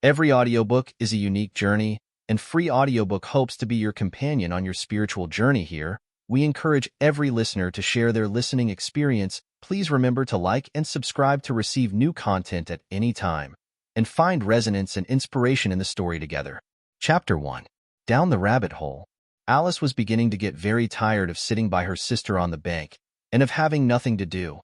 Every audiobook is a unique journey, and free audiobook hopes to be your companion on your spiritual journey here. We encourage every listener to share their listening experience. Please remember to like and subscribe to receive new content at any time, and find resonance and inspiration in the story together. Chapter 1. Down the Rabbit Hole. Alice was beginning to get very tired of sitting by her sister on the bank, and of having nothing to do.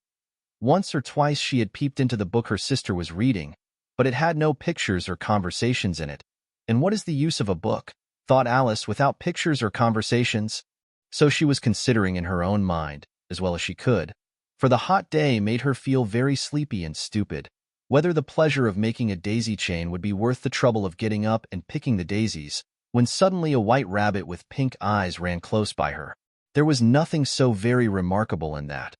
Once or twice she had peeped into the book her sister was reading, but it had no pictures or conversations in it. And what is the use of a book, thought Alice, without pictures or conversations? So she was considering in her own mind, as well as she could, for the hot day made her feel very sleepy and stupid, whether the pleasure of making a daisy chain would be worth the trouble of getting up and picking the daisies, when suddenly a white rabbit with pink eyes ran close by her. There was nothing so very remarkable in that.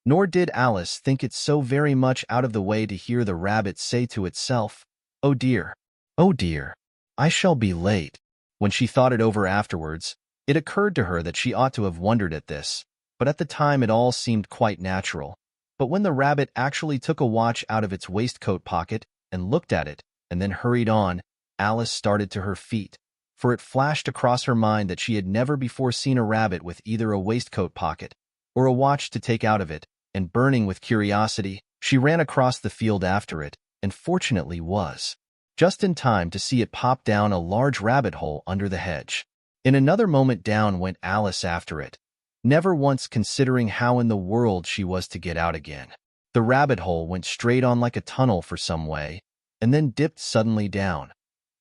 Nor did Alice think it so very much out of the way to hear the rabbit say to itself, oh dear, I shall be late." When she thought it over afterwards, it occurred to her that she ought to have wondered at this, but at the time it all seemed quite natural. But when the rabbit actually took a watch out of its waistcoat pocket and looked at it, and then hurried on, Alice started to her feet, for it flashed across her mind that she had never before seen a rabbit with either a waistcoat pocket or a watch to take out of it, and burning with curiosity, she ran across the field after it, and fortunately was just in time to see it pop down a large rabbit hole under the hedge. In another moment down went Alice after it, never once considering how in the world she was to get out again. The rabbit hole went straight on like a tunnel for some way, and then dipped suddenly down.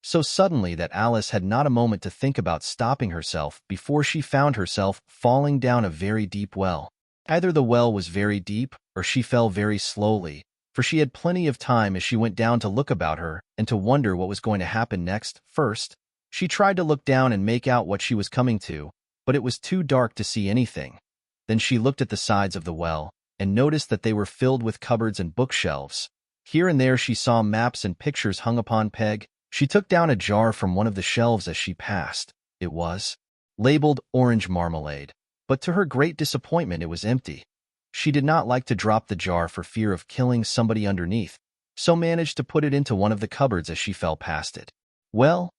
So suddenly that Alice had not a moment to think about stopping herself before she found herself falling down a very deep well. Either the well was very deep, or she fell very slowly, for she had plenty of time as she went down to look about her and to wonder what was going to happen next. First, she tried to look down and make out what she was coming to, but it was too dark to see anything. Then she looked at the sides of the well, and noticed that they were filled with cupboards and bookshelves. Here and there she saw maps and pictures hung upon peg. She took down a jar from one of the shelves as she passed. It was labeled orange marmalade, but to her great disappointment it was empty. She did not like to drop the jar for fear of killing somebody underneath, so managed to put it into one of the cupboards as she fell past it. Well,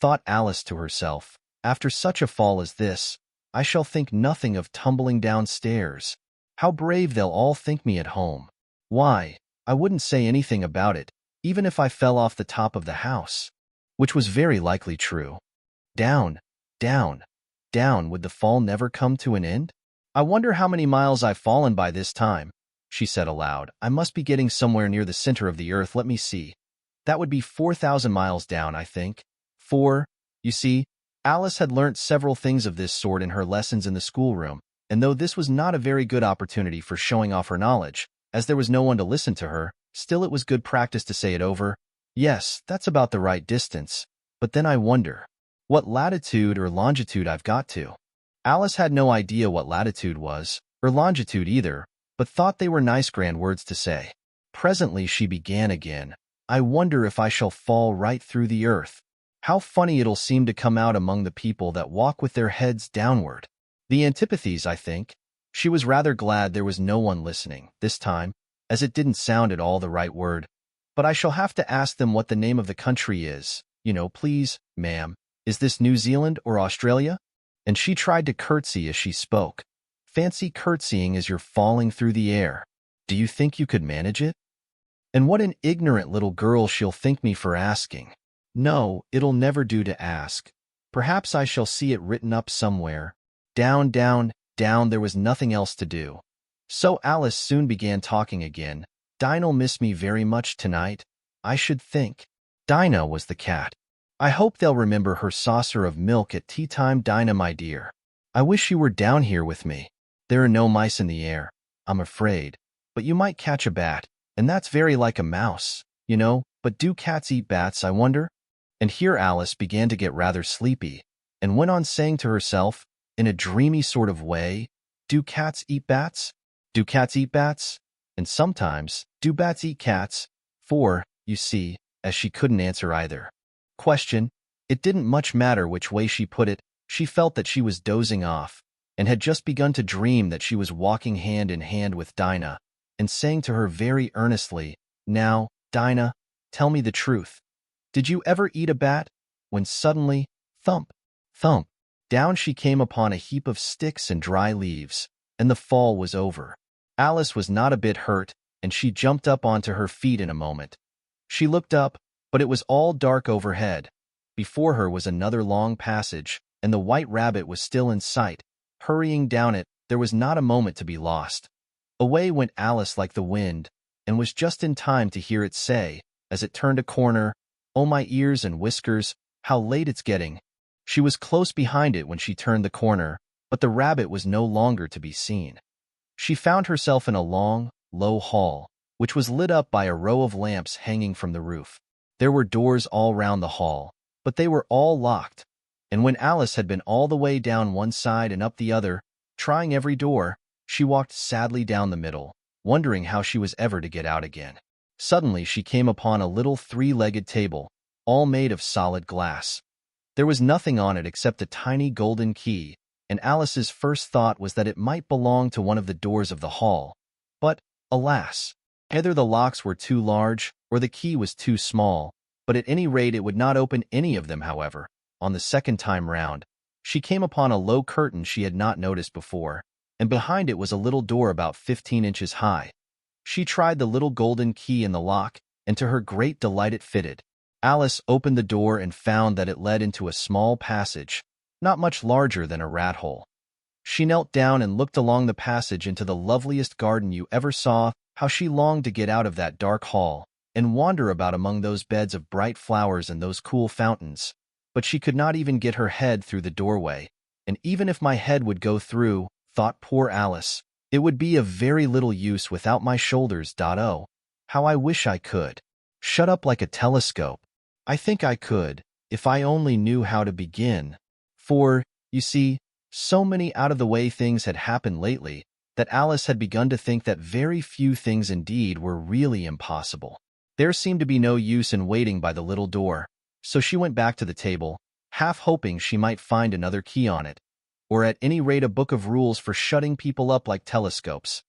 thought Alice to herself, after such a fall as this, I shall think nothing of tumbling downstairs. How brave they'll all think me at home. Why, I wouldn't say anything about it, even if I fell off the top of the house. Which was very likely true. Down, down, down, would the fall never come to an end? I wonder how many miles I've fallen by this time, she said aloud. I must be getting somewhere near the center of the earth. Let me see. That would be 4,000 miles down, I think. You see, Alice had learnt several things of this sort in her lessons in the schoolroom, and though this was not a very good opportunity for showing off her knowledge, as there was no one to listen to her, still it was good practice to say it over. Yes, that's about the right distance, but then I wonder what latitude or longitude I've got to. Alice had no idea what latitude was, or longitude either, but thought they were nice grand words to say. Presently she began again. I wonder if I shall fall right through the earth. How funny it'll seem to come out among the people that walk with their heads downward. The antipathies, I think. She was rather glad there was no one listening, this time, as it didn't sound at all the right word. But I shall have to ask them what the name of the country is. Please, ma'am. Is this New Zealand or Australia? And she tried to curtsy as she spoke. Fancy curtsying as you're falling through the air. Do you think you could manage it? And what an ignorant little girl she'll think me for asking. No, it'll never do to ask. Perhaps I shall see it written up somewhere. Down, down, down, there was nothing else to do. So Alice soon began talking again. Dinah'll miss me very much tonight, I should think. Dinah was the cat. I hope they'll remember her saucer of milk at tea time. Dinah, my dear, I wish you were down here with me. There are no mice in the air, I'm afraid, but you might catch a bat, and that's very like a mouse, but do cats eat bats, I wonder? And here Alice began to get rather sleepy, and went on saying to herself, in a dreamy sort of way, do cats eat bats? Do cats eat bats? And sometimes, do bats eat cats? For, you see, as she couldn't answer either question, it didn't much matter which way she put it, she felt that she was dozing off, and had just begun to dream that she was walking hand in hand with Dinah, and saying to her very earnestly, Now, Dinah, tell me the truth. Did you ever eat a bat? When suddenly, thump, thump, down she came upon a heap of sticks and dry leaves, and the fall was over. Alice was not a bit hurt, and she jumped up onto her feet in a moment. She looked up, but it was all dark overhead. Before her was another long passage, and the white rabbit was still in sight. Hurrying down it, there was not a moment to be lost. Away went Alice like the wind, and was just in time to hear it say, as it turned a corner, "Oh, my ears and whiskers, how late it's getting." She was close behind it when she turned the corner, but the rabbit was no longer to be seen. She found herself in a long, low hall, which was lit up by a row of lamps hanging from the roof. There were doors all round the hall, but they were all locked, and when Alice had been all the way down one side and up the other, trying every door, she walked sadly down the middle, wondering how she was ever to get out again. Suddenly she came upon a little three-legged table, all made of solid glass. There was nothing on it except a tiny golden key, and Alice's first thought was that it might belong to one of the doors of the hall. But, alas, either the locks were too large or the key was too small, but at any rate it would not open any of them. However, on the second time round, she came upon a low curtain she had not noticed before, and behind it was a little door about 15 inches high. She tried the little golden key in the lock, and to her great delight it fitted. Alice opened the door and found that it led into a small passage, not much larger than a rat hole. She knelt down and looked along the passage into the loveliest garden you ever saw. How she longed to get out of that dark hall and wander about among those beds of bright flowers and those cool fountains. But she could not even get her head through the doorway, and even if my head would go through, thought poor Alice, it would be of very little use without my shoulders. Oh, how I wish I could shut up like a telescope. I think I could, if I only knew how to begin. For, you see, so many out-of-the-way things had happened lately that Alice had begun to think that very few things indeed were really impossible. There seemed to be no use in waiting by the little door, so she went back to the table, half hoping she might find another key on it, or at any rate a book of rules for shutting people up like telescopes.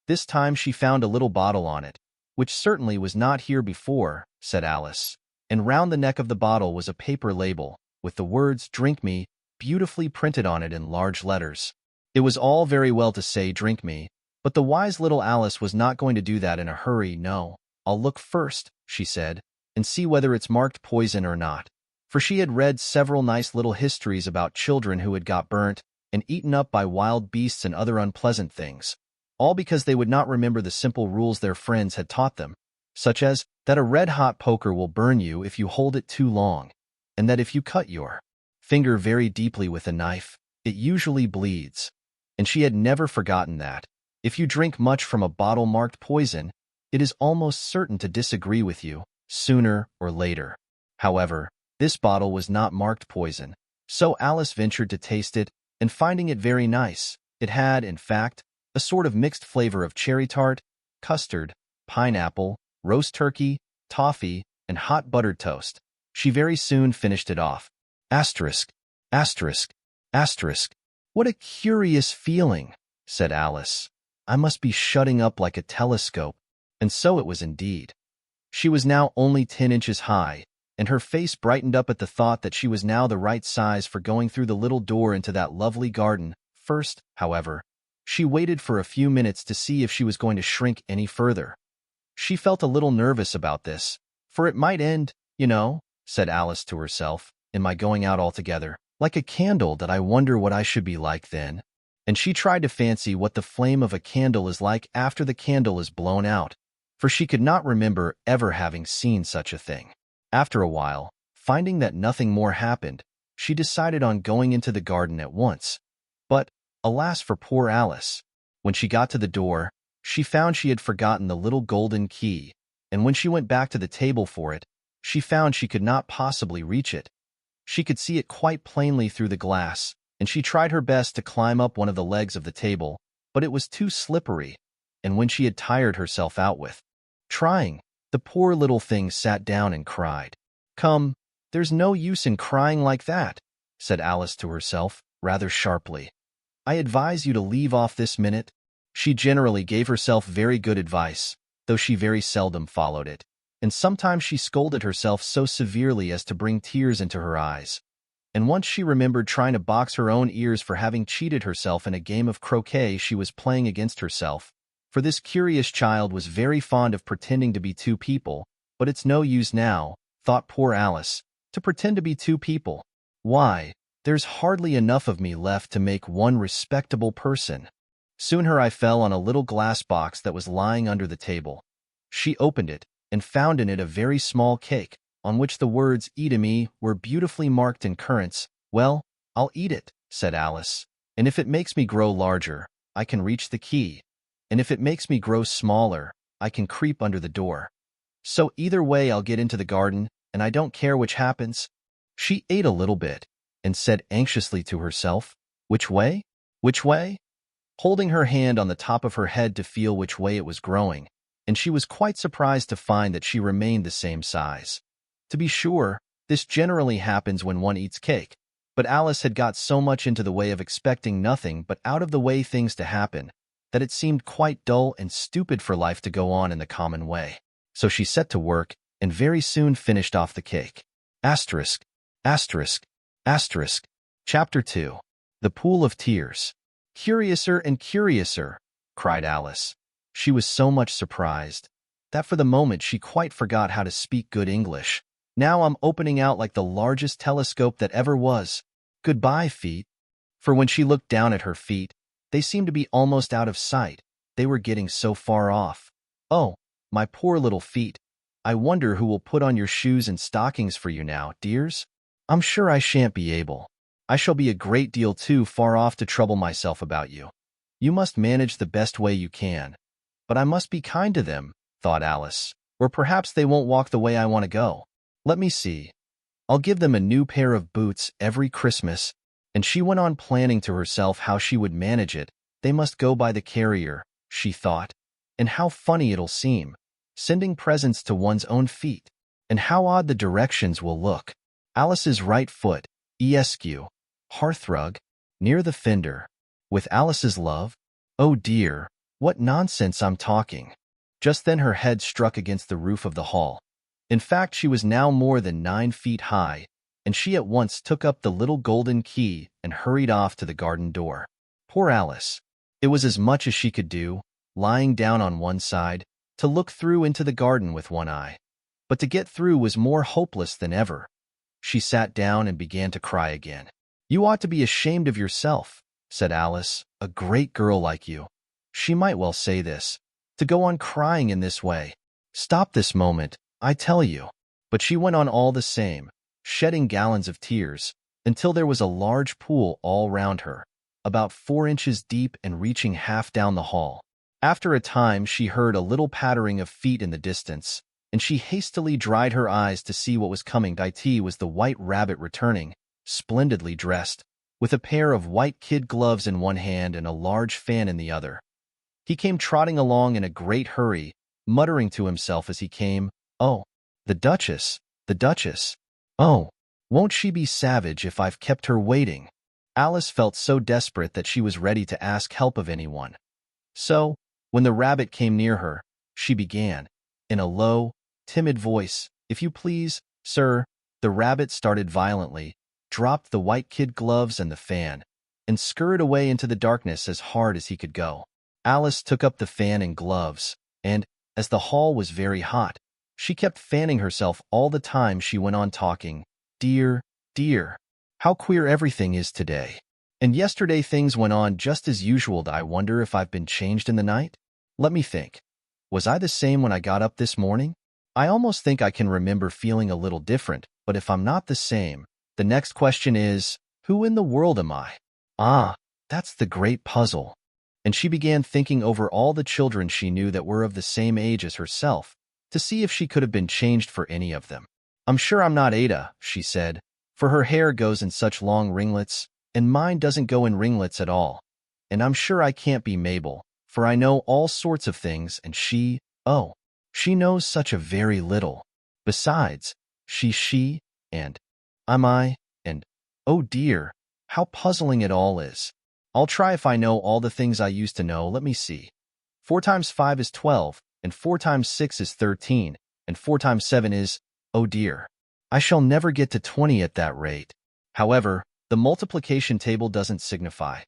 This time she found a little bottle on it, which certainly was not here before, said Alice, and round the neck of the bottle was a paper label, with the words "Drink me" beautifully printed on it in large letters. It was all very well to say "Drink me," but the wise little Alice was not going to do that in a hurry. "No, I'll look first," she said, "and see whether it's marked poison or not." For she had read several nice little histories about children who had got burnt and eaten up by wild beasts and other unpleasant things, all because they would not remember the simple rules their friends had taught them, such as that a red-hot poker will burn you if you hold it too long, and that if you cut your finger very deeply with a knife, it usually bleeds. And she had never forgotten that, if you drink much from a bottle marked poison, it is almost certain to disagree with you, sooner or later. However, this bottle was not marked poison, so Alice ventured to taste it, and finding it very nice, it had, in fact, a sort of mixed flavor of cherry tart, custard, pineapple, roast turkey, toffee, and hot buttered toast. She very soon finished it off. Asterisk, asterisk, asterisk. What a curious feeling, said Alice. I must be shutting up like a telescope. And so it was indeed. She was now only 10 inches high, and her face brightened up at the thought that she was now the right size for going through the little door into that lovely garden. First, however, she waited for a few minutes to see if she was going to shrink any further. She felt a little nervous about this, for it might end, said Alice to herself, in my going out altogether, like a candle. That I wonder what I should be like then. And she tried to fancy what the flame of a candle is like after the candle is blown out, for she could not remember ever having seen such a thing. After a while, finding that nothing more happened, she decided on going into the garden at once. But, alas for poor Alice! When she got to the door, she found she had forgotten the little golden key, and when she went back to the table for it, she found she could not possibly reach it. She could see it quite plainly through the glass, and she tried her best to climb up one of the legs of the table, but it was too slippery, and when she had tired herself out with trying, the poor little thing sat down and cried. "Come, there's no use in crying like that," said Alice to herself, rather sharply. "I advise you to leave off this minute." She generally gave herself very good advice, though she very seldom followed it. and sometimes she scolded herself so severely as to bring tears into her eyes. And once she remembered trying to box her own ears for having cheated herself in a game of croquet she was playing against herself. For this curious child was very fond of pretending to be two people, but it's no use now, thought poor Alice, to pretend to be two people. Why, there's hardly enough of me left to make one respectable person. Soon her eye fell on a little glass box that was lying under the table. She opened it, and found in it a very small cake, on which the words "Eat me" were beautifully marked in currants. "Well, I'll eat it," said Alice, "and if it makes me grow larger, I can reach the key, and if it makes me grow smaller, I can creep under the door. So either way I'll get into the garden, and I don't care which happens." She ate a little bit, and said anxiously to herself, "Which way? Which way?" holding her hand on the top of her head to feel which way it was growing, and she was quite surprised to find that she remained the same size. To be sure, this generally happens when one eats cake, but Alice had got so much into the way of expecting nothing but out-of-the-way things to happen, that it seemed quite dull and stupid for life to go on in the common way. So she set to work, and very soon finished off the cake. Asterisk, asterisk, asterisk. Chapter 2. The Pool of Tears. "Curiouser and curiouser," cried Alice. She was so much surprised that for the moment she quite forgot how to speak good English. "Now I'm opening out like the largest telescope that ever was. Goodbye, feet." For when she looked down at her feet, they seemed to be almost out of sight. They were getting so far off. "Oh, my poor little feet. I wonder who will put on your shoes and stockings for you now, dears? I'm sure I shan't be able. I shall be a great deal too far off to trouble myself about you. You must manage the best way you can. But I must be kind to them," thought Alice, "or perhaps they won't walk the way I want to go. Let me see. I'll give them a new pair of boots every Christmas." And she went on planning to herself how she would manage it. They must go by the carrier, she thought, and how funny it'll seem, sending presents to one's own feet, and how odd the directions will look. Alice's right foot, ESQ, hearthrug, near the fender. With Alice's love? Oh dear, what nonsense I'm talking. Just then her head struck against the roof of the hall. In fact, she was now more than 9 feet high, and she at once took up the little golden key and hurried off to the garden door. Poor Alice! It was as much as she could do, lying down on one side, to look through into the garden with one eye. But to get through was more hopeless than ever. She sat down and began to cry again. "You ought to be ashamed of yourself," said Alice, "a great girl like you." She might well say this, to go on crying in this way. "Stop this moment, I tell you." But she went on all the same, shedding gallons of tears, until there was a large pool all round her, about 4 inches deep and reaching half down the hall. After a time she heard a little pattering of feet in the distance, and she hastily dried her eyes to see what was coming. It was the White Rabbit returning, splendidly dressed, with a pair of white kid gloves in one hand and a large fan in the other. He came trotting along in a great hurry, muttering to himself as he came, "Oh, the Duchess, the Duchess. Oh, won't she be savage if I've kept her waiting?" Alice felt so desperate that she was ready to ask help of anyone. So, when the rabbit came near her, she began, in a low, timid voice, "If you please, sir." The rabbit started violently, dropped the white kid gloves and the fan, and scurried away into the darkness as hard as he could go. Alice took up the fan and gloves, and, as the hall was very hot, she kept fanning herself all the time she went on talking. "Dear, dear, how queer everything is today. And yesterday things went on just as usual. I wonder if I've been changed in the night? Let me think. Was I the same when I got up this morning? I almost think I can remember feeling a little different, but if I'm not the same, the next question is, who in the world am I? Ah, that's the great puzzle." And she began thinking over all the children she knew that were of the same age as herself, to see if she could have been changed for any of them. "I'm sure I'm not Ada," she said, "for her hair goes in such long ringlets, and mine doesn't go in ringlets at all. And I'm sure I can't be Mabel, for I know all sorts of things, and oh, she knows such a very little. Besides, she, and I'm I, and oh dear, how puzzling it all is. I'll try if I know all the things I used to know. Let me see. 4 times 5 is 12, and 4 times 6 is 13, and 4 times 7 is, oh dear. I shall never get to 20 at that rate. However, the multiplication table doesn't signify.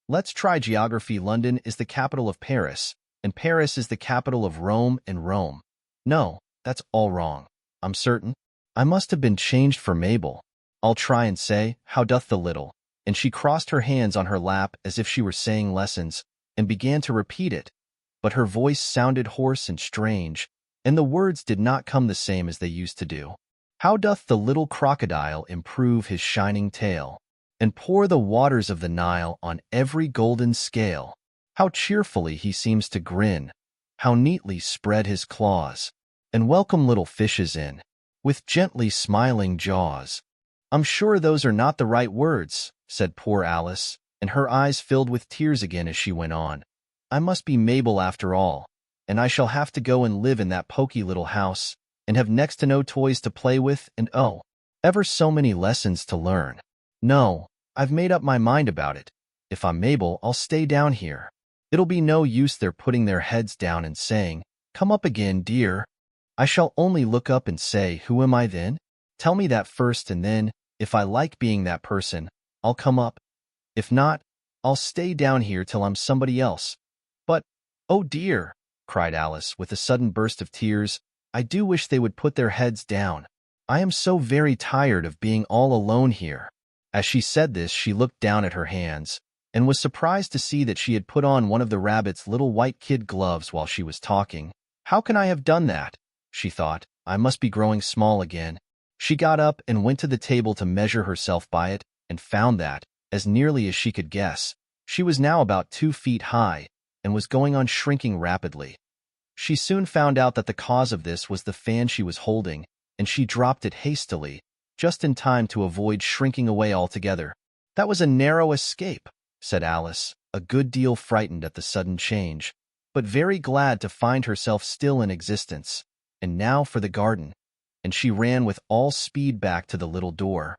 Let's try geography. London is the capital of Paris, and Paris is the capital of Rome and Rome. No, that's all wrong. I'm certain. I must have been changed for Mabel. I'll try and say, how doth the little? And she crossed her hands on her lap as if she were saying lessons, and began to repeat it. But her voice sounded hoarse and strange, and the words did not come the same as they used to do. How doth the little crocodile improve his shining tail, and pour the waters of the Nile on every golden scale? How cheerfully he seems to grin, how neatly spread his claws, and welcome little fishes in, with gently smiling jaws. I'm sure those are not the right words, said poor Alice, and her eyes filled with tears again as she went on. I must be Mabel after all, and I shall have to go and live in that poky little house, and have next to no toys to play with, and oh, ever so many lessons to learn. No, I've made up my mind about it. If I'm Mabel, I'll stay down here. It'll be no use their putting their heads down and saying, come up again, dear. I shall only look up and say, who am I then? Tell me that first, and then, if I like being that person, I'll come up. If not, I'll stay down here till I'm somebody else. But, oh dear, cried Alice with a sudden burst of tears, I do wish they would put their heads down. I am so very tired of being all alone here. As she said this, she looked down at her hands, and was surprised to see that she had put on one of the rabbit's little white kid gloves while she was talking. How can I have done that? She thought. I must be growing small again. She got up and went to the table to measure herself by it, and found that, as nearly as she could guess, she was now about 2 feet high, and was going on shrinking rapidly. She soon found out that the cause of this was the fan she was holding, and she dropped it hastily, just in time to avoid shrinking away altogether. That was a narrow escape, said Alice, a good deal frightened at the sudden change, but very glad to find herself still in existence. And now for the garden. And she ran with all speed back to the little door.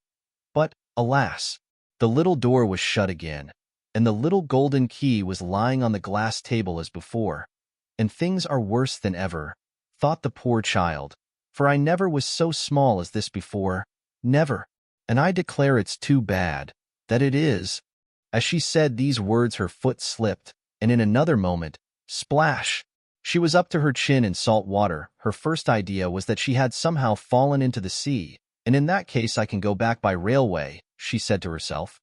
But, alas, the little door was shut again, and the little golden key was lying on the glass table as before. And things are worse than ever, thought the poor child, for I never was so small as this before, never, and I declare it's too bad, that it is. As she said these words her foot slipped, and in another moment, splash! She was up to her chin in salt water. Her first idea was that she had somehow fallen into the sea, and in that case I can go back by railway, she said to herself.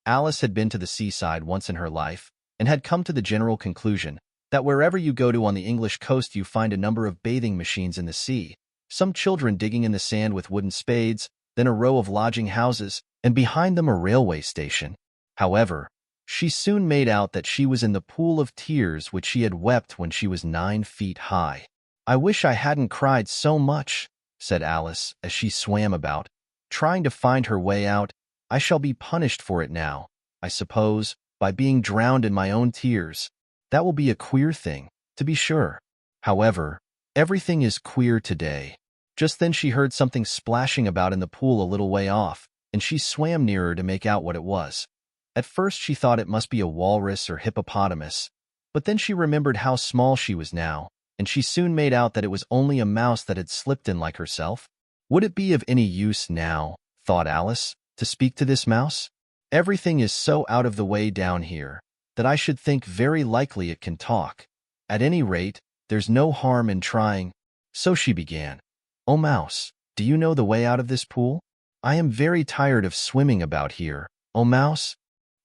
Alice had been to the seaside once in her life, and had come to the general conclusion that wherever you go to on the English coast you find a number of bathing machines in the sea, some children digging in the sand with wooden spades, then a row of lodging houses, and behind them a railway station. However, she soon made out that she was in the pool of tears which she had wept when she was 9 feet high. I wish I hadn't cried so much, said Alice as she swam about, trying to find her way out. I shall be punished for it now, I suppose, by being drowned in my own tears. That will be a queer thing, to be sure. However, everything is queer today. Just then she heard something splashing about in the pool a little way off, and she swam nearer to make out what it was. At first she thought it must be a walrus or hippopotamus, but then she remembered how small she was now, and she soon made out that it was only a mouse that had slipped in like herself. Would it be of any use now, thought Alice, to speak to this mouse? Everything is so out of the way down here that I should think very likely it can talk. At any rate, there's no harm in trying. So she began. Oh, mouse, do you know the way out of this pool? I am very tired of swimming about here. Oh, mouse.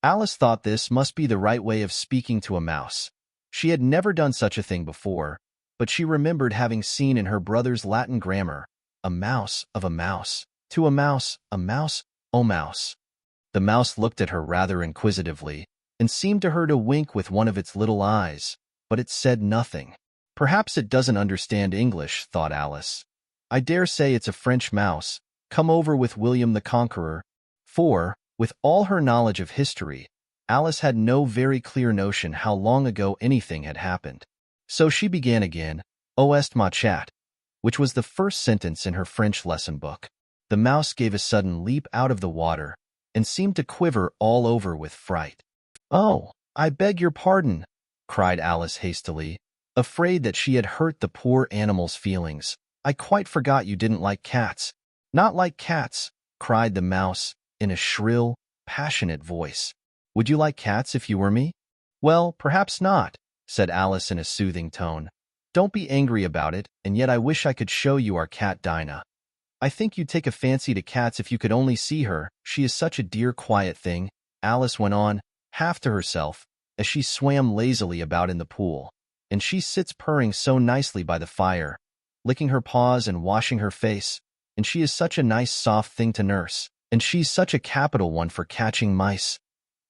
Alice thought this must be the right way of speaking to a mouse. She had never done such a thing before, but she remembered having seen in her brother's Latin grammar, a mouse of a mouse, to a mouse, oh mouse. The mouse looked at her rather inquisitively, and seemed to her to wink with one of its little eyes, but it said nothing. Perhaps it doesn't understand English, thought Alice. I dare say it's a French mouse, come over with William the Conqueror, for, with all her knowledge of history, Alice had no very clear notion how long ago anything had happened. So she began again, "O est ma chat," which was the first sentence in her French lesson book. The mouse gave a sudden leap out of the water, and seemed to quiver all over with fright. "Oh, I beg your pardon," cried Alice hastily, afraid that she had hurt the poor animal's feelings. I quite forgot you didn't like cats." "Not like cats," cried the mouse in a shrill, passionate voice. "Would you like cats if you were me?" "Well, perhaps not," said Alice in a soothing tone. "Don't be angry about it, and yet I wish I could show you our cat Dinah. I think you'd take a fancy to cats if you could only see her. She is such a dear, quiet thing," Alice went on, half to herself, as she swam lazily about in the pool. "And she sits purring so nicely by the fire, licking her paws and washing her face, and she is such a nice soft thing to nurse, and she's such a capital one for catching mice."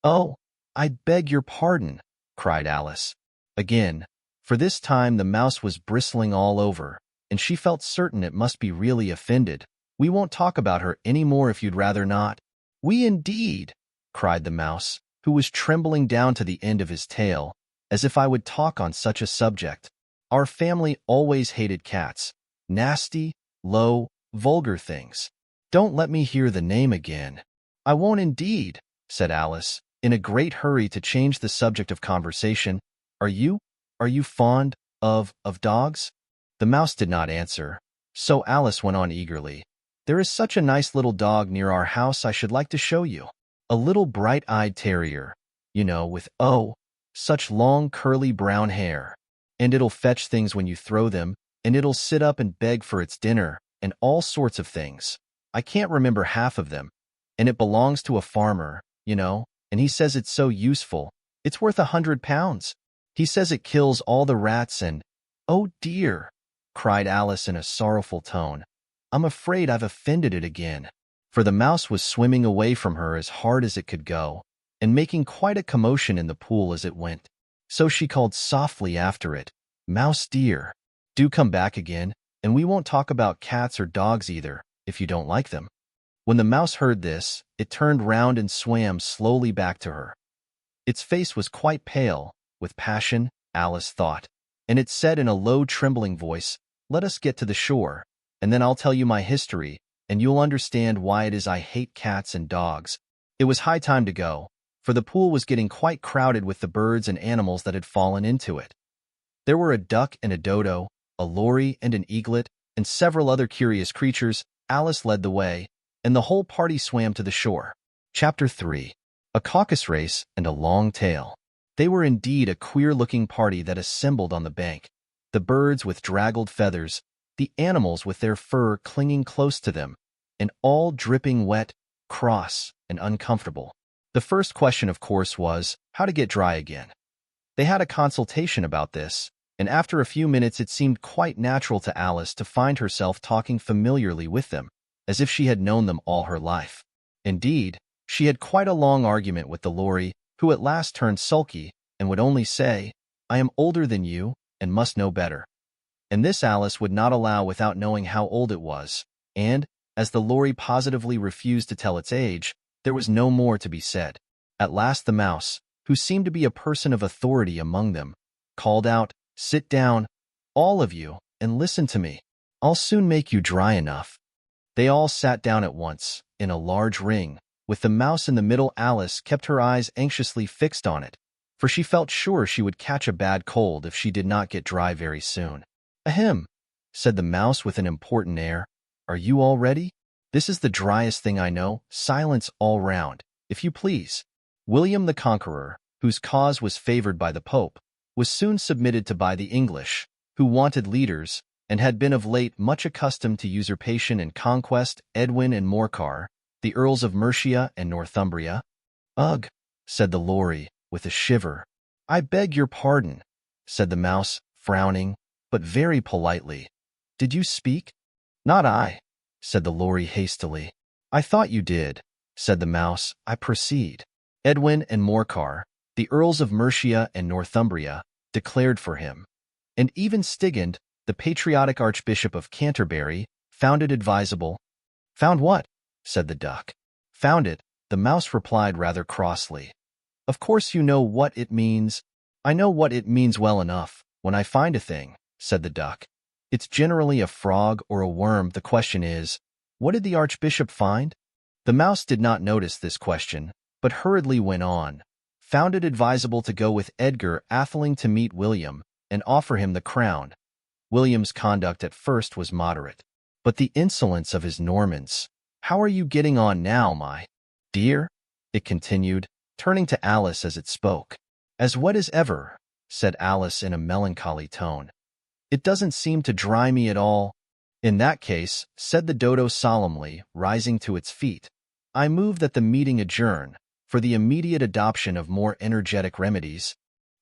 "Oh, I beg your pardon," cried Alice. Again, for this time the mouse was bristling all over, and she felt certain it must be really offended. "We won't talk about her any more if you'd rather not." "We indeed," cried the mouse, who was trembling down to the end of his tail, "as if I would talk on such a subject. Our family always hated cats. Nasty, low, vulgar things. Don't let me hear the name again." "I won't indeed," said Alice, in a great hurry to change the subject of conversation. Are you fond of dogs?" The mouse did not answer, so Alice went on eagerly. "There is such a nice little dog near our house I should like to show you. A little bright-eyed terrier, you know, with, oh, such long curly brown hair. And it'll fetch things when you throw them, and it'll sit up and beg for its dinner, and all sorts of things. I can't remember half of them. And it belongs to a farmer, you know, and he says it's so useful. It's worth £100. He says it kills all the rats and—" "Oh dear," cried Alice in a sorrowful tone. "I'm afraid I've offended it again." For the mouse was swimming away from her as hard as it could go, and making quite a commotion in the pool as it went. So she called softly after it, "Mouse dear, do come back again, and we won't talk about cats or dogs either, if you don't like them." When the mouse heard this, it turned round and swam slowly back to her. Its face was quite pale, with passion, Alice thought, and it said in a low, trembling voice, "Let us get to the shore, and then I'll tell you my history, and you'll understand why it is I hate cats and dogs." It was high time to go, for the pool was getting quite crowded with the birds and animals that had fallen into it. There were a duck and a dodo, a lory and an eaglet, and several other curious creatures. Alice led the way, and the whole party swam to the shore. Chapter 3. A Caucus Race and a Long Tail. They were indeed a queer-looking party that assembled on the bank, the birds with draggled feathers, the animals with their fur clinging close to them, and all dripping wet, cross, and uncomfortable. The first question, of course, was how to get dry again. They had a consultation about this, and after a few minutes it seemed quite natural to Alice to find herself talking familiarly with them, as if she had known them all her life. Indeed, she had quite a long argument with the lory, who at last turned sulky and would only say, "I am older than you and must know better." And this Alice would not allow without knowing how old it was, and, as the lory positively refused to tell its age, there was no more to be said. At last the mouse, who seemed to be a person of authority among them, called out, "Sit down, all of you, and listen to me. I'll soon make you dry enough." They all sat down at once, in a large ring. With the mouse in the middle, Alice kept her eyes anxiously fixed on it, for she felt sure she would catch a bad cold if she did not get dry very soon. "Ahem," said the mouse with an important air. "Are you all ready? This is the driest thing I know. Silence all round, if you please." William the Conqueror, whose cause was favored by the Pope, was soon submitted to by the English, who wanted leaders, and had been of late much accustomed to usurpation and conquest. Edwin and Morcar, the Earls of Mercia and Northumbria. "Ugh," said the lory, with a shiver. "I beg your pardon," said the mouse, frowning, but very politely. "Did you speak?" "Not I," said the lory hastily. "I thought you did," said the mouse. "I proceed." Edwin and Morcar, the Earls of Mercia and Northumbria, declared for him, and even Stigand, the patriotic Archbishop of Canterbury, found it advisable. "Found what?" said the duck. "Found it," the mouse replied rather crossly. "Of course you know what it means." "I know what it means well enough, when I find a thing," said the duck. "It's generally a frog or a worm. The question is, what did the Archbishop find?" The mouse did not notice this question, but hurriedly went on. "Found it advisable to go with Edgar Atheling to meet William, and offer him the crown." William's conduct at first was moderate, but the insolence of his Normans. "How are you getting on now, my dear?" it continued, turning to Alice as it spoke. "As wet as ever," said Alice in a melancholy tone. "It doesn't seem to dry me at all." "In that case," said the dodo solemnly, rising to its feet, "I move that the meeting adjourn, for the immediate adoption of more energetic remedies."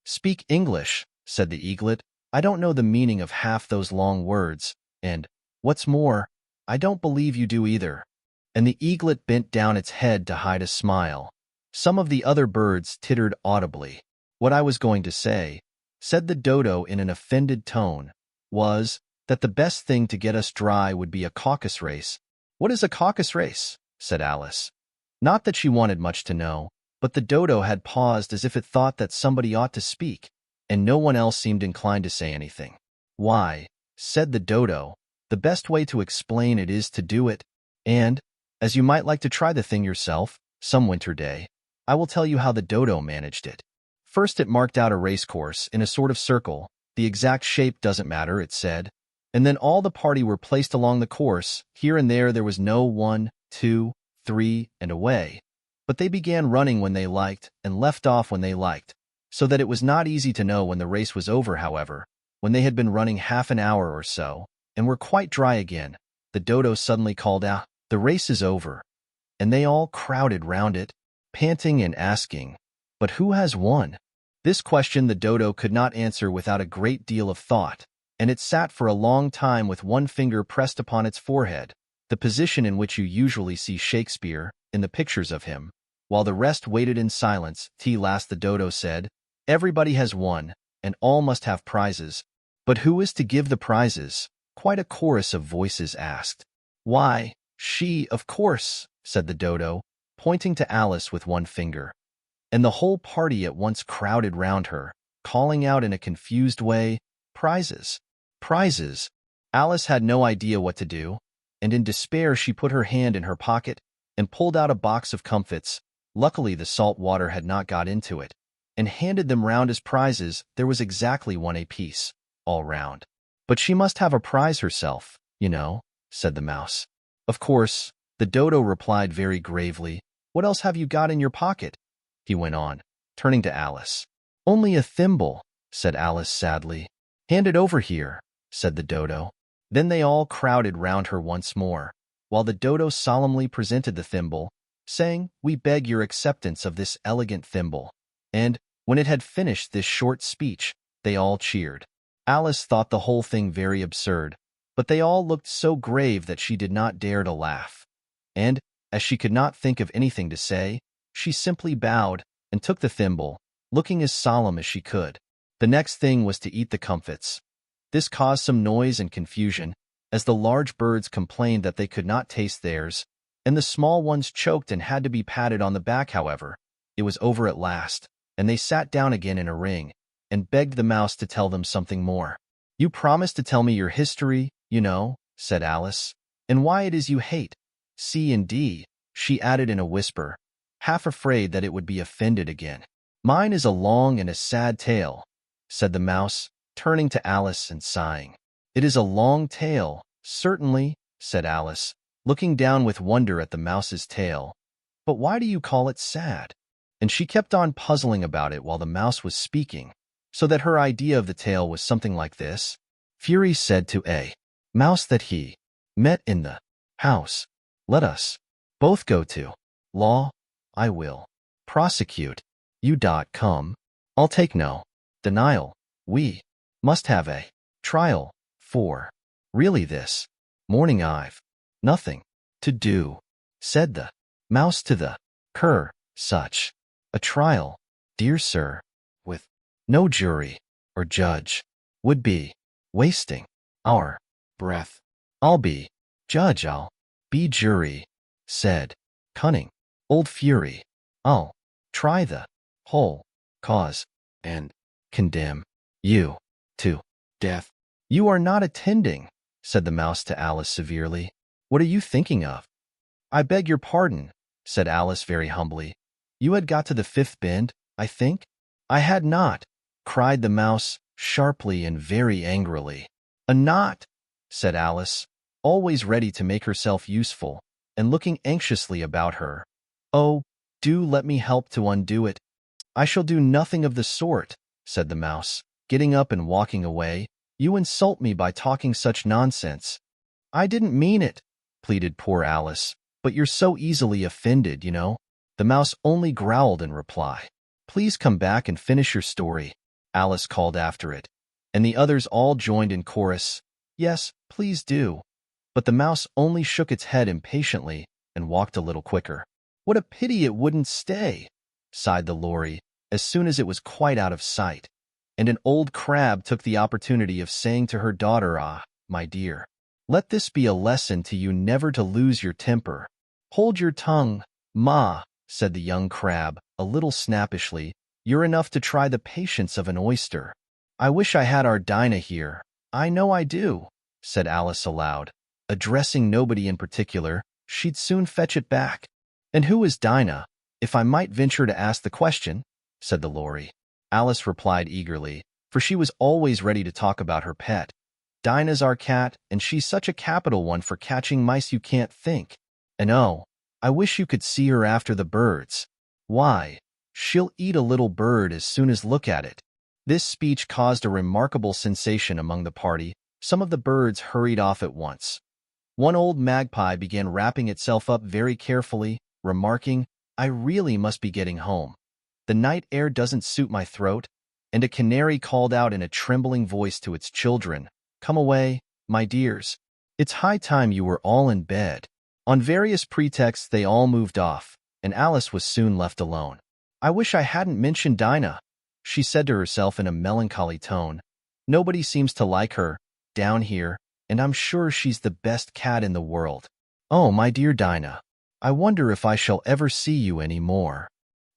"Speak English," said the eaglet. "I don't know the meaning of half those long words, and, what's more, I don't believe you do either." And the eaglet bent down its head to hide a smile. Some of the other birds tittered audibly. "What I was going to say," said the dodo in an offended tone, "was that the best thing to get us dry would be a caucus race." "What is a caucus race?" said Alice. Not that she wanted much to know, but the dodo had paused as if it thought that somebody ought to speak, and no one else seemed inclined to say anything. "Why," said the dodo, "the best way to explain it is to do it, and, as you might like to try the thing yourself, some winter day, I will tell you how the dodo managed it. First it marked out a racecourse in a sort of circle. The exact shape doesn't matter, it said. And then all the party were placed along the course. Here and there was no 1, 2, 3, and away. But they began running when they liked and left off when they liked, so that it was not easy to know when the race was over. However, when they had been running half an hour or so, and were quite dry again, the dodo suddenly called out, 'The race is over,' and they all crowded round it, panting and asking, 'But who has won?' This question the dodo could not answer without a great deal of thought, and it sat for a long time with one finger pressed upon its forehead, the position in which you usually see Shakespeare in the pictures of him, while the rest waited in silence. T last the dodo said, 'Everybody has won, and all must have prizes. But who is to give the prizes?' Quite a chorus of voices asked. "Why, she, of course," said the dodo, pointing to Alice with one finger. And the whole party at once crowded round her, calling out in a confused way, "Prizes! Prizes!" Alice had no idea what to do, and in despair she put her hand in her pocket and pulled out a box of comfits. Luckily the salt water had not got into it, and handed them round as prizes. There was exactly one apiece, all round. "But she must have a prize herself, you know," said the mouse. "Of course," the dodo replied very gravely. "What else have you got in your pocket?" he went on, turning to Alice. "Only a thimble," said Alice sadly. "Hand it over here," said the dodo. Then they all crowded round her once more, while the dodo solemnly presented the thimble, saying, "We beg your acceptance of this elegant thimble." And, when it had finished this short speech, they all cheered. Alice thought the whole thing very absurd, but they all looked so grave that she did not dare to laugh. And, as she could not think of anything to say, she simply bowed and took the thimble, looking as solemn as she could. The next thing was to eat the comfits. This caused some noise and confusion, as the large birds complained that they could not taste theirs, and the small ones choked and had to be patted on the back. However, it was over at last, and they sat down again in a ring, and begged the mouse to tell them something more. "You promised to tell me your history, you know," said Alice, "and why it is you hate C and D," she added in a whisper, half afraid that it would be offended again. "Mine is a long and a sad tale," said the mouse, turning to Alice and sighing. "It is a long tale, certainly," said Alice, looking down with wonder at the mouse's tail. "But why do you call it sad?" And she kept on puzzling about it while the mouse was speaking, so that her idea of the tale was something like this. Fury said to a mouse that he met in the house, "Let us both go to law. I will prosecute you. Come, I'll take no denial. We must have a trial, for really this morning I've nothing to do," said the mouse to the cur. "Such a trial, dear sir, with no jury or judge, would be wasting our breath. I'll be judge, I'll be jury," said cunning old Fury. "I'll try the whole cause and condemn you to death." "You are not attending," said the mouse to Alice severely. "What are you thinking of?" "I beg your pardon," said Alice very humbly. "You had got to the fifth bend, I think?" "I had not," cried the mouse, sharply and very angrily. "A knot," said Alice, always ready to make herself useful, and looking anxiously about her. "Oh, do let me help to undo it." "I shall do nothing of the sort," said the mouse, getting up and walking away. "You insult me by talking such nonsense." "I didn't mean it," pleaded poor Alice, "but you're so easily offended, you know." The mouse only growled in reply. "Please come back and finish your story," Alice called after it, and the others all joined in chorus, "Yes, please do." But the mouse only shook its head impatiently and walked a little quicker. "What a pity it wouldn't stay," sighed the Lory, as soon as it was quite out of sight, and an old crab took the opportunity of saying to her daughter, "Ah, my dear, let this be a lesson to you never to lose your temper." "Hold your tongue, Ma," said the young crab, a little snappishly. "You're enough to try the patience of an oyster." "I wish I had our Dinah here. I know I do," said Alice aloud. Addressing nobody in particular, she'd soon fetch it back. "And who is Dinah, if I might venture to ask the question?" said the Lory. Alice replied eagerly, for she was always ready to talk about her pet. "Dinah's our cat, and she's such a capital one for catching mice you can't think. And oh, I wish you could see her after the birds. Why, she'll eat a little bird as soon as look at it." This speech caused a remarkable sensation among the party. Some of the birds hurried off at once. One old magpie began wrapping itself up very carefully, remarking, "I really must be getting home. The night air doesn't suit my throat." And a canary called out in a trembling voice to its children, "Come away, my dears. It's high time you were all in bed." On various pretexts they all moved off, and Alice was soon left alone. "I wish I hadn't mentioned Dinah," she said to herself in a melancholy tone. "Nobody seems to like her, down here, and I'm sure she's the best cat in the world. Oh, my dear Dinah, I wonder if I shall ever see you any more."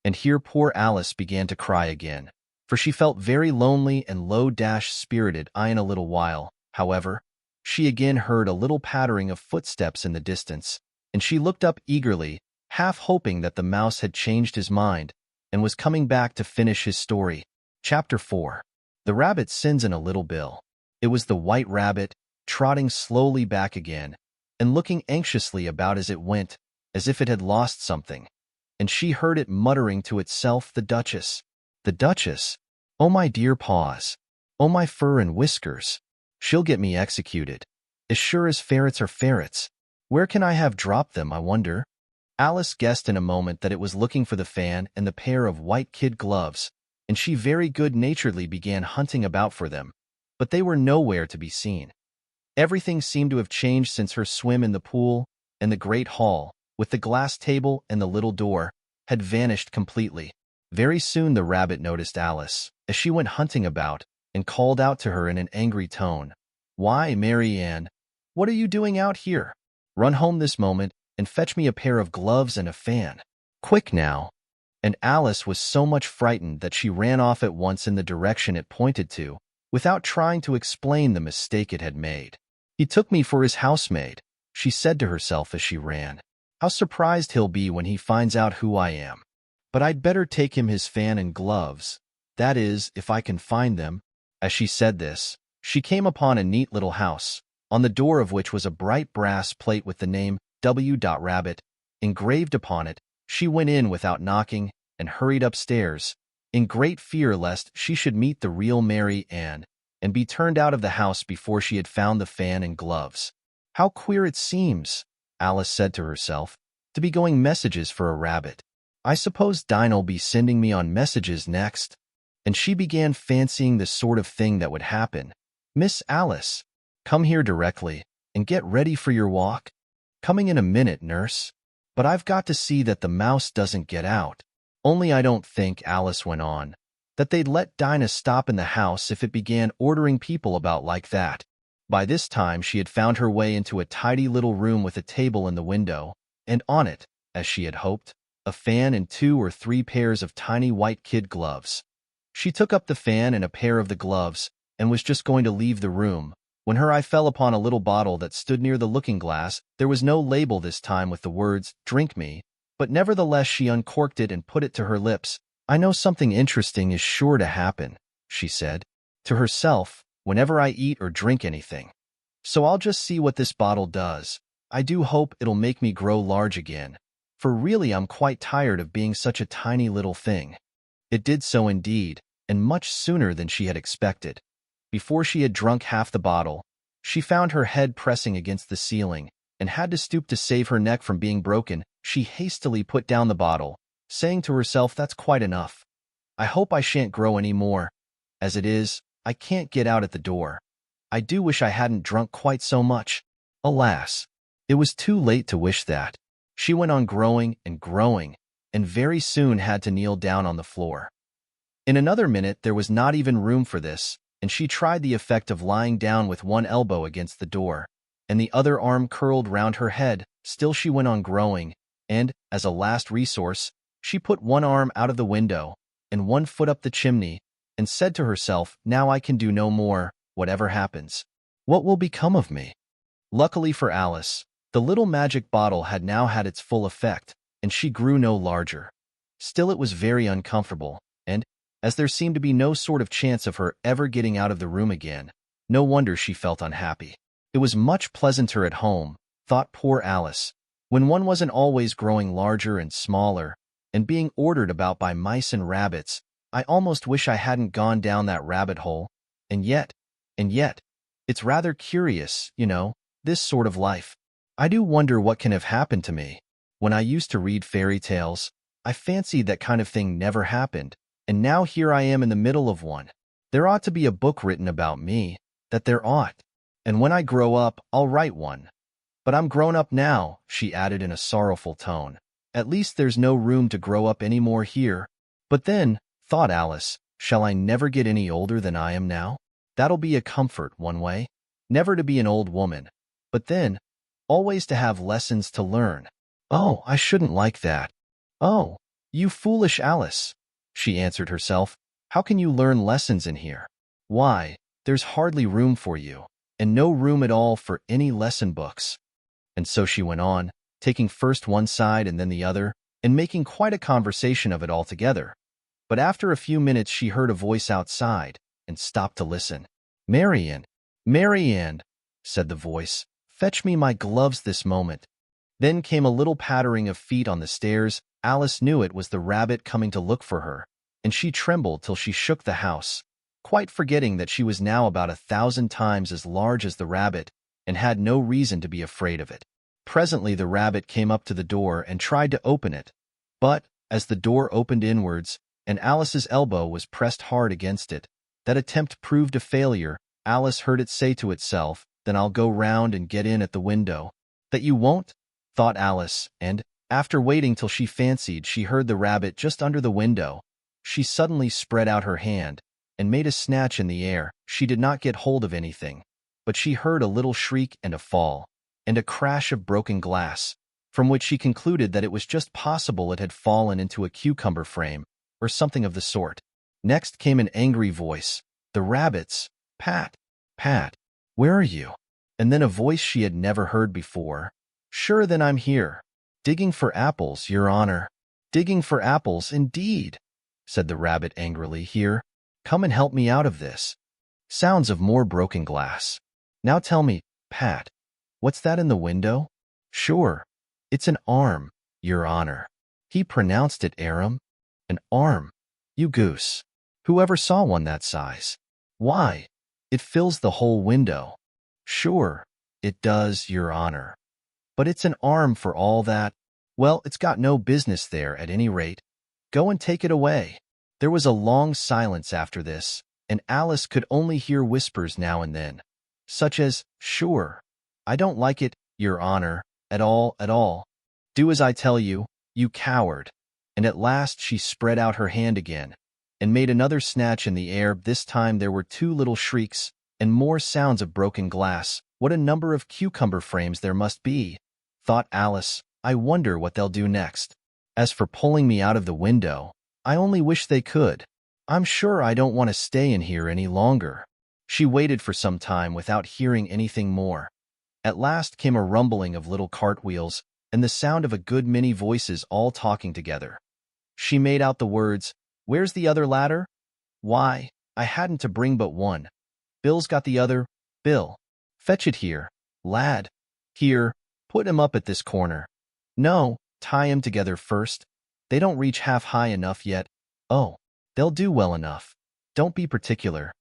And here poor Alice began to cry again, for she felt very lonely and low-spirited. In a little while, however, she again heard a little pattering of footsteps in the distance, and she looked up eagerly, half hoping that the mouse had changed his mind and was coming back to finish his story. Chapter 4. The Rabbit Sends in a Little Bill. It was the White Rabbit, trotting slowly back again, and looking anxiously about as it went, as if it had lost something. And she heard it muttering to itself, "The Duchess! The Duchess! Oh, my dear paws! Oh, my fur and whiskers! She'll get me executed, as sure as ferrets are ferrets. Where can I have dropped them, I wonder?" Alice guessed in a moment that it was looking for the fan and the pair of white kid gloves, and she very good-naturedly began hunting about for them, but they were nowhere to be seen. Everything seemed to have changed since her swim in the pool, and the great hall, with the glass table and the little door, had vanished completely. Very soon the rabbit noticed Alice, as she went hunting about, and called out to her in an angry tone, "Why, Mary Ann, what are you doing out here? Run home this moment, and fetch me a pair of gloves and a fan. Quick now." And Alice was so much frightened that she ran off at once in the direction it pointed to, without trying to explain the mistake it had made. "He took me for his housemaid," she said to herself as she ran. "How surprised he'll be when he finds out who I am. But I'd better take him his fan and gloves, that is, if I can find them." As she said this, she came upon a neat little house, on the door of which was a bright brass plate with the name W. Rabbit engraved upon it. She went in without knocking and hurried upstairs, in great fear lest she should meet the real Mary Ann and be turned out of the house before she had found the fan and gloves. "How queer it seems," Alice said to herself, "to be going messages for a rabbit. I suppose Dinah'll be sending me on messages next." And she began fancying the sort of thing that would happen. "Miss Alice, come here directly, and get ready for your walk." "Coming in a minute, nurse. But I've got to see that the mouse doesn't get out." "Only I don't think," Alice went on, "that they'd let Dinah stop in the house if it began ordering people about like that." By this time she had found her way into a tidy little room with a table in the window, and on it, as she had hoped, a fan and 2 or 3 pairs of tiny white kid gloves. She took up the fan and a pair of the gloves, and was just going to leave the room, when her eye fell upon a little bottle that stood near the looking-glass. There was no label this time with the words, "Drink me," but nevertheless she uncorked it and put it to her lips. "I know something interesting is sure to happen," she said. To herself, whenever I eat or drink anything. So I'll just see what this bottle does. I do hope it'll make me grow large again, for really I'm quite tired of being such a tiny little thing. It did so indeed, and much sooner than she had expected. Before she had drunk half the bottle, she found her head pressing against the ceiling and had to stoop to save her neck from being broken. She hastily put down the bottle, saying to herself, "That's quite enough. I hope I shan't grow any more. As it is, I can't get out at the door. I do wish I hadn't drunk quite so much." Alas, it was too late to wish that. She went on growing, and very soon had to kneel down on the floor. In another minute there was not even room for this, and she tried the effect of lying down with one elbow against the door, and the other arm curled round her head. Still she went on growing, and, as a last resource, she put one arm out of the window and one foot up the chimney, and said to herself, "Now I can do no more, whatever happens. What will become of me?" Luckily for Alice, the little magic bottle had now had its full effect, and she grew no larger. Still it was very uncomfortable, and, as there seemed to be no sort of chance of her ever getting out of the room again, no wonder she felt unhappy. It was much pleasanter at home, thought poor Alice, when one wasn't always growing larger and smaller, and being ordered about by mice and rabbits. I almost wish I hadn't gone down that rabbit hole, and yet, it's rather curious, this sort of life. I do wonder what can have happened to me. When I used to read fairy tales, I fancied that kind of thing never happened, and now here I am in the middle of one. There ought to be a book written about me, that there ought. And when I grow up, I'll write one. But I'm grown up now, she added in a sorrowful tone. At least there's no room to grow up any more here. But then, thought Alice, shall I never get any older than I am now? That'll be a comfort, one way. Never to be an old woman. But then, always to have lessons to learn. Oh, I shouldn't like that. Oh, you foolish Alice, she answered herself. How can you learn lessons in here? Why, there's hardly room for you, and no room at all for any lesson books. And so she went on, taking first one side and then the other, and making quite a conversation of it altogether. But after a few minutes she heard a voice outside, and stopped to listen. "Marian, Marian," said the voice, "fetch me my gloves this moment." Then came a little pattering of feet on the stairs. Alice knew it was the rabbit coming to look for her, and she trembled till she shook the house, quite forgetting that she was now about 1,000 times as large as the rabbit, and had no reason to be afraid of it. Presently the rabbit came up to the door and tried to open it, but, as the door opened inwards, and Alice's elbow was pressed hard against it, that attempt proved a failure. Alice heard it say to itself, "Then I'll go round and get in at the window." "That you won't?" thought Alice, and, after waiting till she fancied she heard the rabbit just under the window, she suddenly spread out her hand, and made a snatch in the air. She did not get hold of anything, but she heard a little shriek and a fall, and a crash of broken glass, from which she concluded that it was just possible it had fallen into a cucumber frame, or something of the sort. Next came an angry voice, the rabbit's, "Pat, Pat, where are you?" And then a voice she had never heard before, "Sure, then I'm here. Digging for apples, your honor." "Digging for apples, indeed," said the rabbit angrily. "Here, come and help me out of this." Sounds of more broken glass. "Now tell me, Pat, what's that in the window?" "Sure, it's an arm, your honor." He pronounced it Aram. "An arm, you goose. Whoever saw one that size? Why, it fills the whole window." "Sure, it does, your honor. But it's an arm for all that." "Well, it's got no business there at any rate. Go and take it away." There was a long silence after this, and Alice could only hear whispers now and then, such as, "Sure, I don't like it, your honor, at all. Do as I tell you, you coward." And at last she spread out her hand again, and made another snatch in the air. This time there were 2 little shrieks, and more sounds of broken glass. What a number of cucumber frames there must be, thought Alice. I wonder what they'll do next. As for pulling me out of the window, I only wish they could. I'm sure I don't want to stay in here any longer. She waited for some time without hearing anything more. At last came a rumbling of little cartwheels, and the sound of a good many voices all talking together. She made out the words, "Where's the other ladder? Why, I hadn't to bring but one. Bill's got the other. Bill, fetch it here. Lad. Here, put him up at this corner. No, tie him together first. They don't reach half high enough yet. Oh, they'll do well enough. Don't be particular.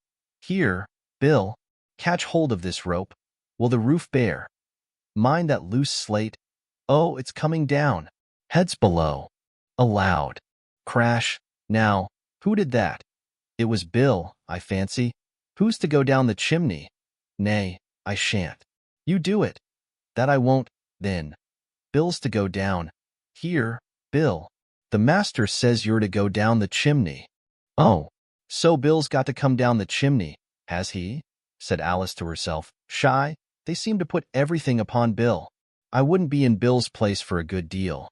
Here, Bill, catch hold of this rope. Will the roof bear? Mind that loose slate. Oh, it's coming down. Heads below. A loud crash. Now, who did that? It was Bill, I fancy. Who's to go down the chimney? Nay, I shan't. You do it. That I won't, then. Bill's to go down. Here, Bill. The master says you're to go down the chimney. Oh, so Bill's got to come down the chimney, has he? Said Alice to herself. Shy, they seem to put everything upon Bill. I wouldn't be in Bill's place for a good deal.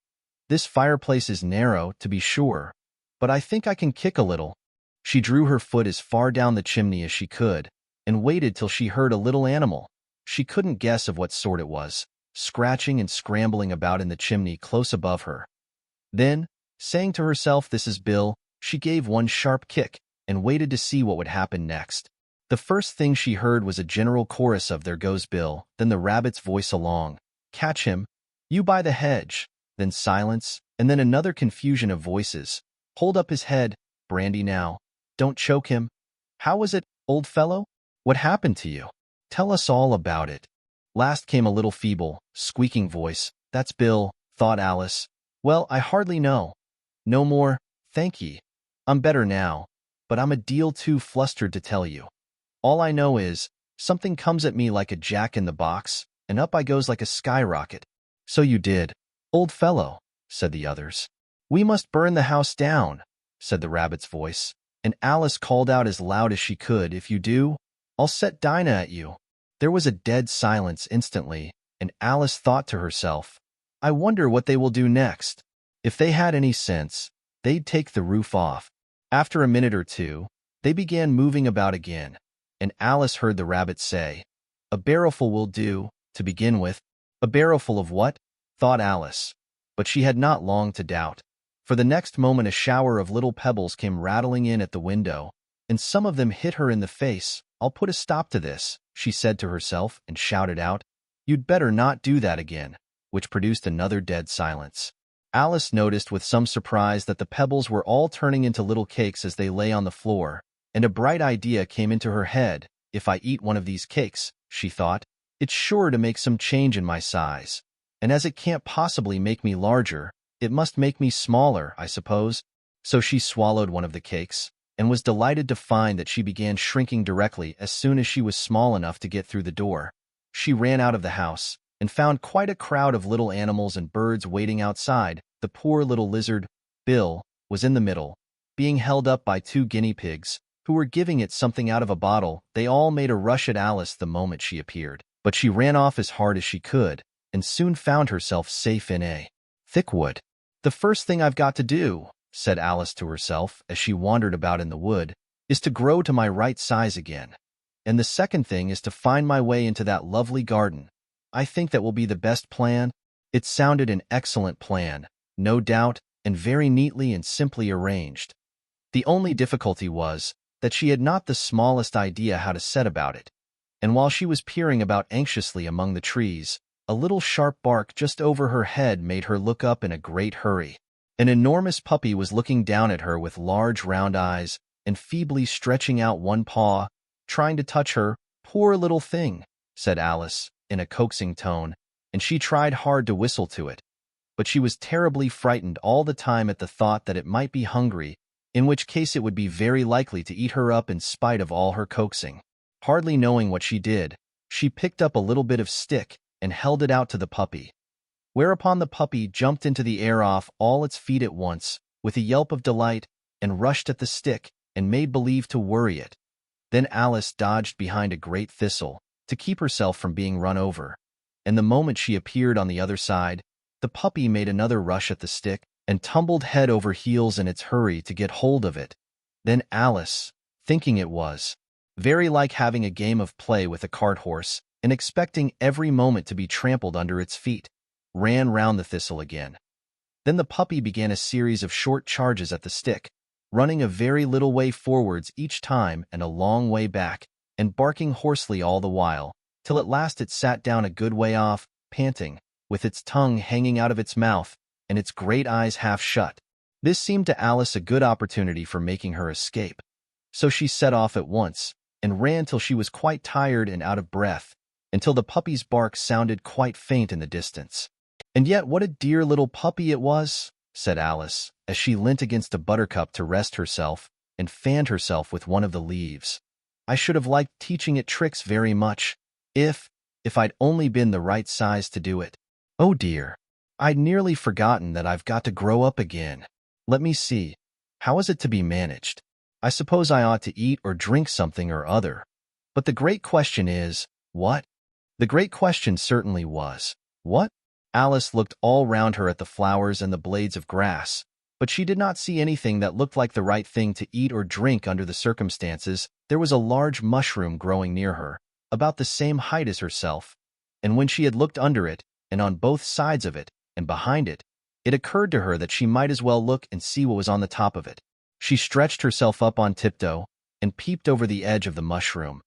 This fireplace is narrow, to be sure, but I think I can kick a little. She drew her foot as far down the chimney as she could, and waited till she heard a little animal. She couldn't guess of what sort it was, scratching and scrambling about in the chimney close above her. Then, saying to herself, "This is Bill," she gave one sharp kick, and waited to see what would happen next. The first thing she heard was a general chorus of "There goes Bill," then the rabbit's voice along, "Catch him, you by the hedge," then silence, and then another confusion of voices. "Hold up his head, Brandy now. Don't choke him. How was it, old fellow? What happened to you? Tell us all about it." Last came a little feeble, squeaking voice. "That's Bill," thought Alice. "Well, I hardly know. No more, thank ye. I'm better now, but I'm a deal too flustered to tell you. All I know is, something comes at me like a jack-in-the-box, and up I goes like a skyrocket." "So you did, old fellow," said the others. "We must burn the house down," said the rabbit's voice, and Alice called out as loud as she could, "If you do, I'll set Dinah at you." There was a dead silence instantly, and Alice thought to herself, "I wonder what they will do next. If they had any sense, they'd take the roof off." After a minute or two, they began moving about again, and Alice heard the rabbit say, "A barrowful will do, to begin with." A barrowful of what? Thought Alice. But she had not long to doubt, for the next moment a shower of little pebbles came rattling in at the window, and some of them hit her in the face. "I'll put a stop to this," she said to herself, and shouted out, "You'd better not do that again," which produced another dead silence. Alice noticed with some surprise that the pebbles were all turning into little cakes as they lay on the floor, and a bright idea came into her head. "If I eat one of these cakes," she thought, "it's sure to make some change in my size. And as it can't possibly make me larger, it must make me smaller, I suppose." So she swallowed one of the cakes, and was delighted to find that she began shrinking directly as soon as she was small enough to get through the door. She ran out of the house, and found quite a crowd of little animals and birds waiting outside. The poor little lizard, Bill, was in the middle, being held up by 2 guinea pigs, who were giving it something out of a bottle. They all made a rush at Alice the moment she appeared, but she ran off as hard as she could, and soon found herself safe in a thick wood. "The first thing I've got to do," said Alice to herself as she wandered about in the wood, "is to grow to my right size again. And the second thing is to find my way into that lovely garden. I think that will be the best plan." It sounded an excellent plan, no doubt, and very neatly and simply arranged. The only difficulty was that she had not the smallest idea how to set about it, and while she was peering about anxiously among the trees, a little sharp bark just over her head made her look up in a great hurry. An enormous puppy was looking down at her with large round eyes, and feebly stretching out one paw, trying to touch her. "Poor little thing," said Alice, in a coaxing tone, and she tried hard to whistle to it. But she was terribly frightened all the time at the thought that it might be hungry, in which case it would be very likely to eat her up in spite of all her coaxing. Hardly knowing what she did, she picked up a little bit of stick and held it out to the puppy, whereupon the puppy jumped into the air off all its feet at once, with a yelp of delight, and rushed at the stick, and made believe to worry it. Then Alice dodged behind a great thistle, to keep herself from being run over, and the moment she appeared on the other side, the puppy made another rush at the stick, and tumbled head over heels in its hurry to get hold of it. Then Alice, thinking it was very like having a game of play with a cart horse, and expecting every moment to be trampled under its feet, ran round the thistle again. Then the puppy began a series of short charges at the stick, running a very little way forwards each time and a long way back, and barking hoarsely all the while, till at last it sat down a good way off, panting, with its tongue hanging out of its mouth, and its great eyes half shut. This seemed to Alice a good opportunity for making her escape. So she set off at once, and ran till she was quite tired and out of breath, until the puppy's bark sounded quite faint in the distance. "And yet what a dear little puppy it was," said Alice, as she leant against a buttercup to rest herself, and fanned herself with one of the leaves. "I should have liked teaching it tricks very much, if I'd only been the right size to do it. Oh dear, I'd nearly forgotten that I've got to grow up again. Let me see, how is it to be managed? I suppose I ought to eat or drink something or other. But the great question is, what?" The great question certainly was, what? Alice looked all round her at the flowers and the blades of grass, but she did not see anything that looked like the right thing to eat or drink under the circumstances. There was a large mushroom growing near her, about the same height as herself, and when she had looked under it, and on both sides of it, and behind it, it occurred to her that she might as well look and see what was on the top of it. She stretched herself up on tiptoe, and peeped over the edge of the mushroom,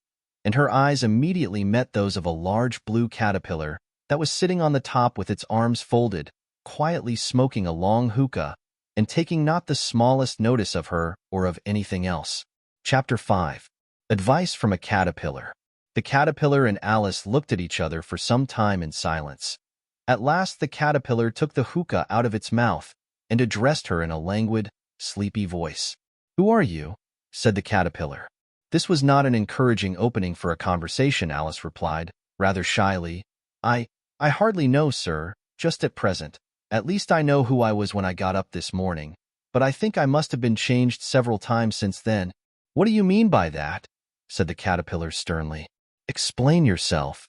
and her eyes immediately met those of a large blue caterpillar that was sitting on the top with its arms folded, quietly smoking a long hookah, and taking not the smallest notice of her or of anything else. Chapter 5. Advice from a Caterpillar. The caterpillar and Alice looked at each other for some time in silence. At last the caterpillar took the hookah out of its mouth and addressed her in a languid, sleepy voice. "Who are you?" said the caterpillar. This was not an encouraging opening for a conversation, Alice replied, rather shyly. I hardly know, sir, just at present. At least I know who I was when I got up this morning, but I think I must have been changed several times since then." "What do you mean by that?" said the caterpillar sternly. "Explain yourself."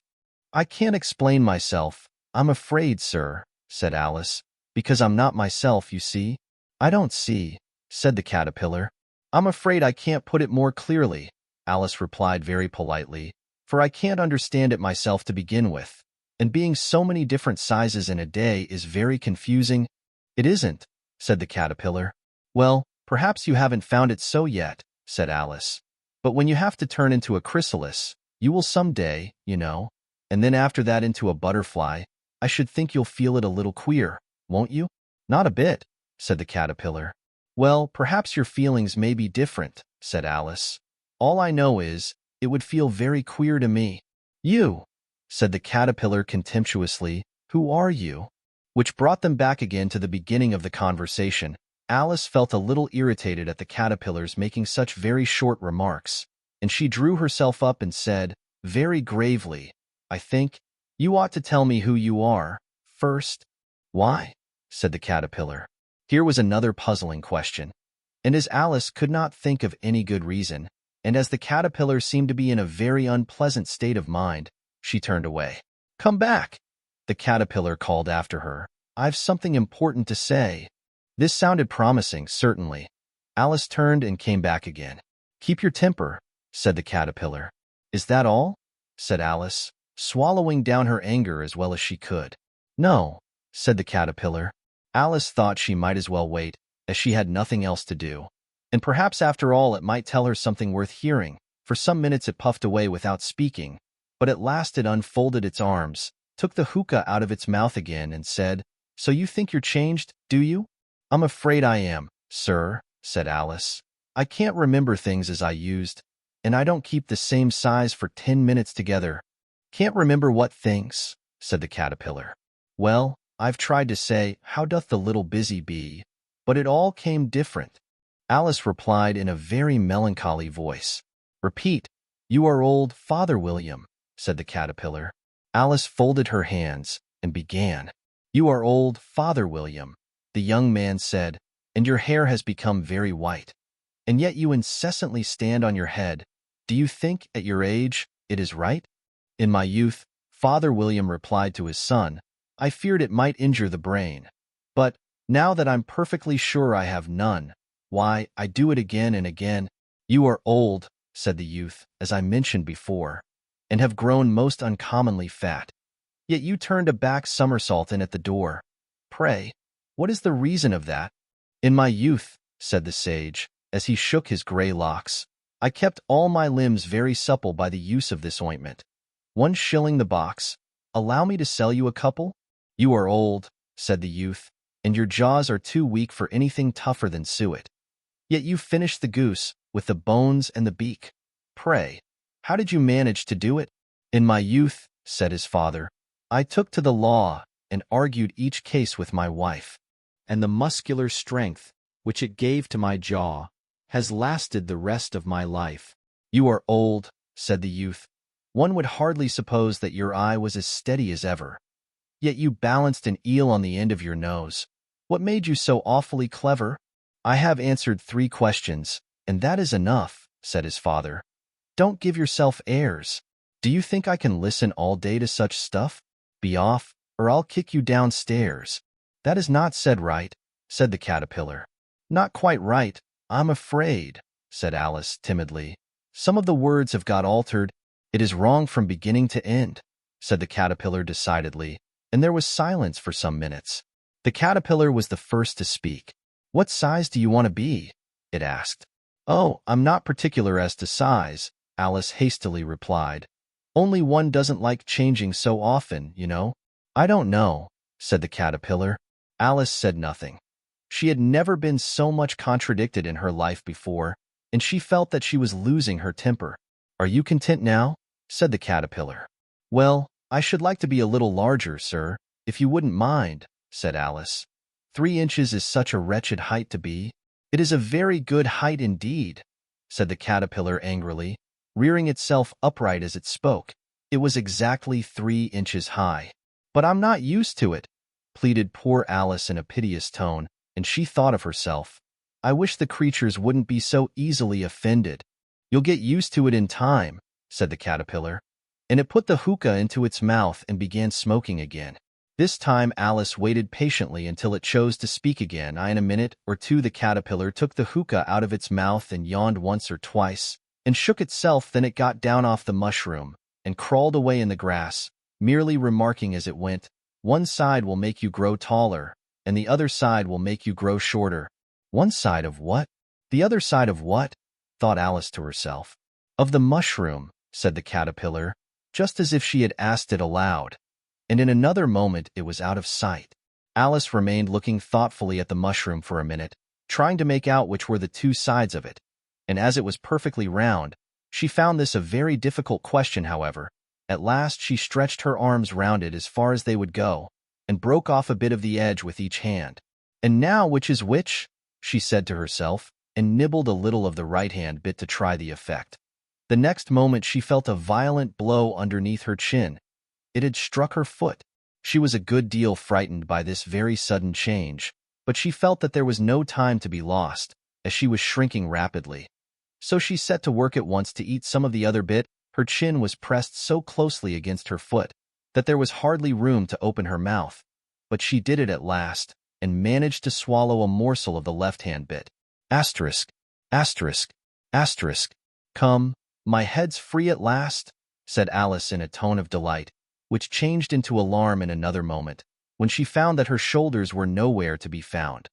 "I can't explain myself, I'm afraid, sir," said Alice, "because I'm not myself, you see." "I don't see," said the caterpillar. "I'm afraid I can't put it more clearly," Alice replied very politely, "for I can't understand it myself to begin with, and being so many different sizes in a day is very confusing." "It isn't," said the caterpillar. "Well, perhaps you haven't found it so yet," said Alice. "But when you have to turn into a chrysalis, you will some day, you know, and then after that into a butterfly, I should think you'll feel it a little queer, won't you?" "Not a bit," said the caterpillar. "Well, perhaps your feelings may be different," said Alice. "All I know is, it would feel very queer to me." "You," said the caterpillar contemptuously, "who are you?" Which brought them back again to the beginning of the conversation. Alice felt a little irritated at the caterpillar's making such very short remarks, and she drew herself up and said, very gravely, "I think you ought to tell me who you are, first." "Why?" said the caterpillar. Here was another puzzling question, and as Alice could not think of any good reason, and as the caterpillar seemed to be in a very unpleasant state of mind, she turned away. "Come back," the caterpillar called after her. "I've something important to say." This sounded promising, certainly. Alice turned and came back again. "Keep your temper," said the caterpillar. "Is that all?" said Alice, swallowing down her anger as well as she could. "No," said the caterpillar. Alice thought she might as well wait, as she had nothing else to do. And perhaps after all it might tell her something worth hearing. For some minutes it puffed away without speaking, but at last it unfolded its arms, took the hookah out of its mouth again, and said, "So you think you're changed, do you?" "I'm afraid I am, sir," said Alice. "I can't remember things as I used, and I don't keep the same size for 10 minutes together." "Can't remember what things?" said the caterpillar. "Well, I've tried to say, 'How doth the little busy bee?' but it all came different." Alice replied in a very melancholy voice. "Repeat, 'You are old, Father William,'" said the caterpillar. Alice folded her hands and began. "You are old, Father William," the young man said, "and your hair has become very white. And yet you incessantly stand on your head. Do you think, at your age, it is right?" "In my youth," Father William replied to his son, "I feared it might injure the brain. But, now that I'm perfectly sure I have none, why, I do it again and again." "You are old," said the youth, "as I mentioned before, and have grown most uncommonly fat. Yet you turned a back somersault in at the door. Pray, what is the reason of that?" "In my youth," said the sage, as he shook his gray locks, I kept all my limbs very supple by the use of this ointment. 1 shilling the box. Allow me to sell you a couple? You are old, said the youth, and your jaws are too weak for anything tougher than suet. Yet you finished the goose, with the bones and the beak. Pray, how did you manage to do it? In my youth, said his father, I took to the law and argued each case with my wife, and the muscular strength which it gave to my jaw has lasted the rest of my life. You are old, said the youth. One would hardly suppose that your eye was as steady as ever. Yet you balanced an eel on the end of your nose. What made you so awfully clever? I have answered 3 questions, and that is enough, said his father. Don't give yourself airs. Do you think I can listen all day to such stuff? Be off, or I'll kick you downstairs. That is not said right, said the caterpillar. Not quite right, I'm afraid, said Alice timidly. Some of the words have got altered. It is wrong from beginning to end, said the caterpillar decidedly, and there was silence for some minutes. The caterpillar was the first to speak. What size do you want to be? It asked. Oh, I'm not particular as to size, Alice hastily replied. Only one doesn't like changing so often, you know. I don't know, said the caterpillar. Alice said nothing. She had never been so much contradicted in her life before, and she felt that she was losing her temper. Are you content now? Said the caterpillar. Well, I should like to be a little larger, sir, if you wouldn't mind, said Alice. 3 inches is such a wretched height to be. It is a very good height indeed, said the caterpillar angrily, rearing itself upright as it spoke. It was exactly 3 inches high. But I'm not used to it, pleaded poor Alice in a piteous tone, and she thought of herself. I wish the creatures wouldn't be so easily offended. You'll get used to it in time, said the caterpillar, and it put the hookah into its mouth and began smoking again. This time Alice waited patiently until it chose to speak again. In a minute or 2 the caterpillar took the hookah out of its mouth and yawned once or twice, and shook itself. Then it got down off the mushroom and crawled away in the grass, merely remarking as it went, one side will make you grow taller, and the other side will make you grow shorter. One side of what? The other side of what? Thought Alice to herself. Of the mushroom, said the caterpillar, just as if she had asked it aloud. And in another moment it was out of sight. Alice remained looking thoughtfully at the mushroom for a minute, trying to make out which were the 2 sides of it. And as it was perfectly round, she found this a very difficult question, however. At last she stretched her arms round it as far as they would go, and broke off a bit of the edge with each hand. And now which is which? She said to herself, and nibbled a little of the right-hand bit to try the effect. The next moment she felt a violent blow underneath her chin. It had struck her foot. She was a good deal frightened by this very sudden change, but she felt that there was no time to be lost, as she was shrinking rapidly. So she set to work at once to eat some of the other bit. Her chin was pressed so closely against her foot that there was hardly room to open her mouth, but she did it at last, and managed to swallow a morsel of the left-hand bit. Asterisk, asterisk, asterisk. Come, my head's free at last, said Alice in a tone of delight, which changed into alarm in another moment, when she found that her shoulders were nowhere to be found.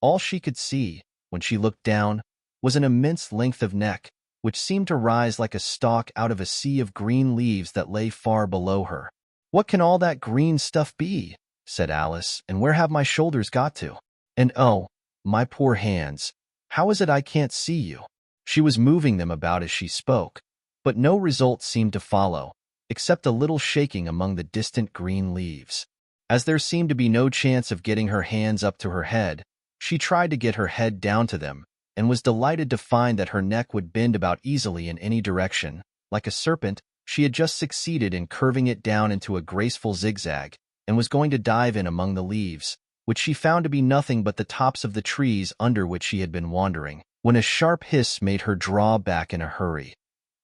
All she could see, when she looked down, was an immense length of neck, which seemed to rise like a stalk out of a sea of green leaves that lay far below her. What can all that green stuff be? Said Alice, and where have my shoulders got to? And oh, my poor hands, how is it I can't see you? She was moving them about as she spoke, but no result seemed to follow, except a little shaking among the distant green leaves. As there seemed to be no chance of getting her hands up to her head, she tried to get her head down to them, and was delighted to find that her neck would bend about easily in any direction. Like a serpent, she had just succeeded in curving it down into a graceful zigzag, and was going to dive in among the leaves, which she found to be nothing but the tops of the trees under which she had been wandering, when a sharp hiss made her draw back in a hurry.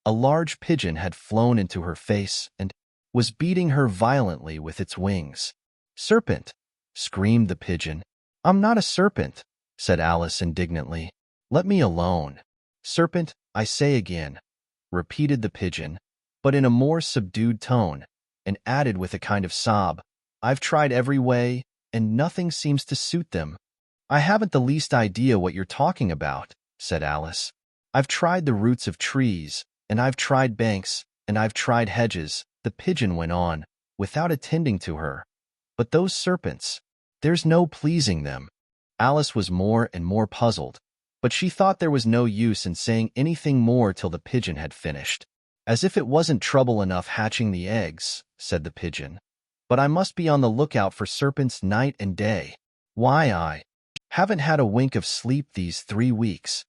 A large pigeon had flown into her face and was beating her violently with its wings. "Serpent!" screamed the pigeon. "I'm not a serpent," said Alice indignantly. "Let me alone." "Serpent, I say again," repeated the pigeon, but in a more subdued tone, and added with a kind of sob, "I've tried every way, and nothing seems to suit them." "I haven't the least idea what you're talking about," said Alice. I've tried the roots of trees, and I've tried banks, and I've tried hedges, the pigeon went on, without attending to her. But those serpents, there's no pleasing them. Alice was more and more puzzled, but she thought there was no use in saying anything more till the pigeon had finished. As if it wasn't trouble enough hatching the eggs, said the pigeon. But I must be on the lookout for serpents night and day. Why, I haven't had a wink of sleep these 3 weeks.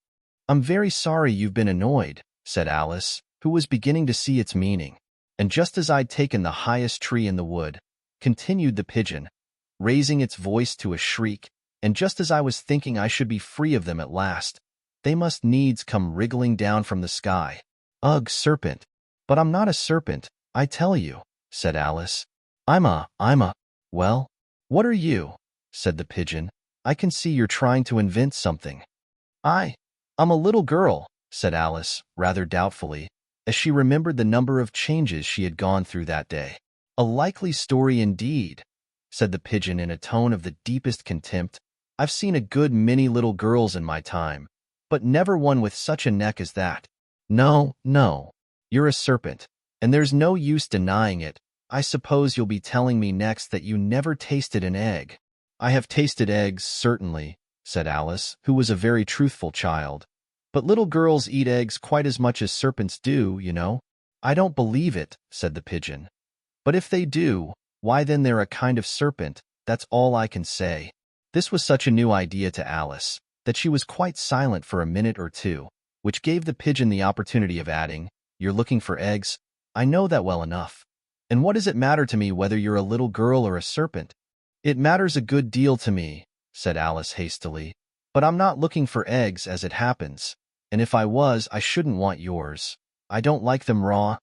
I'm very sorry you've been annoyed, said Alice, who was beginning to see its meaning. And just as I'd taken the highest tree in the wood, continued the pigeon, raising its voice to a shriek, and just as I was thinking I should be free of them at last, they must needs come wriggling down from the sky. Ugh, serpent! But I'm not a serpent, I tell you, said Alice. I'm a, well, what are you? Said the pigeon. I can see you're trying to invent something. I'm a little girl, said Alice, rather doubtfully, as she remembered the number of changes she had gone through that day. A likely story indeed, said the pigeon in a tone of the deepest contempt. I've seen a good many little girls in my time, but never one with such a neck as that. No, you're a serpent, and there's no use denying it. I suppose you'll be telling me next that you never tasted an egg. I have tasted eggs, certainly, said Alice, who was a very truthful child. But little girls eat eggs quite as much as serpents do, you know. I don't believe it, said the pigeon. But if they do, why then they're a kind of serpent, that's all I can say. This was such a new idea to Alice that she was quite silent for a minute or two, which gave the pigeon the opportunity of adding, You're looking for eggs? I know that well enough. And what does it matter to me whether you're a little girl or a serpent? It matters a good deal to me, said Alice hastily. But I'm not looking for eggs as it happens, and if I was, I shouldn't want yours. I don't like them raw.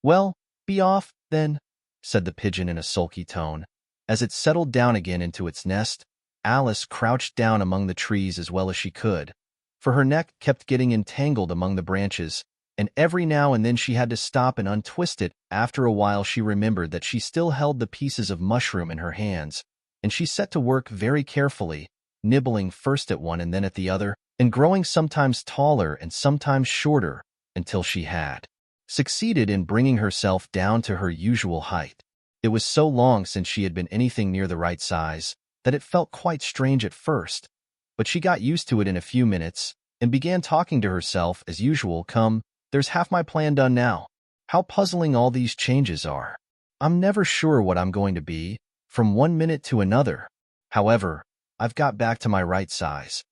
Well, be off, then, said the pigeon in a sulky tone. As it settled down again into its nest, Alice crouched down among the trees as well as she could, for her neck kept getting entangled among the branches, and every now and then she had to stop and untwist it. After a while she remembered that she still held the pieces of mushroom in her hands, and she set to work very carefully, nibbling first at one and then at the other, and growing sometimes taller and sometimes shorter, until she had succeeded in bringing herself down to her usual height. It was so long since she had been anything near the right size that it felt quite strange at first, but she got used to it in a few minutes, and began talking to herself as usual. Come, there's half my plan done now. How puzzling all these changes are. I'm never sure what I'm going to be, from one minute to another. However, I've got back to my right size.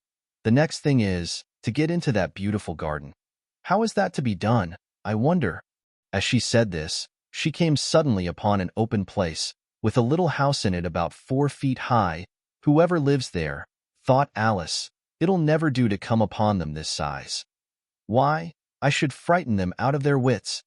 The next thing is to get into that beautiful garden. How is that to be done, I wonder? As she said this, she came suddenly upon an open place, with a little house in it about 4 feet high. Whoever lives there, thought Alice, it'll never do to come upon them this size. Why, I should frighten them out of their wits.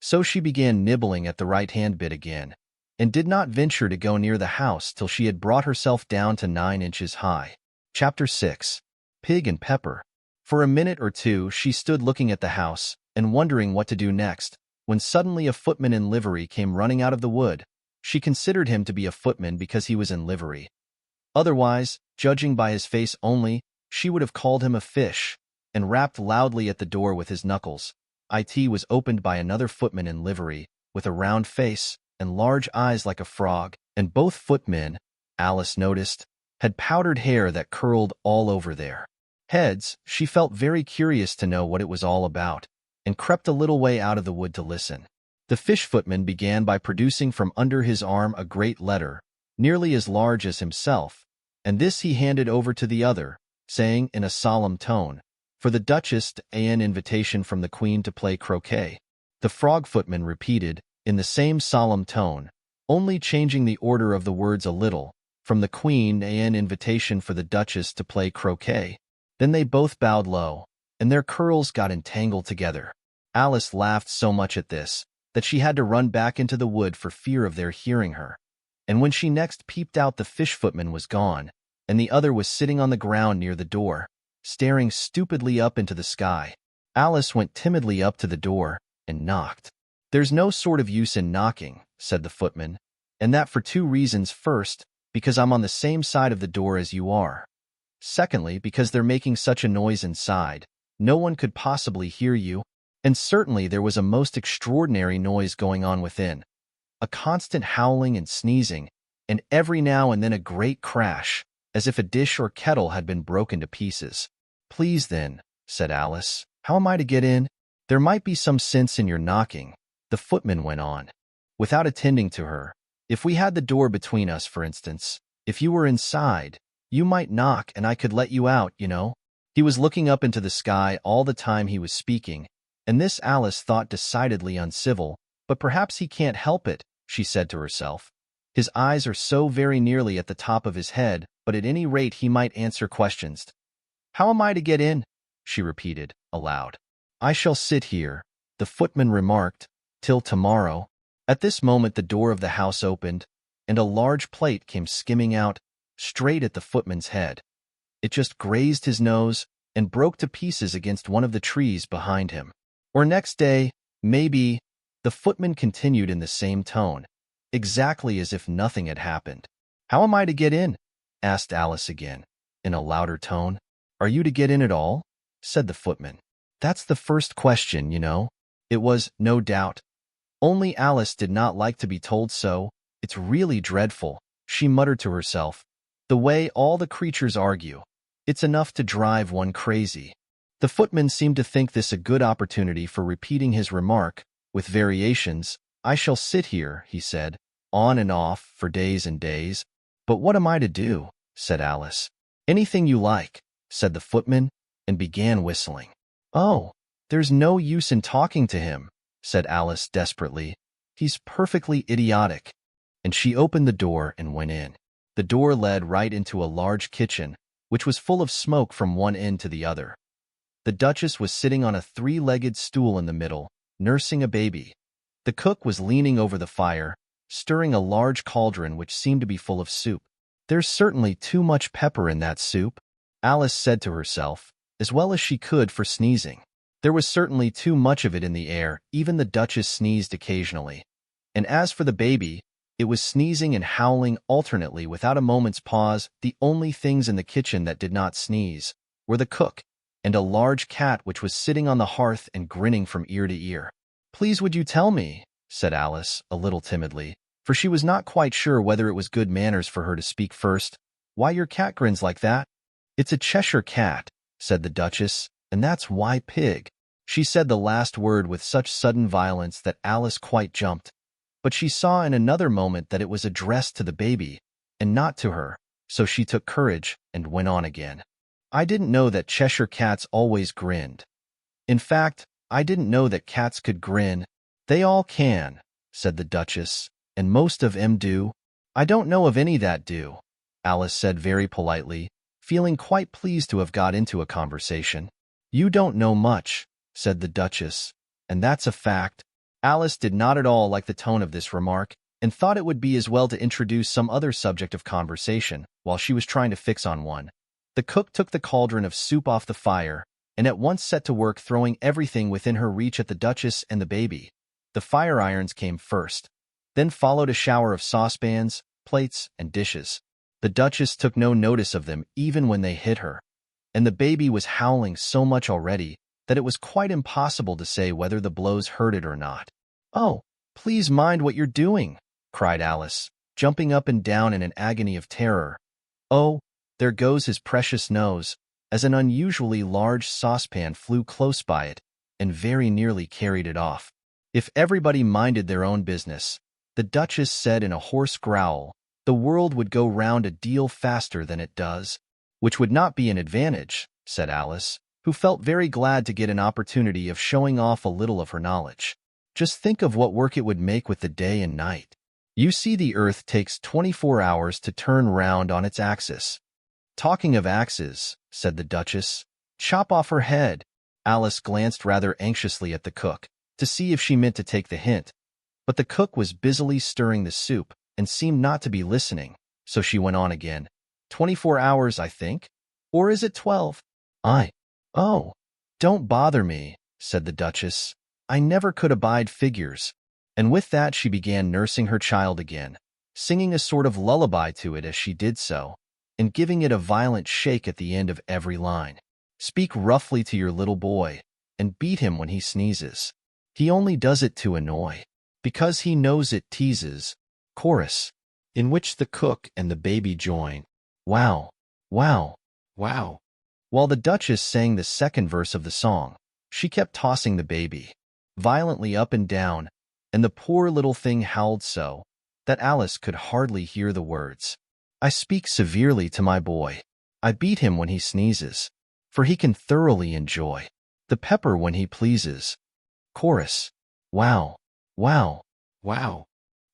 So she began nibbling at the right-hand bit again, and did not venture to go near the house till she had brought herself down to 9 inches high. Chapter 6. Pig and Pepper. For a minute or two she stood looking at the house, and wondering what to do next, when suddenly a footman in livery came running out of the wood. She considered him to be a footman because he was in livery. Otherwise, judging by his face only, she would have called him a fish, and rapped loudly at the door with his knuckles. It was opened by another footman in livery, with a round face and large eyes like a frog, and both footmen, Alice noticed, had powdered hair that curled all over their heads. She felt very curious to know what it was all about, and crept a little way out of the wood to listen. The fish footman began by producing from under his arm a great letter, nearly as large as himself, and this he handed over to the other, saying in a solemn tone, For the Duchess, an invitation from the Queen to play croquet. The frog footman repeated, in the same solemn tone, only changing the order of the words a little, From the Queen, an invitation for the Duchess to play croquet. Then they both bowed low, and their curls got entangled together. Alice laughed so much at this, that she had to run back into the wood for fear of their hearing her. And when she next peeped out, the fish footman was gone, and the other was sitting on the ground near the door, staring stupidly up into the sky. Alice went timidly up to the door, and knocked. There's no sort of use in knocking, said the footman, and that for 2 reasons. First, because I'm on the same side of the door as you are. Secondly, because they're making such a noise inside, No one could possibly hear you, and certainly there was a most extraordinary noise going on within. A constant howling and sneezing, and every now and then a great crash, as if a dish or kettle had been broken to pieces. "Please then," said Alice, "how am I to get in?" "There might be some sense in your knocking," the footman went on, without attending to her. "If we had the door between us, for instance, if you were inside, you might knock and I could let you out, you know." He was looking up into the sky all the time he was speaking, and this Alice thought decidedly uncivil, but perhaps he can't help it, she said to herself. His eyes are so very nearly at the top of his head, but at any rate he might answer questions. "How am I to get in?" she repeated, aloud. "I shall sit here," the footman remarked, "till tomorrow." At this moment the door of the house opened, and a large plate came skimming out, straight at the footman's head. It just grazed his nose and broke to pieces against one of the trees behind him. "Or next day, maybe," the footman continued in the same tone, exactly as if nothing had happened. "How am I to get in?" asked Alice again, in a louder tone. "Are you to get in at all?" said the footman. "That's the first question, you know." It was, no doubt. Only Alice did not like to be told so. "It's really dreadful," she muttered to herself, "the way all the creatures argue. It's enough to drive one crazy." The footman seemed to think this a good opportunity for repeating his remark, with variations. "I shall sit here," he said, "on and off, for days and days." "But what am I to do?" said Alice. "Anything you like," said the footman, and began whistling. "Oh, there's no use in talking to him," said Alice desperately. "He's perfectly idiotic." And she opened the door and went in. The door led right into a large kitchen, which was full of smoke from one end to the other. The Duchess was sitting on a three-legged stool in the middle, nursing a baby. The cook was leaning over the fire, stirring a large cauldron which seemed to be full of soup. "There's certainly too much pepper in that soup," Alice said to herself, as well as she could for sneezing. There was certainly too much of it in the air. Even the Duchess sneezed occasionally. And as for the baby, it was sneezing and howling alternately without a moment's pause. The only things in the kitchen that did not sneeze were the cook and a large cat which was sitting on the hearth and grinning from ear to ear. "Please would you tell me," said Alice, a little timidly, for she was not quite sure whether it was good manners for her to speak first, "why your cat grins like that?" "It's a Cheshire cat," said the Duchess, "and that's why pig." She said the last word with such sudden violence that Alice quite jumped. But she saw in another moment that it was addressed to the baby, and not to her, so she took courage and went on again. "I didn't know that Cheshire cats always grinned. In fact, I didn't know that cats could grin." "They all can," said the Duchess, "and most of 'em do." "I don't know of any that do," Alice said very politely, feeling quite pleased to have got into a conversation. "You don't know much," said the Duchess, "and that's a fact." Alice did not at all like the tone of this remark, and thought it would be as well to introduce some other subject of conversation while she was trying to fix on one. The cook took the cauldron of soup off the fire, and at once set to work throwing everything within her reach at the Duchess and the baby. The fire irons came first. Then followed a shower of saucepans, plates, and dishes. The Duchess took no notice of them even when they hit her, and the baby was howling so much already that it was quite impossible to say whether the blows hurt it or not. "Oh, please mind what you're doing," cried Alice, jumping up and down in an agony of terror. "Oh, there goes his precious nose," as an unusually large saucepan flew close by it, and very nearly carried it off. "If everybody minded their own business," the Duchess said in a hoarse growl, "the world would go round a deal faster than it does." "Which would not be an advantage," said Alice, who felt very glad to get an opportunity of showing off a little of her knowledge. "Just think of what work it would make with the day and night. You see, the earth takes 24 hours to turn round on its axis." "Talking of axes," said the Duchess, "chop off her head." Alice glanced rather anxiously at the cook, to see if she meant to take the hint, but the cook was busily stirring the soup, and seemed not to be listening, so she went on again. 24 hours, I think? Or is it 12? Oh, don't bother me," said the Duchess. "I never could abide figures." And with that she began nursing her child again, singing a sort of lullaby to it as she did so, and giving it a violent shake at the end of every line. Speak roughly to your little boy, and beat him when he sneezes. He only does it to annoy, because he knows it teases. Chorus, in which the cook and the baby join. Wow, wow, wow. While the Duchess sang the second verse of the song, she kept tossing the baby violently up and down, and the poor little thing howled so that Alice could hardly hear the words. I speak severely to my boy. I beat him when he sneezes, for he can thoroughly enjoy the pepper when he pleases. Chorus, wow, wow, wow.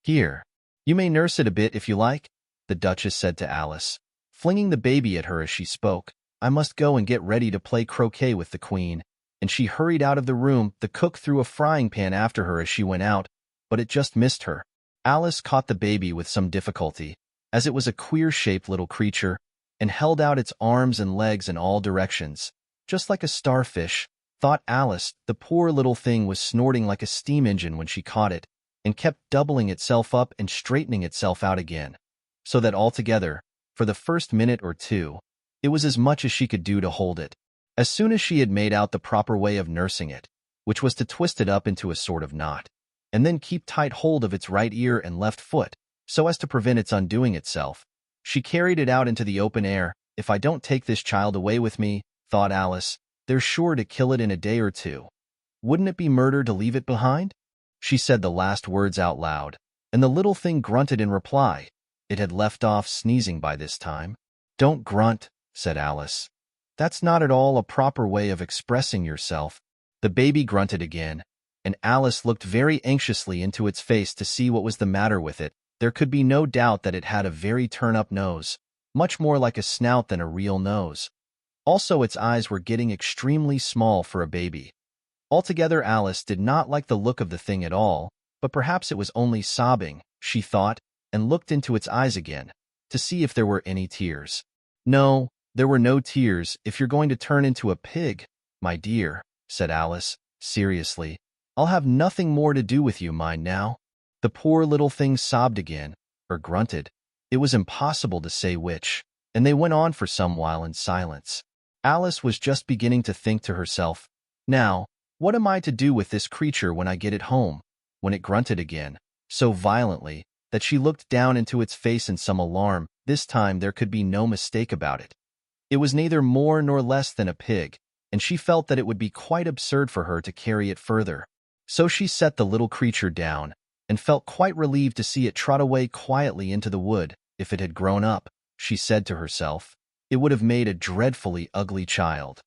Here, you may nurse it a bit if you like, the Duchess said to Alice, flinging the baby at her as she spoke. I must go and get ready to play croquet with the Queen. And she hurried out of the room. The cook threw a frying pan after her as she went out, but it just missed her. Alice caught the baby with some difficulty, as it was a queer-shaped little creature, and held out its arms and legs in all directions. Just like a starfish, thought Alice. The poor little thing was snorting like a steam engine when she caught it, and kept doubling itself up and straightening itself out again, so that altogether, for the first minute or two, it was as much as she could do to hold it. As soon as she had made out the proper way of nursing it, which was to twist it up into a sort of knot, and then keep tight hold of its right ear and left foot, so as to prevent its undoing itself, she carried it out into the open air. If I don't take this child away with me, thought Alice, they're sure to kill it in a day or two. Wouldn't it be murder to leave it behind? She said the last words out loud, and the little thing grunted in reply. It had left off sneezing by this time. Don't grunt, said Alice. That's not at all a proper way of expressing yourself. The baby grunted again, and Alice looked very anxiously into its face to see what was the matter with it. There could be no doubt that it had a very turn-up nose, much more like a snout than a real nose. Also, its eyes were getting extremely small for a baby. Altogether, Alice did not like the look of the thing at all, but perhaps it was only sobbing, she thought, and looked into its eyes again, to see if there were any tears. No, there were no tears. If you're going to turn into a pig, my dear, said Alice, seriously, I'll have nothing more to do with you, mind now. The poor little thing sobbed again, or grunted. It was impossible to say which, and they went on for some while in silence. Alice was just beginning to think to herself, now, what am I to do with this creature when I get it home? When it grunted again, so violently, that she looked down into its face in some alarm. This time there could be no mistake about it. It was neither more nor less than a pig, and she felt that it would be quite absurd for her to carry it further. So she set the little creature down, and felt quite relieved to see it trot away quietly into the wood. If it had grown up, she said to herself, it would have made a dreadfully ugly child.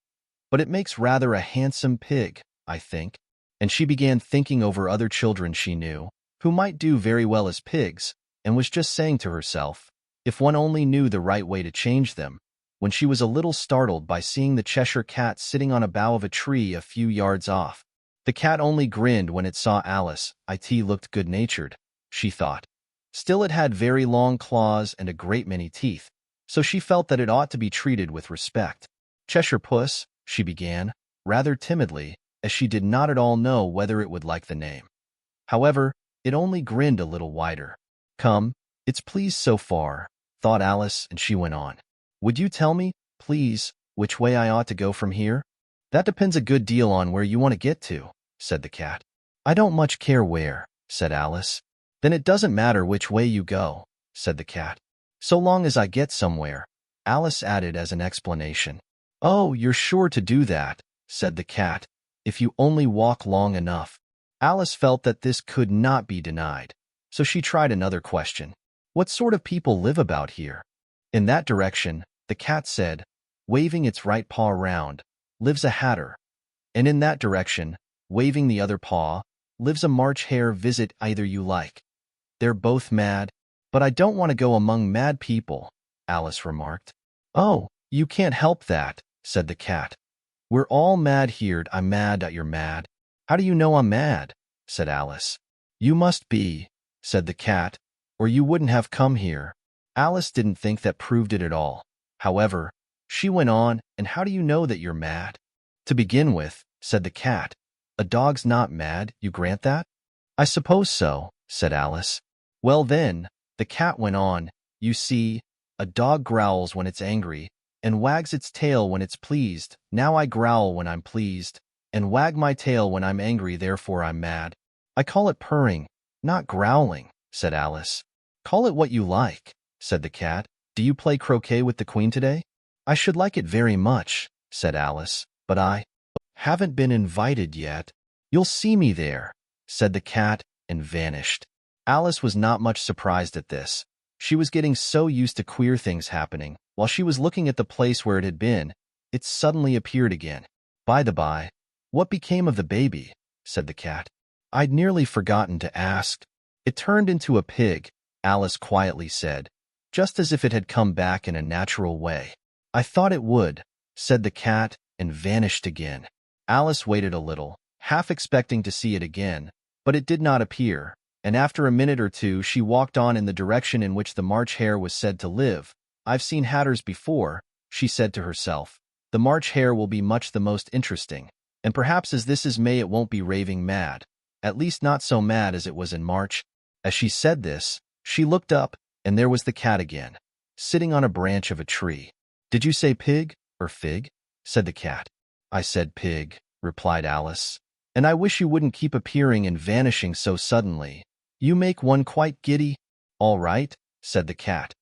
But it makes rather a handsome pig, I think. And she began thinking over other children she knew, who might do very well as pigs, and was just saying to herself, if one only knew the right way to change them, when she was a little startled by seeing the Cheshire Cat sitting on a bough of a tree a few yards off. The cat only grinned when it saw Alice. It looked good-natured, she thought. Still, it had very long claws and a great many teeth, so she felt that it ought to be treated with respect. Cheshire Puss, she began, rather timidly, as she did not at all know whether it would like the name. However, it only grinned a little wider. Come, it's pleased so far, thought Alice, and she went on. Would you tell me, please, which way I ought to go from here? That depends a good deal on where you want to get to, said the cat. I don't much care where, said Alice. Then it doesn't matter which way you go, said the cat. So long as I get somewhere, Alice added as an explanation. Oh, you're sure to do that, said the cat, if you only walk long enough. Alice felt that this could not be denied, so she tried another question. What sort of people live about here? In that direction, the cat said, waving its right paw round, lives a hatter. And in that direction, waving the other paw, lives a March hare. Visit either you like. They're both mad, but I don't want to go among mad people, Alice remarked. Oh, you can't help that, said the cat. We're all mad here. I'm mad that you're mad. How do you know I'm mad? Said Alice. You must be, said the cat, or you wouldn't have come here. Alice didn't think that proved it at all. However, she went on, and how do you know that you're mad? To begin with, said the cat, a dog's not mad, you grant that? I suppose so, said Alice. Well then, the cat went on, you see, a dog growls when it's angry, and wags its tail when it's pleased. Now I growl when I'm pleased, and wag my tail when I'm angry, therefore I'm mad. I call it purring, not growling, said Alice. Call it what you like, said the cat. Do you play croquet with the queen today? I should like it very much, said Alice, but I haven't been invited yet. You'll see me there, said the cat, and vanished. Alice was not much surprised at this. She was getting so used to queer things happening. While she was looking at the place where it had been, it suddenly appeared again. By the by, what became of the baby? Said the cat. I'd nearly forgotten to ask. It turned into a pig, Alice quietly said, just as if it had come back in a natural way. I thought it would, said the cat, and vanished again. Alice waited a little, half expecting to see it again, but it did not appear, and after a minute or two she walked on in the direction in which the March Hare was said to live. I've seen hatters before, she said to herself. The March Hare will be much the most interesting, and perhaps as this is May it won't be raving mad, at least not so mad as it was in March. As she said this, she looked up, and there was the cat again, sitting on a branch of a tree. Did you say pig, or fig? Said the cat. I said pig, replied Alice, and I wish you wouldn't keep appearing and vanishing so suddenly. You make one quite giddy. All right, said the cat.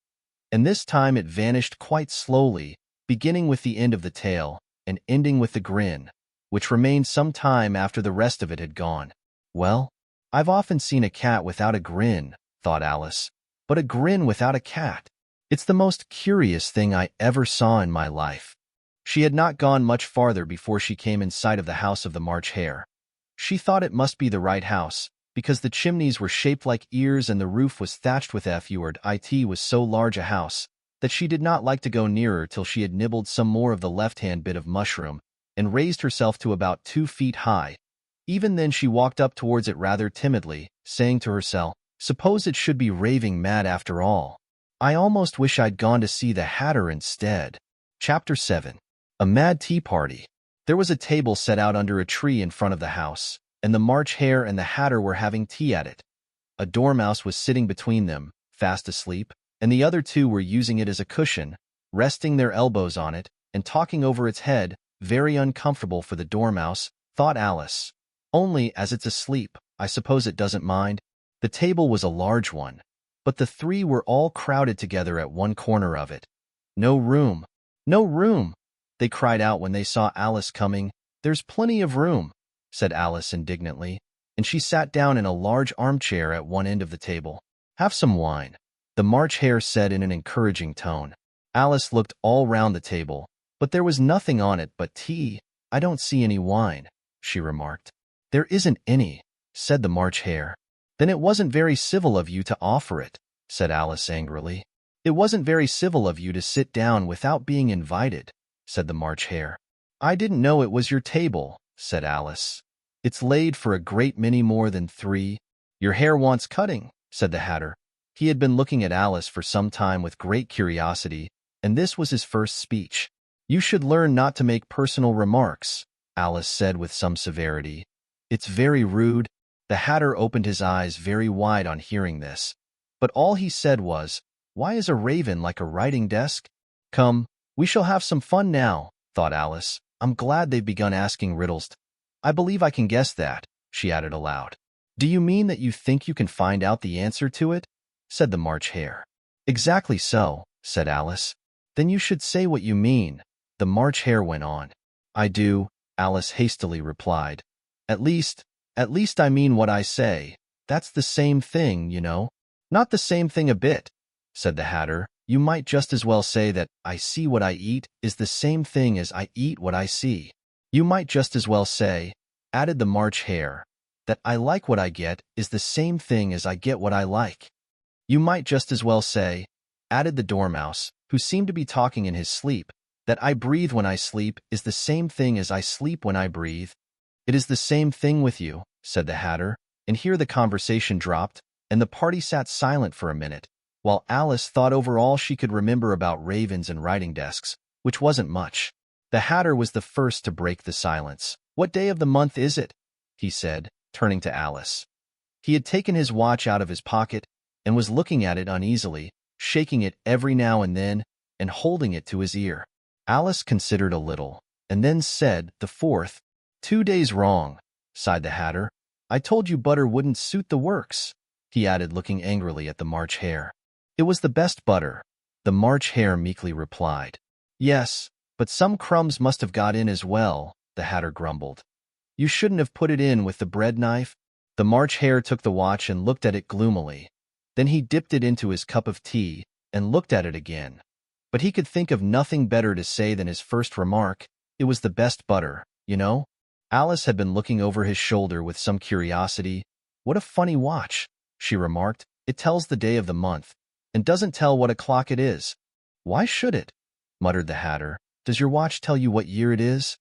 And this time it vanished quite slowly, beginning with the end of the tail, and ending with the grin, which remained some time after the rest of it had gone. Well, I've often seen a cat without a grin, thought Alice, but a grin without a cat. It's the most curious thing I ever saw in my life. She had not gone much farther before she came in sight of the house of the March Hare. She thought it must be the right house, because the chimneys were shaped like ears and the roof was thatched with it was so large a house that she did not like to go nearer till she had nibbled some more of the left-hand bit of mushroom and raised herself to about 2 feet high. Even then she walked up towards it rather timidly, saying to herself, suppose it should be raving mad after all. I almost wish I'd gone to see the Hatter instead. Chapter 7. A Mad Tea Party. There was a table set out under a tree in front of the house, and the March Hare and the Hatter were having tea at it. A dormouse was sitting between them, fast asleep, and the other two were using it as a cushion, resting their elbows on it, and talking over its head, very uncomfortable for the dormouse, thought Alice. Only, as it's asleep, I suppose it doesn't mind. The table was a large one, but the three were all crowded together at one corner of it. No room! No room! They cried out when they saw Alice coming. There's plenty of room, said Alice indignantly, and she sat down in a large armchair at one end of the table. Have some wine, the March Hare said in an encouraging tone. Alice looked all round the table, but there was nothing on it but tea. I don't see any wine, she remarked. There isn't any, said the March Hare. Then it wasn't very civil of you to offer it, said Alice angrily. It wasn't very civil of you to sit down without being invited, said the March Hare. I didn't know it was your table, said Alice. It's laid for a great many more than 3. Your hair wants cutting, said the Hatter. He had been looking at Alice for some time with great curiosity, and this was his first speech. You should learn not to make personal remarks, Alice said with some severity. It's very rude. The Hatter opened his eyes very wide on hearing this, but all he said was, Why is a raven like a writing desk? Come, we shall have some fun now, thought Alice. I'm glad they've begun asking riddles. I believe I can guess that, she added aloud. Do you mean that you think you can find out the answer to it? Said the March Hare. Exactly so, said Alice. Then you should say what you mean, the March Hare went on. I do, Alice hastily replied. At least I mean what I say. That's the same thing, you know. Not the same thing a bit, said the Hatter. You might just as well say that I see what I eat is the same thing as I eat what I see. You might just as well say, added the March Hare, that I like what I get is the same thing as I get what I like. You might just as well say, added the Dormouse, who seemed to be talking in his sleep, that I breathe when I sleep is the same thing as I sleep when I breathe. It is the same thing with you, said the Hatter, and here the conversation dropped, and the party sat silent for a minute, while Alice thought over all she could remember about ravens and writing desks, which wasn't much. The Hatter was the first to break the silence. What day of the month is it? He said, turning to Alice. He had taken his watch out of his pocket and was looking at it uneasily, shaking it every now and then and holding it to his ear. Alice considered a little, and then said, "The fourth." "2 days wrong," sighed the Hatter. "I told you butter wouldn't suit the works," he added, looking angrily at the March Hare. "It was the best butter," the March Hare meekly replied. "Yes, but some crumbs must have got in as well," the Hatter grumbled. "You shouldn't have put it in with the bread knife." The March Hare took the watch and looked at it gloomily. Then he dipped it into his cup of tea and looked at it again. But he could think of nothing better to say than his first remark. It was the best butter, you know. Alice had been looking over his shoulder with some curiosity. "What a funny watch," she remarked. "It tells the day of the month, and doesn't tell what o'clock it is." "Why should it?" muttered the Hatter. "Does your watch tell you what year it is?"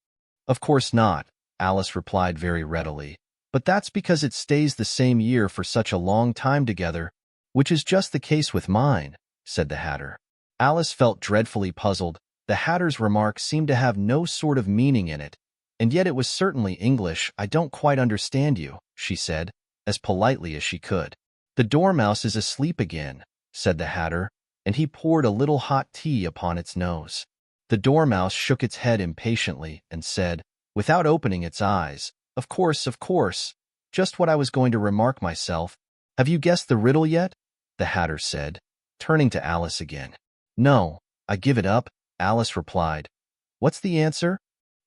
"Of course not," Alice replied very readily. "But that's because it stays the same year for such a long time together, which is just the case with mine," said the Hatter. Alice felt dreadfully puzzled. The Hatter's remark seemed to have no sort of meaning in it, and yet it was certainly English. "I don't quite understand you," she said, as politely as she could. "The Dormouse is asleep again," said the Hatter, and he poured a little hot tea upon its nose. The Dormouse shook its head impatiently and said, without opening its eyes, of course, just what I was going to remark myself. Have you guessed the riddle yet?" the Hatter said, turning to Alice again. "No, I give it up," Alice replied. "What's the answer?"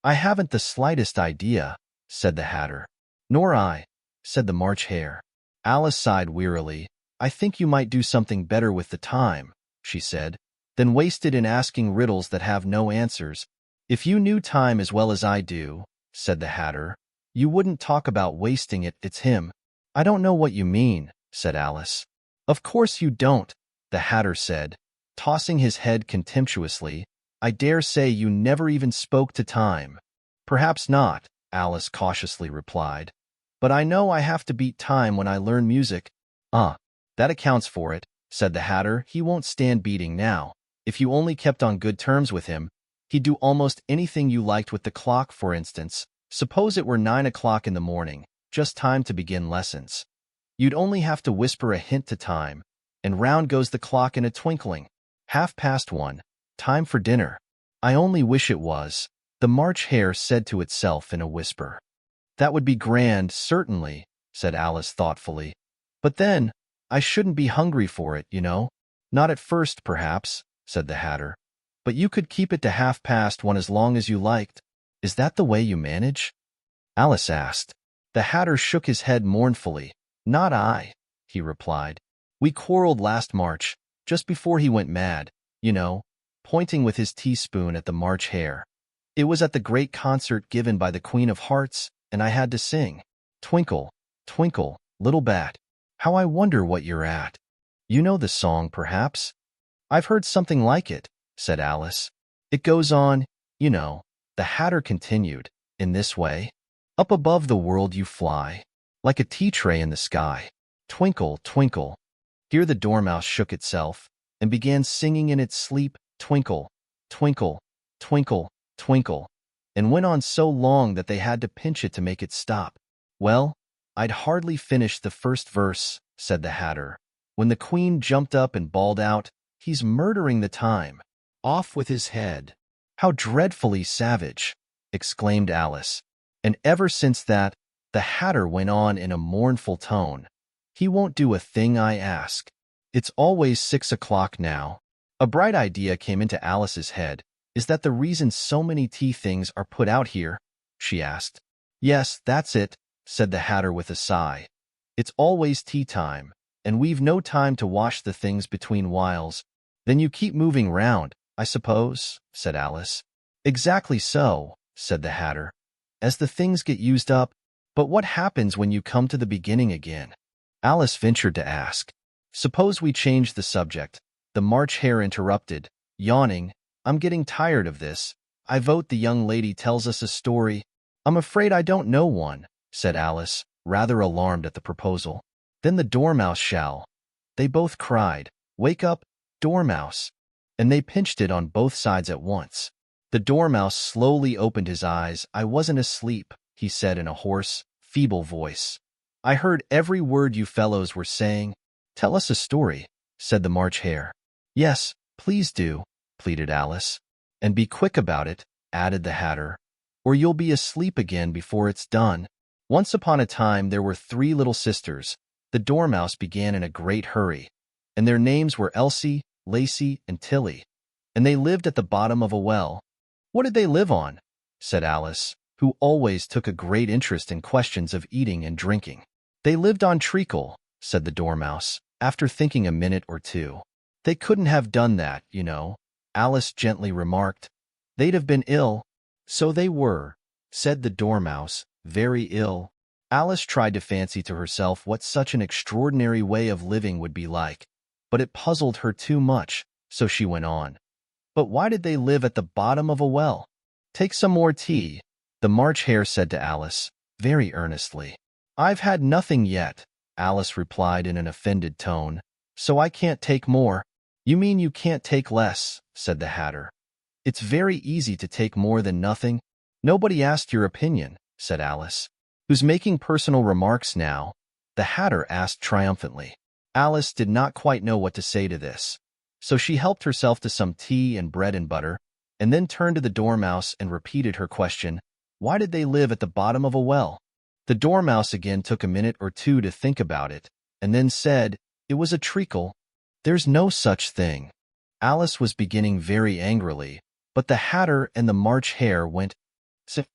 "I haven't the slightest idea," said the Hatter. "Nor I," said the March Hare. Alice sighed wearily. "I think you might do something better with the time," she said, "than waste it in asking riddles that have no answers." "If you knew time as well as I do," said the Hatter, "you wouldn't talk about wasting it. It's him." "I don't know what you mean," said Alice. "Of course you don't," the Hatter said, tossing his head contemptuously. "I dare say you never even spoke to time." "Perhaps not," Alice cautiously replied. "But I know I have to beat time when I learn music." "Ah, that accounts for it," said the Hatter. "He won't stand beating now. If you only kept on good terms with him, he'd do almost anything you liked with the clock, for instance. Suppose it were 9 o'clock in the morning, just time to begin lessons. You'd only have to whisper a hint to time, and round goes the clock in a twinkling. 1:30, time for dinner." "I only wish it was," the March Hare said to itself in a whisper. "That would be grand, certainly," said Alice thoughtfully. "But then, I shouldn't be hungry for it, you know." "Not at first, perhaps," said the Hatter. "But you could keep it to 1:30 as long as you liked." "Is that the way you manage?" Alice asked. The Hatter shook his head mournfully. "Not I," he replied. "We quarreled last March, just before he went mad, you know," pointing with his teaspoon at the March Hare. "It was at the great concert given by the Queen of Hearts, and I had to sing, 'Twinkle, twinkle, little bat.' How I wonder what you're at. You know the song, perhaps?" "I've heard something like it," said Alice. "It goes on, you know," the Hatter continued, "in this way. Up above the world you fly, like a tea tray in the sky. Twinkle, twinkle." Here the Dormouse shook itself and began singing in its sleep, "Twinkle, twinkle, twinkle, twinkle," and went on so long that they had to pinch it to make it stop. "Well, I'd hardly finished the first verse," said the Hatter, when the Queen jumped up and bawled out, "He's murdering the time. Off with his head." "How dreadfully savage!" exclaimed Alice. And ever since that, the Hatter went on in a mournful tone, "He won't do a thing I ask. It's always 6 o'clock now." A bright idea came into Alice's head. "Is that the reason so many tea things are put out here?" she asked. "Yes, that's it," said the Hatter with a sigh. "It's always tea time, and we've no time to wash the things between whiles." "Then you keep moving round, I suppose," said Alice. "Exactly so," said the Hatter, "as the things get used up. But what happens when you come to the beginning again?" Alice ventured to ask. "Suppose we change the subject," the March Hare interrupted, yawning. "I'm getting tired of this. I vote the young lady tells us a story." "I'm afraid I don't know one," said Alice, rather alarmed at the proposal. "Then the Dormouse shall." They both cried, "Wake up, Dormouse!" and they pinched it on both sides at once. The Dormouse slowly opened his eyes. "I wasn't asleep," he said in a hoarse, feeble voice. "I heard every word you fellows were saying." "Tell us a story," said the March Hare. "Yes, please do," pleaded Alice. And be quick about it, added the Hatter, or you'll be asleep again before it's done. Once upon a time there were 3 little sisters. The Dormouse began in a great hurry, and their names were Elsie, Lacey, and Tilly, and they lived at the bottom of a well. What did they live on? Said Alice, who always took a great interest in questions of eating and drinking. They lived on treacle, said the Dormouse, after thinking a minute or two. They couldn't have done that, you know, Alice gently remarked. They'd have been ill. So they were, said the Dormouse, very ill. Alice tried to fancy to herself what such an extraordinary way of living would be like, but it puzzled her too much, so she went on. But why did they live at the bottom of a well? Take some more tea, the March Hare said to Alice, very earnestly. I've had nothing yet, Alice replied in an offended tone, so I can't take more. You mean you can't take less, said the Hatter. It's very easy to take more than nothing. Nobody asked your opinion, said Alice. Who's making personal remarks now? The Hatter asked triumphantly. Alice did not quite know what to say to this, so she helped herself to some tea and bread and butter, and then turned to the Dormouse and repeated her question, why did they live at the bottom of a well? The Dormouse again took a minute or two to think about it, and then said, it was a treacle. There's no such thing. Alice was beginning very angrily, but the Hatter and the March Hare went, Sif,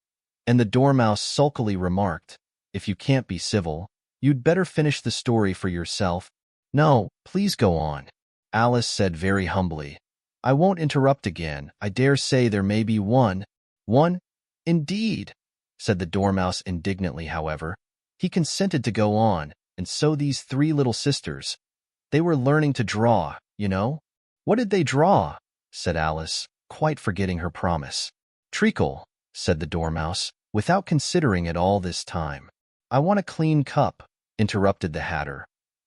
and the Dormouse sulkily remarked, if you can't be civil, you'd better finish the story for yourself. No, please go on. Alice said very humbly, I won't interrupt again. I dare say there may be one. One? Indeed, said the Dormouse indignantly, however. He consented to go on, and so these 3 little sisters. They were learning to draw, you know. What did they draw? Said Alice, quite forgetting her promise. Treacle, said the Dormouse, without considering it all this time. I want a clean cup, interrupted the Hatter.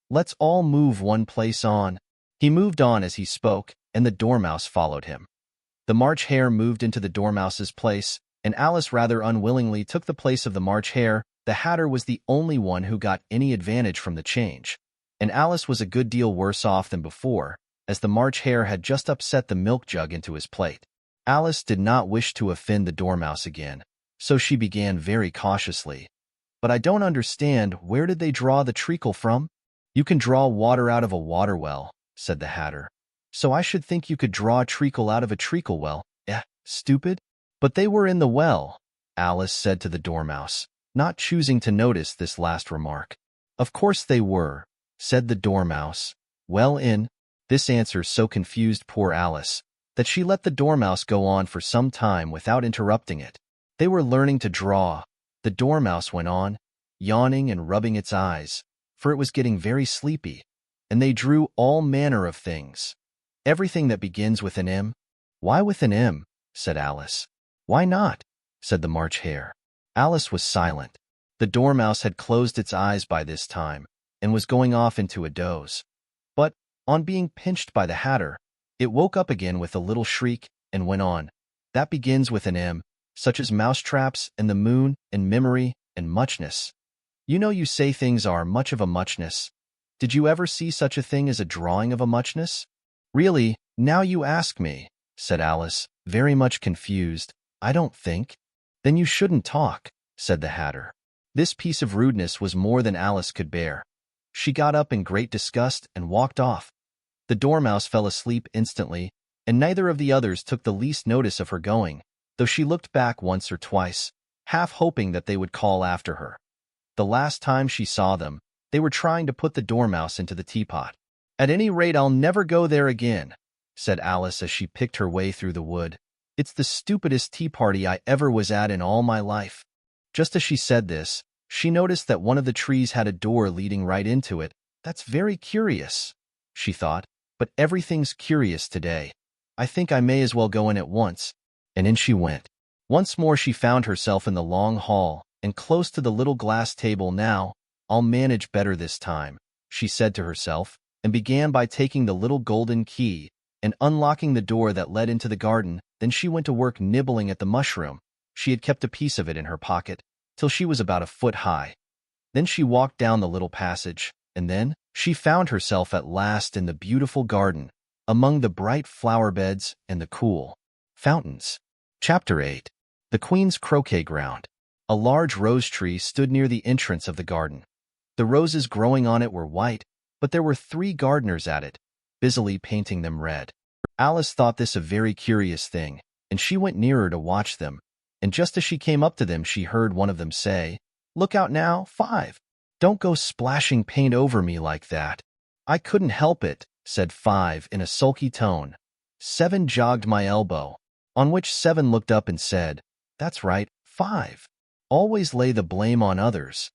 Let's all move one place on. He moved on as he spoke, and the Dormouse followed him. The March Hare moved into the Dormouse's place, and Alice rather unwillingly took the place of the March Hare. The Hatter was the only one who got any advantage from the change, and Alice was a good deal worse off than before, as the March Hare had just upset the milk jug into his plate. Alice did not wish to offend the Dormouse again, so she began very cautiously. But I don't understand, where did they draw the treacle from? You can draw water out of a water well, said the Hatter. So I should think you could draw a treacle out of a treacle well. Stupid. But they were in the well, Alice said to the Dormouse, not choosing to notice this last remark. Of course they were, said the Dormouse. Well in. This answer so confused poor Alice that she let the Dormouse go on for some time without interrupting it. They were learning to draw, the Dormouse went on, yawning and rubbing its eyes, for it was getting very sleepy, and they drew all manner of things. Everything that begins with an M. Why with an M? Said Alice. Why not? Said the March Hare. Alice was silent. The Dormouse had closed its eyes by this time, and was going off into a doze. But, on being pinched by the Hatter, it woke up again with a little shriek, and went on. That begins with an M, such as mousetraps, and the moon, and memory, and muchness. You know you say things are much of a muchness. Did you ever see such a thing as a drawing of a muchness? Really, now you ask me, said Alice, very much confused. I don't think. Then you shouldn't talk, said the Hatter. This piece of rudeness was more than Alice could bear. She got up in great disgust and walked off. The Dormouse fell asleep instantly, and neither of the others took the least notice of her going, though she looked back once or twice, half hoping that they would call after her. The last time she saw them, they were trying to put the Dormouse into the teapot. At any rate, I'll never go there again, said Alice as she picked her way through the wood. It's the stupidest tea party I ever was at in all my life. Just as she said this, she noticed that one of the trees had a door leading right into it. That's very curious, she thought, but everything's curious today. I think I may as well go in at once. And in she went. Once more she found herself in the long hall, and close to the little glass table. Now, I'll manage better this time, she said to herself, and began by taking the little golden key and unlocking the door that led into the garden. Then she went to work nibbling at the mushroom. She had kept a piece of it in her pocket, till she was about a foot high. Then she walked down the little passage, and then she found herself at last in the beautiful garden, among the bright flower beds and the cool, Fountains. Chapter 8. The Queen's Croquet Ground. A large rose tree stood near the entrance of the garden. The roses growing on it were white, but there were 3 gardeners at it, busily painting them red. Alice thought this a very curious thing, and she went nearer to watch them, and just as she came up to them she heard one of them say, "Look out now, 5. Don't go splashing paint over me like that." "I couldn't help it," said 5 in a sulky tone. 7 jogged my elbow, on which 7 looked up and said, "That's right, 5. Always lay the blame on others."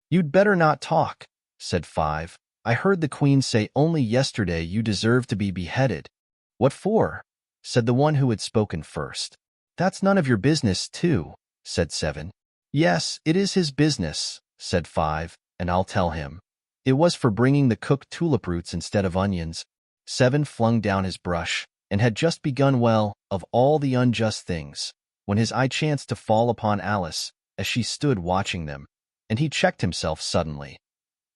"You'd better not talk," said 5. "I heard the Queen say only yesterday you deserve to be beheaded." "What for?" said the one who had spoken first. "That's none of your business, too," said 7. "Yes, it is his business," said 5, "and I'll tell him. It was for bringing the cooked tulip roots instead of onions." 7 flung down his brush, and had just begun well, of all the unjust things, when his eye chanced to fall upon Alice, as she stood watching them, and he checked himself suddenly.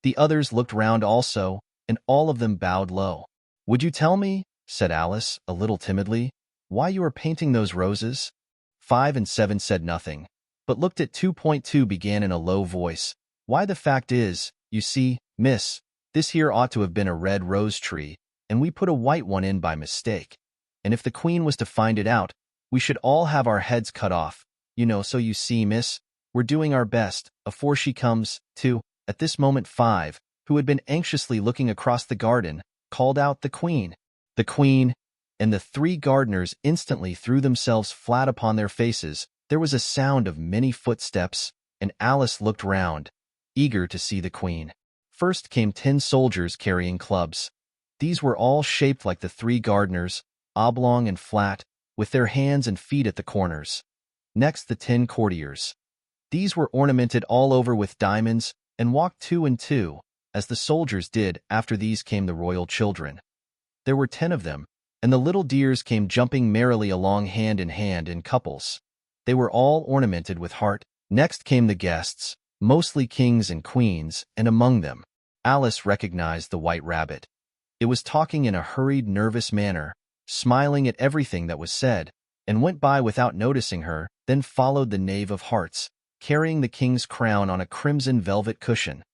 The others looked round also, and all of them bowed low. "Would you tell me," said Alice, a little timidly, "why you are painting those roses?" 5 and 7 said nothing, but looked at 2.2 began in a low voice. "Why, the fact is, you see, miss, this here ought to have been a red rose tree, and we put a white one in by mistake. And if the Queen was to find it out, we should all have our heads cut off, you know, so you see, miss, we're doing our best, afore she comes, to." At this moment 5, who had been anxiously looking across the garden, called out, "The Queen! The Queen!" and the 3 gardeners instantly threw themselves flat upon their faces. There was a sound of many footsteps, and Alice looked round, eager to see the Queen. First came 10 soldiers carrying clubs. These were all shaped like the 3 gardeners, oblong and flat, with their hands and feet at the corners. Next the 10 courtiers. These were ornamented all over with diamonds, and walked 2 and 2, as the soldiers did. After these came the royal children. There were 10 of them, and the little dears came jumping merrily along hand in couples. They were all ornamented with heart. Next came the guests, mostly kings and queens, and among them, Alice recognized the White Rabbit. It was talking in a hurried, nervous manner, smiling at everything that was said, and went by without noticing her. Then followed the Knave of Hearts, carrying the king's crown on a crimson velvet cushion.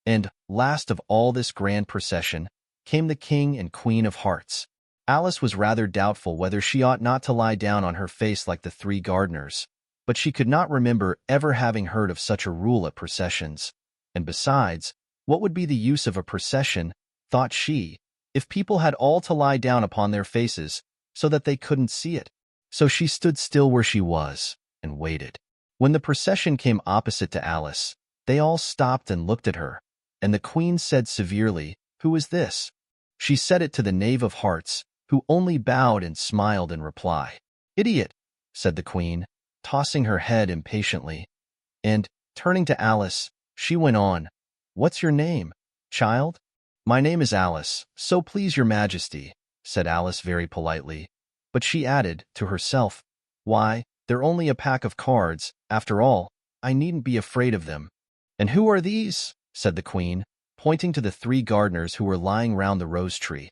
And, last of all this grand procession, came the King and Queen of Hearts. Alice was rather doubtful whether she ought not to lie down on her face like the 3 gardeners, but she could not remember ever having heard of such a rule at processions. And besides, what would be the use of a procession, thought she, if people had all to lie down upon their faces, so that they couldn't see it? So she stood still where she was, and waited. When the procession came opposite to Alice, they all stopped and looked at her, and the Queen said severely, "Who is this?" She said it to the Knave of Hearts, who only bowed and smiled in reply. "Idiot," said the Queen, tossing her head impatiently. And, turning to Alice, she went on, "What's your name, child?" "My name is Alice, so please your Majesty," said Alice very politely. But she added, to herself, "Why, they're only a pack of cards, after all, I needn't be afraid of them." "And who are these?" said the Queen, pointing to the 3 gardeners who were lying round the rose tree.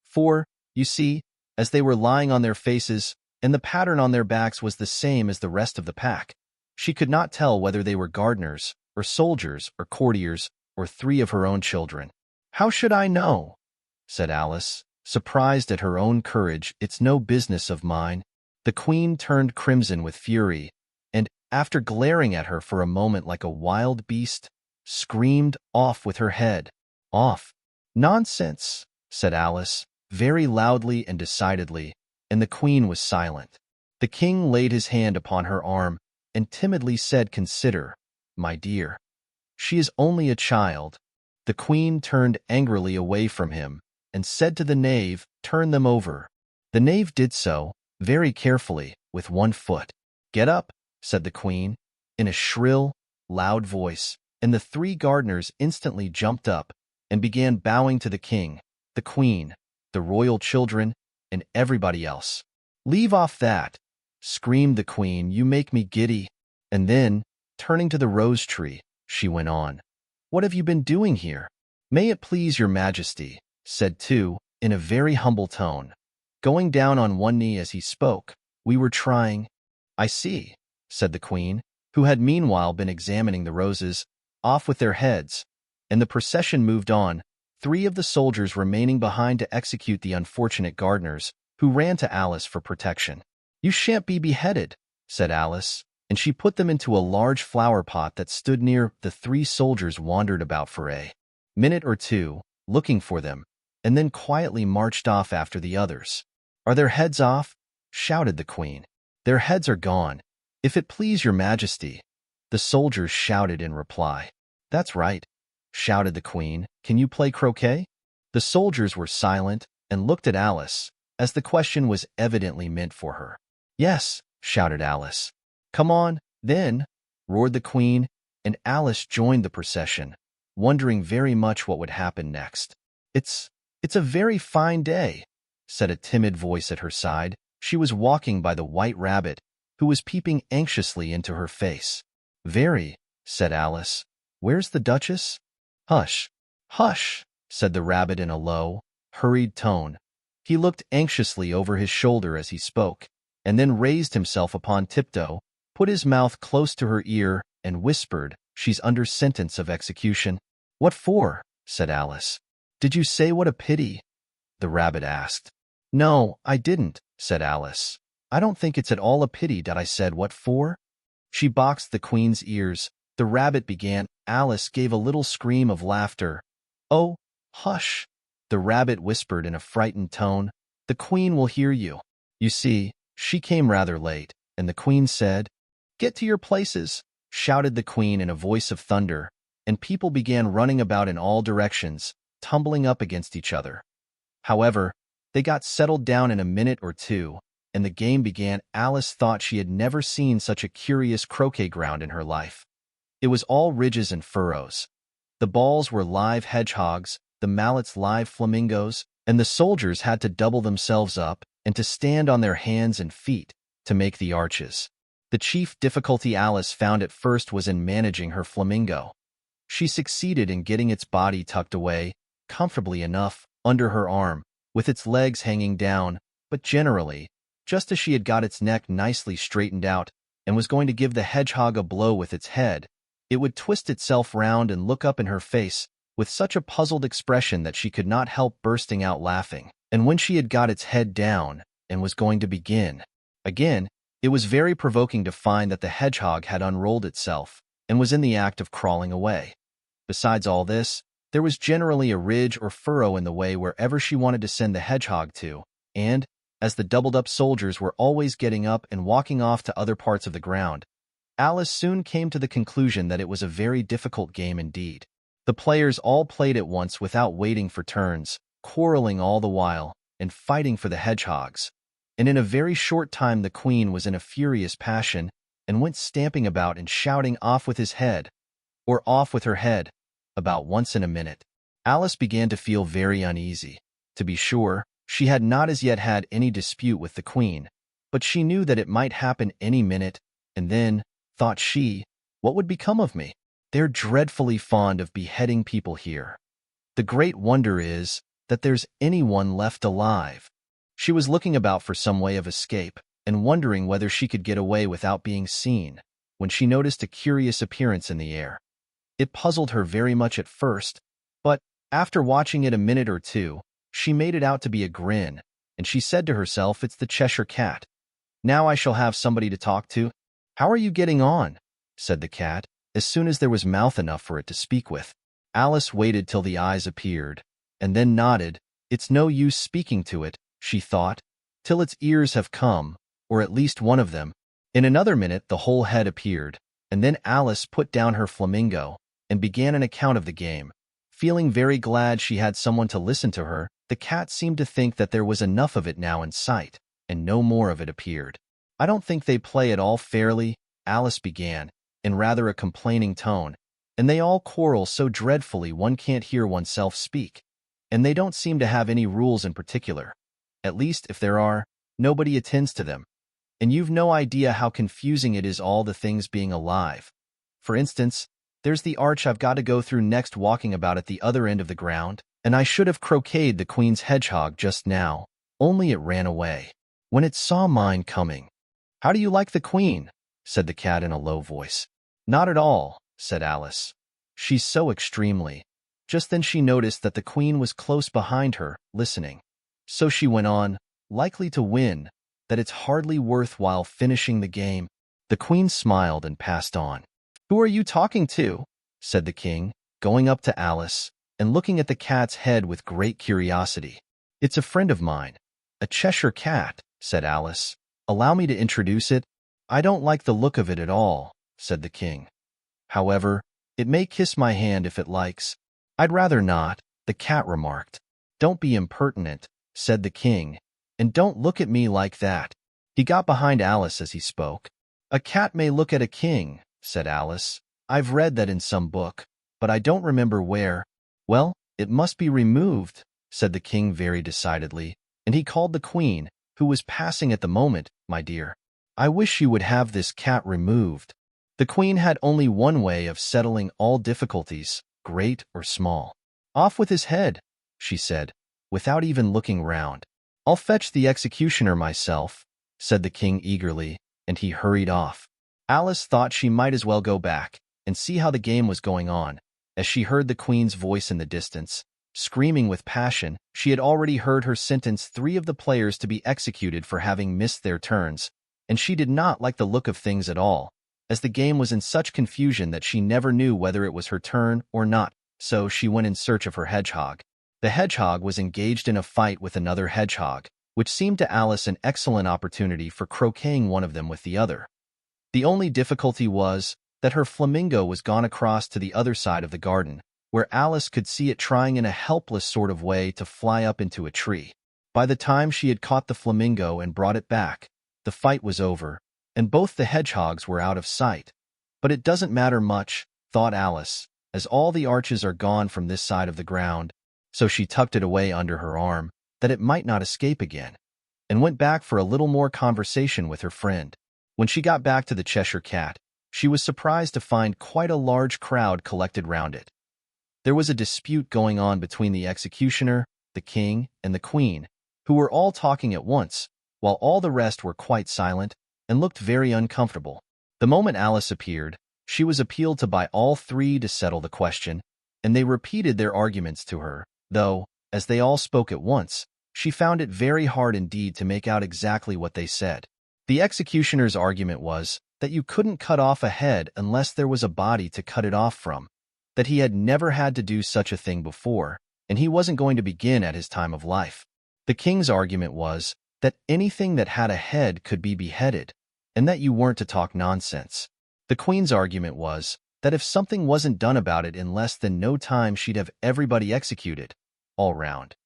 For, you see, as they were lying on their faces, and the pattern on their backs was the same as the rest of the pack, she could not tell whether they were gardeners, or soldiers, or courtiers, or 3 of her own children. "How should I know?" said Alice, surprised at her own courage. "It's no business of mine." The Queen turned crimson with fury, and, after glaring at her for a moment like a wild beast, screamed, "Off with her head! Off!" "Nonsense," said Alice, very loudly and decidedly, and the Queen was silent. The King laid his hand upon her arm, and timidly said, "Consider, my dear. She is only a child." The Queen turned angrily away from him, and said to the Knave, "Turn them over." The Knave did so, very carefully, with one foot. "Get up," said the Queen, in a shrill, loud voice, and the 3 gardeners instantly jumped up, and began bowing to the King, the Queen, the royal children, and everybody else. "Leave off that," screamed the Queen, "you make me giddy." And then, turning to the rose tree, she went on, "What have you been doing here?" "May it please your Majesty," said 2, in a very humble tone, going down on one knee as he spoke, We were trying. I see, said the queen, who had meanwhile been examining the roses. Off with their heads. And the procession moved on, 3 of the soldiers remaining behind to execute the unfortunate gardeners, who ran to Alice for protection. You shan't be beheaded, said Alice, and she put them into a large flower pot that stood near. The 3 soldiers wandered about for a minute or two, looking for them, and then quietly marched off after the others. Are their heads off? Shouted the queen. Their heads are gone, if it please your majesty, the soldiers shouted in reply. That's right, shouted the queen. Can you play croquet? The soldiers were silent and looked at Alice, as the question was evidently meant for her. Yes, shouted Alice. Come on, then, roared the queen, and Alice joined the procession, wondering very much what would happen next. It's a very fine day, said a timid voice at her side. She was walking by the white rabbit, who was peeping anxiously into her face. Very, said Alice. Where's the Duchess? Hush, hush, said the rabbit in a low, hurried tone. He looked anxiously over his shoulder as he spoke, and then raised himself upon tiptoe, put his mouth close to her ear, and whispered, She's under sentence of execution. What for? Said Alice. Did you say what a pity? The rabbit asked. No, I didn't, said Alice. I don't think it's at all a pity that I said what for. She boxed the queen's ears. The rabbit began. Alice gave a little scream of laughter. Oh, hush, the rabbit whispered in a frightened tone. The queen will hear you. You see, she came rather late, and the queen said, Get to your places, shouted the queen in a voice of thunder, and people began running about in all directions, tumbling up against each other. However, they got settled down in a minute or two, and the game began. Alice thought she had never seen such a curious croquet ground in her life. It was all ridges and furrows. The balls were live hedgehogs, the mallets live flamingos, and the soldiers had to double themselves up and to stand on their hands and feet to make the arches. The chief difficulty Alice found at first was in managing her flamingo. She succeeded in getting its body tucked away, comfortably enough, under her arm, with its legs hanging down, but generally, just as she had got its neck nicely straightened out and was going to give the hedgehog a blow with its head, it would twist itself round and look up in her face with such a puzzled expression that she could not help bursting out laughing. And when she had got its head down and was going to begin again, it was very provoking to find that the hedgehog had unrolled itself and was in the act of crawling away. Besides all this, there was generally a ridge or furrow in the way wherever she wanted to send the hedgehog to, and, as the doubled-up soldiers were always getting up and walking off to other parts of the ground, Alice soon came to the conclusion that it was a very difficult game indeed. The players all played at once without waiting for turns, quarreling all the while, and fighting for the hedgehogs. And in a very short time the queen was in a furious passion, and went stamping about and shouting off with his head, or off with her head, about once in a minute. Alice began to feel very uneasy. To be sure, she had not as yet had any dispute with the queen, but she knew that it might happen any minute, and then, thought she, what would become of me? They're dreadfully fond of beheading people here. The great wonder is that there's anyone left alive. She was looking about for some way of escape, and wondering whether she could get away without being seen, when she noticed a curious appearance in the air. It puzzled her very much at first, but, after watching it a minute or two, she made it out to be a grin, and she said to herself, It's the Cheshire Cat. Now I shall have somebody to talk to. How are you getting on? Said the cat, as soon as there was mouth enough for it to speak with. Alice waited till the eyes appeared, and then nodded. It's no use speaking to it, she thought, till its ears have come, or at least one of them. In another minute the whole head appeared, and then Alice put down her flamingo, and began an account of the game. Feeling very glad she had someone to listen to her, the cat seemed to think that there was enough of it now in sight, and no more of it appeared. I don't think they play at all fairly, Alice began, in rather a complaining tone, and they all quarrel so dreadfully one can't hear oneself speak, and they don't seem to have any rules in particular. At least, if there are, nobody attends to them. And you've no idea how confusing it is all the things being alive. For instance, there's the arch I've got to go through next walking about at the other end of the ground, and I should have croqueted the queen's hedgehog just now, only it ran away. When it saw mine coming, "How do you like the Queen?" said the cat in a low voice. "Not at all," said Alice. "She's so extremely." Just then she noticed that the Queen was close behind her, listening. So she went on, "Likely to win, that it's hardly worthwhile finishing the game." The Queen smiled and passed on. "Who are you talking to?" said the King, going up to Alice and looking at the cat's head with great curiosity. "It's a friend of mine, a Cheshire cat," said Alice. "Allow me to introduce it." "I don't like the look of it at all," said the King. "However, it may kiss my hand if it likes." "I'd rather not," the cat remarked. "Don't be impertinent," said the King, "and don't look at me like that." He got behind Alice as he spoke. "A cat may look at a king," said Alice. "I've read that in some book, but I don't remember where." "Well, it must be removed," said the King very decidedly, and he called the Queen, who was passing at the moment, "My dear, I wish you would have this cat removed." The Queen had only one way of settling all difficulties, great or small. "Off with his head," she said, without even looking round. "I'll fetch the executioner myself," said the King eagerly, and he hurried off. Alice thought she might as well go back and see how the game was going on, as she heard the Queen's voice in the distance. Screaming with passion, she had already heard her sentence 3 of the players to be executed for having missed their turns, and she did not like the look of things at all, as the game was in such confusion that she never knew whether it was her turn or not, so she went in search of her hedgehog. The hedgehog was engaged in a fight with another hedgehog, which seemed to Alice an excellent opportunity for croqueting one of them with the other. The only difficulty was that her flamingo was gone across to the other side of the garden, where Alice could see it trying in a helpless sort of way to fly up into a tree. By the time she had caught the flamingo and brought it back, the fight was over, and both the hedgehogs were out of sight. "But it doesn't matter much," thought Alice, "as all the arches are gone from this side of the ground." So she tucked it away under her arm, that it might not escape again, and went back for a little more conversation with her friend. When she got back to the Cheshire Cat, she was surprised to find quite a large crowd collected round it. There was a dispute going on between the executioner, the King, and the Queen, who were all talking at once, while all the rest were quite silent and looked very uncomfortable. The moment Alice appeared, she was appealed to by all 3 to settle the question, and they repeated their arguments to her, though, as they all spoke at once, she found it very hard indeed to make out exactly what they said. The executioner's argument was that you couldn't cut off a head unless there was a body to cut it off from, that he had never had to do such a thing before, and he wasn't going to begin at his time of life. The King's argument was that anything that had a head could be beheaded, and that you weren't to talk nonsense. The Queen's argument was that if something wasn't done about it in less than no time, she'd have everybody executed, all round.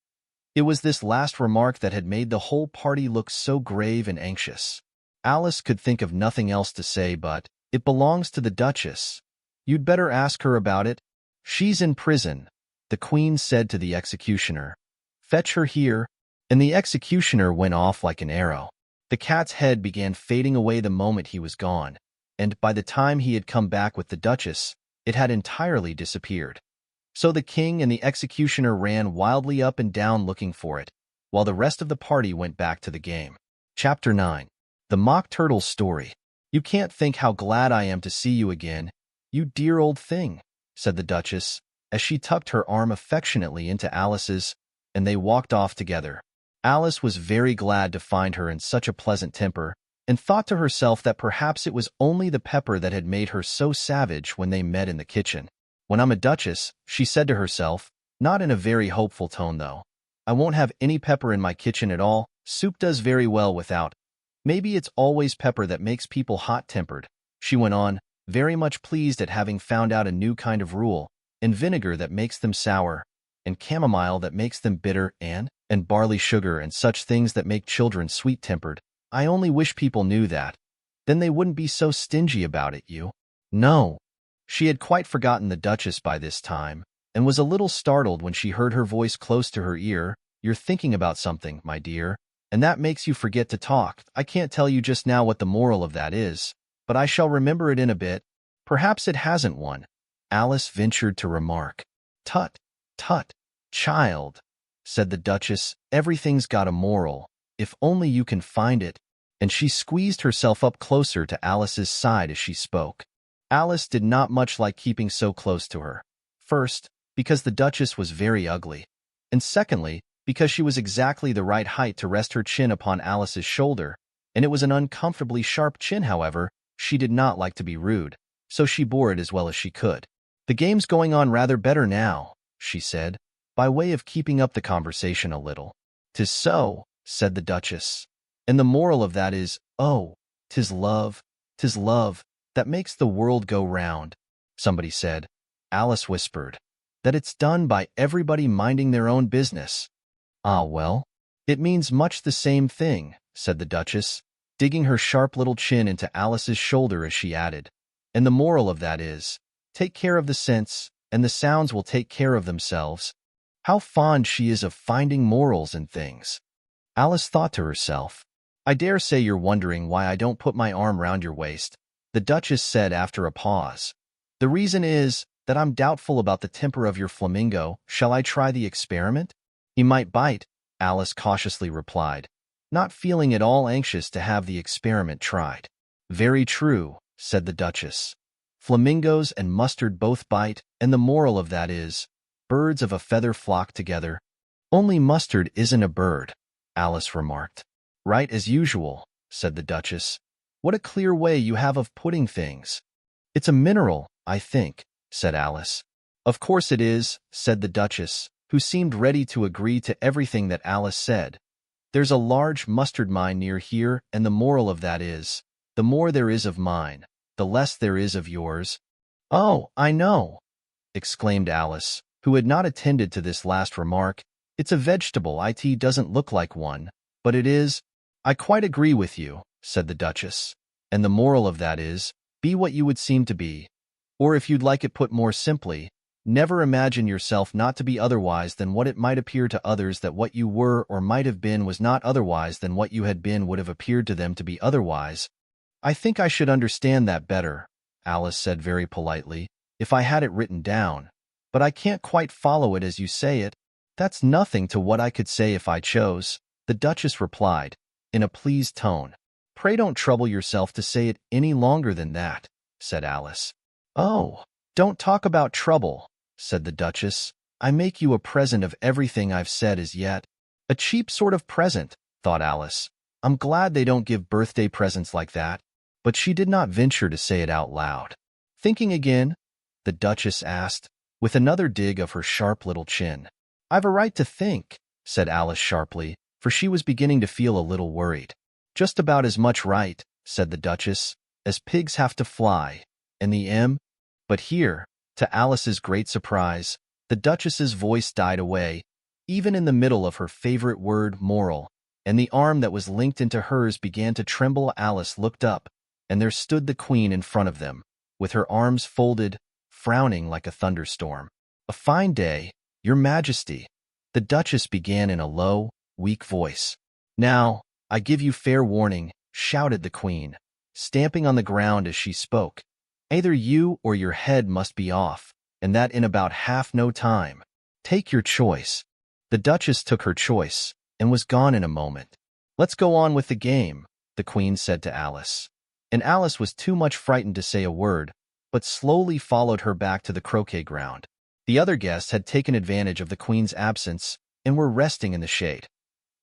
It was this last remark that had made the whole party look so grave and anxious. Alice could think of nothing else to say but, "It belongs to the Duchess. You'd better ask her about it. She's in prison," the Queen said to the executioner. "Fetch her here." And the executioner went off like an arrow. The cat's head began fading away the moment he was gone, and by the time he had come back with the Duchess, it had entirely disappeared. So the King and the executioner ran wildly up and down looking for it, while the rest of the party went back to the game. Chapter 9. The Mock Turtle's Story. "You can't think how glad I am to see you again, you dear old thing," said the Duchess, as she tucked her arm affectionately into Alice's, and they walked off together. Alice was very glad to find her in such a pleasant temper, and thought to herself that perhaps it was only the pepper that had made her so savage when they met in the kitchen. "When I'm a duchess," she said to herself, not in a very hopeful tone though, "I won't have any pepper in my kitchen at all. Soup does very well without. Maybe it's always pepper that makes people hot-tempered," she went on, very much pleased at having found out a new kind of rule, and vinegar that makes them sour, and chamomile that makes them bitter, and barley sugar and such things that make children sweet-tempered. I only wish people knew that. Then they wouldn't be so stingy about it, you know. She had quite forgotten the Duchess by this time, and was a little startled when she heard her voice close to her ear. "You're thinking about something, my dear, and that makes you forget to talk. I can't tell you just now what the moral of that is, but I shall remember it in a bit." "Perhaps it hasn't one," Alice ventured to remark. "Tut, tut, child," said the Duchess, "everything's got a moral, if only you can find it." and she squeezed herself up closer to Alice's side as she spoke. Alice did not much like keeping so close to her. First, because the Duchess was very ugly, and secondly, because she was exactly the right height to rest her chin upon Alice's shoulder, and it was an uncomfortably sharp chin. However, she did not like to be rude, so she bore it as well as she could. "The game's going on rather better now," she said, by way of keeping up the conversation a little. "'Tis so," said the Duchess, "and the moral of that is, oh, 'tis love, that makes the world go round." Somebody said. Alice whispered, "That it's done by everybody minding their own business." "Ah, well, it means much the same thing," said the Duchess, digging her sharp little chin into Alice's shoulder as she added, "and the moral of that is, take care of the sense, and the sounds will take care of themselves." How fond she is of finding morals in things. Alice thought to herself. "I dare say you're wondering why I don't put my arm round your waist," the Duchess said after a pause. "The reason is that I'm doubtful about the temper of your flamingo. Shall I try the experiment?" "He might bite," Alice cautiously replied, not feeling at all anxious to have the experiment tried. "Very true," said the Duchess. "Flamingos and mustard both bite, and the moral of that is, birds of a feather flock together." "Only mustard isn't a bird," Alice remarked. "Right as usual," said the Duchess. "What a clear way you have of putting things." "It's a mineral, I think," said Alice. "Of course it is," said the Duchess, who seemed ready to agree to everything that Alice said. "There's a large mustard mine near here, and the moral of that is, the more there is of mine, the less there is of yours." "Oh, I know," exclaimed Alice, who had not attended to this last remark. "It's a vegetable. It doesn't look like one, but it is." "I quite agree with you," said the Duchess. "And the moral of that is, be what you would seem to be. Or if you'd like it put more simply, never imagine yourself not to be otherwise than what it might appear to others that what you were or might have been was not otherwise than what you had been would have appeared to them to be otherwise." "I think I should understand that better," Alice said very politely, "if I had it written down. But I can't quite follow it as you say it." "That's nothing to what I could say if I chose," the Duchess replied, in a pleased tone. "Pray don't trouble yourself to say it any longer than that," said Alice. "Oh, don't talk about trouble," said the Duchess. "I make you a present of everything I've said as yet." "A cheap sort of present," thought Alice. "I'm glad they don't give birthday presents like that." But she did not venture to say it out loud. "Thinking again?" the Duchess asked, with another dig of her sharp little chin. "I've a right to think," said Alice sharply, for she was beginning to feel a little worried. "Just about as much right," said the Duchess, "as pigs have to fly, and the M—" But here, to Alice's great surprise, the Duchess's voice died away, even in the middle of her favorite word, moral, and the arm that was linked into hers began to tremble. Alice looked up, and there stood the Queen in front of them, with her arms folded, frowning like a thunderstorm. "A fine day, Your Majesty," the Duchess began in a low, weak voice. "Now, I give you fair warning," shouted the Queen, stamping on the ground as she spoke. "Either you or your head must be off, and that in about half no time. Take your choice." The Duchess took her choice, and was gone in a moment. "Let's go on with the game," the Queen said to Alice. And Alice was too much frightened to say a word, but slowly followed her back to the croquet ground. The other guests had taken advantage of the Queen's absence, and were resting in the shade.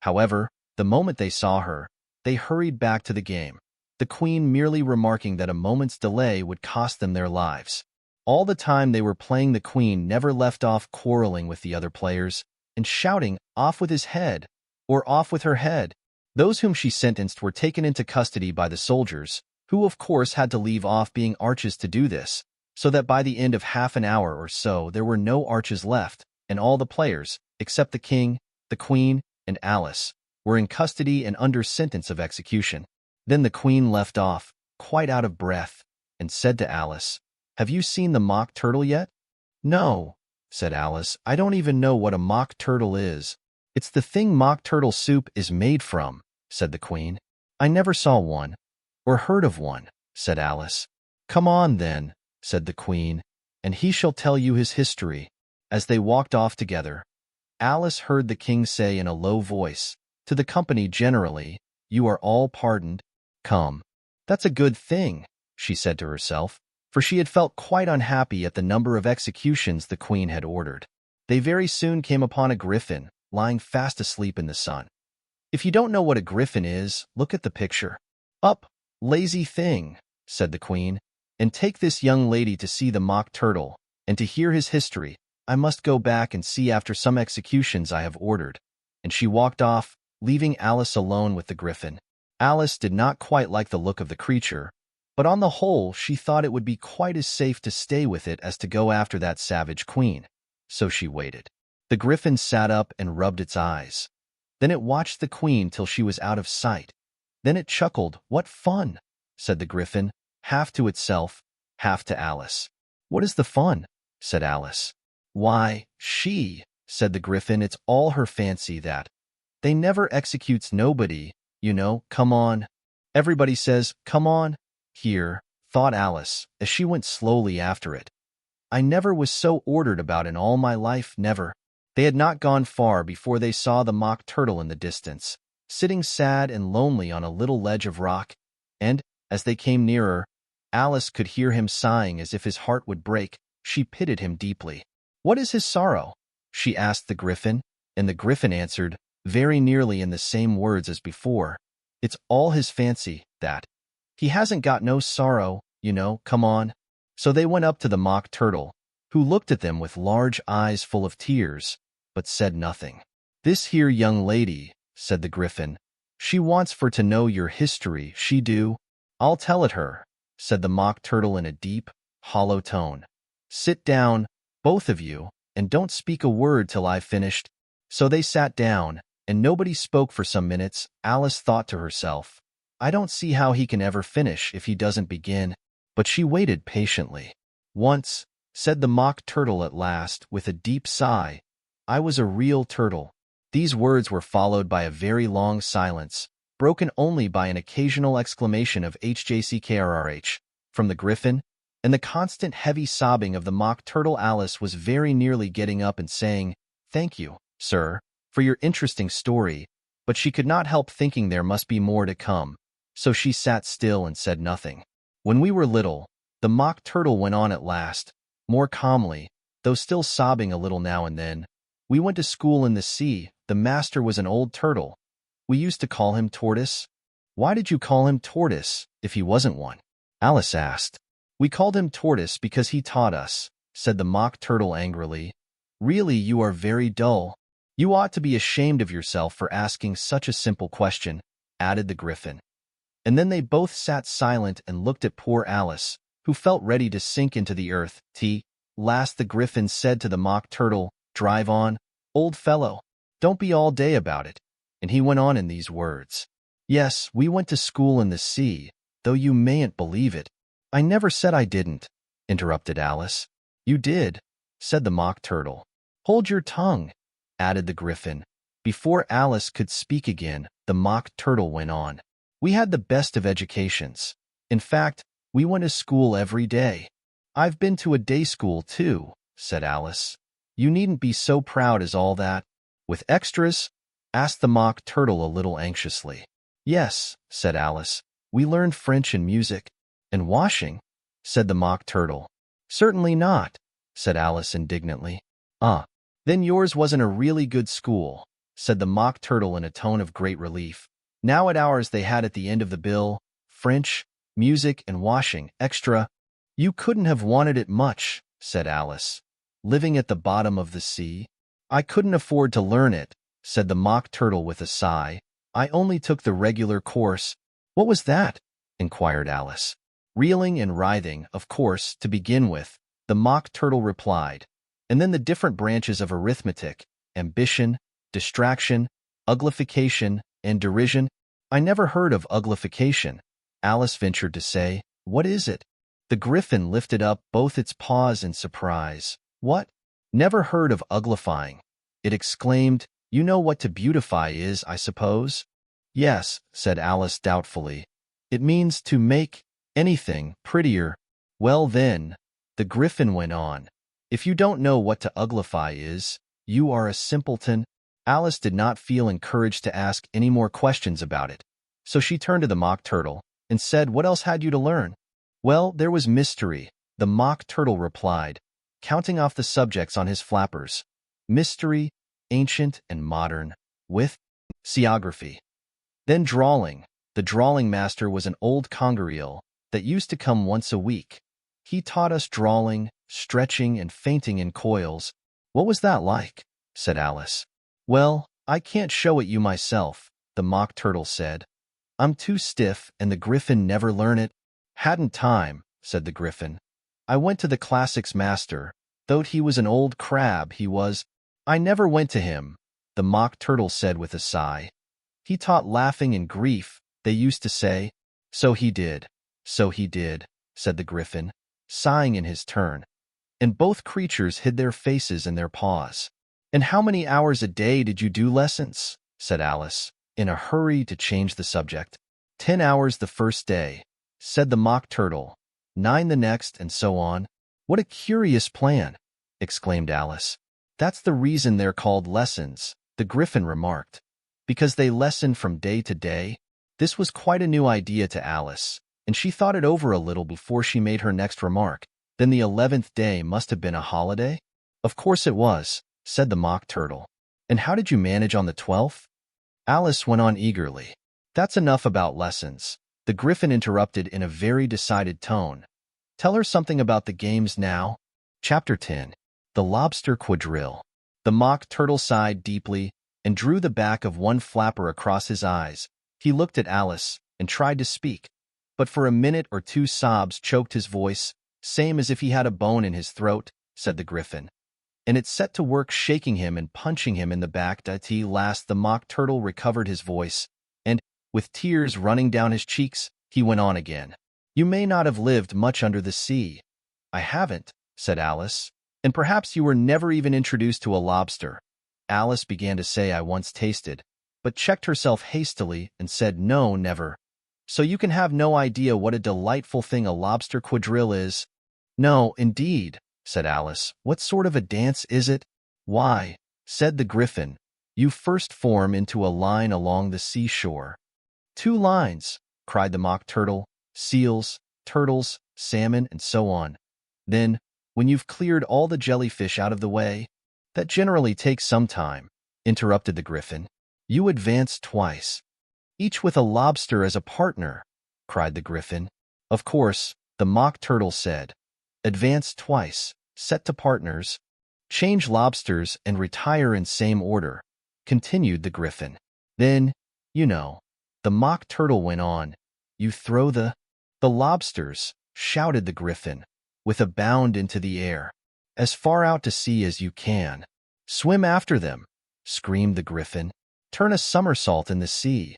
However, the moment they saw her, they hurried back to the game, the Queen merely remarking that a moment's delay would cost them their lives. All the time they were playing, the Queen never left off quarreling with the other players, and shouting, "Off with his head!" or "Off with her head!" Those whom she sentenced were taken into custody by the soldiers, who of course had to leave off being arches to do this, so that by the end of half an hour or so there were no arches left, and all the players, except the King, the Queen, and Alice, were in custody and under sentence of execution. Then the Queen left off, quite out of breath, and said to Alice, "Have you seen the mock turtle yet?" "No," said Alice. "I don't even know what a mock turtle is." "It's the thing mock turtle soup is made from," said the Queen. "I never saw one, or heard of one," said Alice. "Come on, then," said the Queen, "and he shall tell you his history." As they walked off together, Alice heard the King say in a low voice, to the company generally, "You are all pardoned." Come. That's a good thing, she said to herself, for she had felt quite unhappy at the number of executions the queen had ordered. They very soon came upon a griffin, lying fast asleep in the sun. If you don't know what a griffin is, look at the picture. Up, lazy thing, said the queen, and take this young lady to see the mock turtle, and to hear his history. I must go back and see after some executions I have ordered. And she walked off, leaving Alice alone with the griffin. Alice did not quite like the look of the creature, but on the whole she thought it would be quite as safe to stay with it as to go after that savage queen. So she waited. The griffin sat up and rubbed its eyes. Then it watched the queen till she was out of sight. Then it chuckled. What fun, said the griffin, half to itself, half to Alice. What is the fun, said Alice. Why, she, said the griffin, it's all her fancy that. They never executes nobody, you know, come on. Everybody says, come on. Here, thought Alice, as she went slowly after it. I never was so ordered about in all my life, never. They had not gone far before they saw the mock turtle in the distance, sitting sad and lonely on a little ledge of rock, and, as they came nearer, Alice could hear him sighing as if his heart would break. She pitied him deeply. What is his sorrow? She asked the griffin, and the griffin answered, very nearly in the same words as before. It's all his fancy, that. He hasn't got no sorrow, you know, come on. So they went up to the mock turtle, who looked at them with large eyes full of tears, but said nothing. This here young lady, said the griffin, she wants for to know your history, she do. I'll tell it her, said the mock turtle in a deep, hollow tone. Sit down, both of you, and don't speak a word till I've finished. So they sat down, and nobody spoke for some minutes. Alice thought to herself, I don't see how he can ever finish if he doesn't begin. But she waited patiently. Once, said the mock turtle at last, with a deep sigh, I was a real turtle. These words were followed by a very long silence, broken only by an occasional exclamation of HJCKRRH from the griffin, and the constant heavy sobbing of the mock turtle. Alice was very nearly getting up and saying, Thank you, sir, for your interesting story, but she could not help thinking there must be more to come, so she sat still and said nothing. When we were little, the mock turtle went on at last, more calmly, though still sobbing a little now and then, we went to school in the sea. The master was an old turtle. We used to call him Tortoise. Why did you call him Tortoise, if he wasn't one? Alice asked. We called him Tortoise because he taught us, said the mock turtle angrily. Really, you are very dull. You ought to be ashamed of yourself for asking such a simple question, added the griffin. And then they both sat silent and looked at poor Alice, who felt ready to sink into the earth. Last the griffin said to the mock turtle, Drive on, old fellow. Don't be all day about it. And he went on in these words. Yes, we went to school in the sea, though you mayn't believe it. I never said I didn't, interrupted Alice. You did, said the mock turtle. Hold your tongue, added the griffin. Before Alice could speak again, the mock turtle went on. We had the best of educations. In fact, we went to school every day. I've been to a day school too, said Alice. You needn't be so proud as all that. With extras? Asked the mock turtle a little anxiously. Yes, said Alice. We learned French and music. And washing? Said the mock turtle. Certainly not, said Alice indignantly. Then yours wasn't a really good school, said the mock turtle in a tone of great relief. Now at ours they had at the end of the bill, French, music, and washing, extra. You couldn't have wanted it much, said Alice. Living at the bottom of the sea? I couldn't afford to learn it, said the mock turtle with a sigh. I only took the regular course. What was that? Inquired Alice. Reeling and writhing, of course, to begin with, the mock turtle replied, and then the different branches of arithmetic, ambition, distraction, uglification, and derision. I never heard of uglification, Alice ventured to say. What is it? The griffin lifted up both its paws in surprise. What? Never heard of uglifying, it exclaimed. You know what to beautify is, I suppose? Yes, said Alice doubtfully. It means to make anything prettier. Well then, the griffin went on, if you don't know what to uglify is, you are a simpleton. Alice did not feel encouraged to ask any more questions about it, so she turned to the mock turtle. and said, "What else had you to learn?" "Well, there was mystery," the Mock Turtle replied, counting off the subjects on his flappers. "Mystery, ancient and modern, with seography. Then drawling. The drawling master was an old congareel that used to come once a week. He taught us drawling, stretching, and fainting in coils." "What was that like?" said Alice. "Well, I can't show it you myself," the Mock Turtle said. "I'm too stiff, and the Griffin never learn it." "Hadn't time," said the Griffin. "I went to the classics master, though he was an old crab, he was." "I never went to him," the Mock Turtle said with a sigh. "He taught laughing and grief, they used to say." "So he did, so he did," said the Griffin, sighing in his turn. And both creatures hid their faces in their paws. "And how many hours a day did you do lessons?" said Alice, in a hurry to change the subject. 10 hours the first day," said the Mock Turtle, 9 the next, and so on. "What a curious plan!" exclaimed Alice. "That's the reason they're called lessons," the Griffin remarked. "Because they lesson from day to day." This was quite a new idea to Alice, and she thought it over a little before she made her next remark. "Then the 11th day must have been a holiday?" "Of course it was," said the Mock Turtle. "And how did you manage on the 12th?" Alice went on eagerly. "That's enough about lessons," the Griffin interrupted in a very decided tone. "Tell her something about the games now." Chapter 10. The Lobster Quadrille. The Mock Turtle sighed deeply and drew the back of one flapper across his eyes. He looked at Alice and tried to speak, but for a minute or two sobs choked his voice, "Same as if he had a bone in his throat," said the Griffin. "And it set to work shaking him and punching him in the back." At last the Mock Turtle recovered his voice, and, with tears running down his cheeks, he went on again. "You may not have lived much under the sea." "I haven't," said Alice. "And perhaps you were never even introduced to a lobster." Alice began to say, "I once tasted," but checked herself hastily and said, "No, never." "So you can have no idea what a delightful thing a lobster quadrille is?" "No, indeed," said Alice. "What sort of a dance is it?" "Why," said the Griffin, "you first form into a line along the seashore." "2 lines," cried the Mock Turtle, "seals, turtles, salmon, and so on. Then, when you've cleared all the jellyfish out of the way—" "That generally takes some time," interrupted the Griffin. "You advance twice." "Each with a lobster as a partner," cried the Griffin. "Of course," the Mock Turtle said. "Advance twice, set to partners, change lobsters and retire in same order," continued the Griffin. "Then, you know," the Mock Turtle went on, "you throw the lobsters," shouted the Griffin, with a bound into the air, "as far out to sea as you can." "Swim after them," screamed the Griffin. "Turn a somersault in the sea,"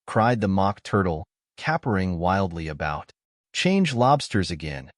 cried the Mock Turtle, capering wildly about. "Change lobsters again,"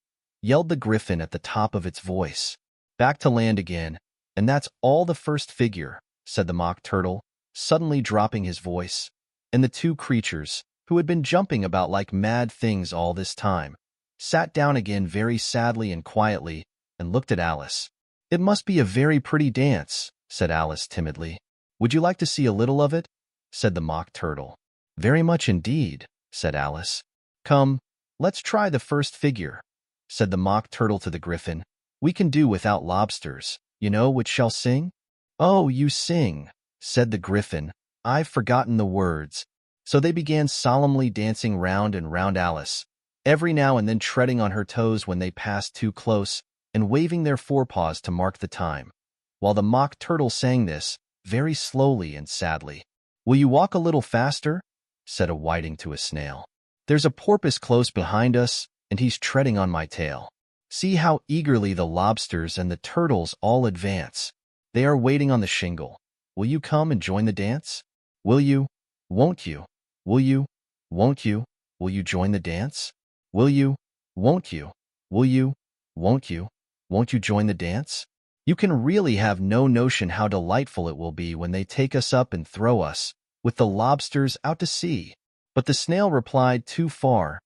yelled the Griffin at the top of its voice. "Back to land again, and that's all the first figure," said the Mock Turtle, suddenly dropping his voice. And the 2 creatures, who had been jumping about like mad things all this time, sat down again very sadly and quietly and looked at Alice. "It must be a very pretty dance," said Alice timidly. "Would you like to see a little of it?" said the Mock Turtle. "Very much indeed," said Alice. "Come, let's try the first figure," said the Mock Turtle to the Griffin. "We can do without lobsters, you know, which shall sing." "Oh, you sing," said the Griffin. "I've forgotten the words." So they began solemnly dancing round and round Alice, every now and then treading on her toes when they passed too close, and waving their forepaws to mark the time, while the Mock Turtle sang this, very slowly and sadly. "Will you walk a little faster?" said a whiting to a snail. "There's a porpoise close behind us, and he's treading on my tail. See how eagerly the lobsters and the turtles all advance. They are waiting on the shingle. Will you come and join the dance? Will you? Won't you? Will you? Won't you? Will you join the dance? Will you? Won't you? Will you? Won't you? Won't you join the dance? You can really have no notion how delightful it will be when they take us up and throw us, with the lobsters, out to sea." But the snail replied, "Too far,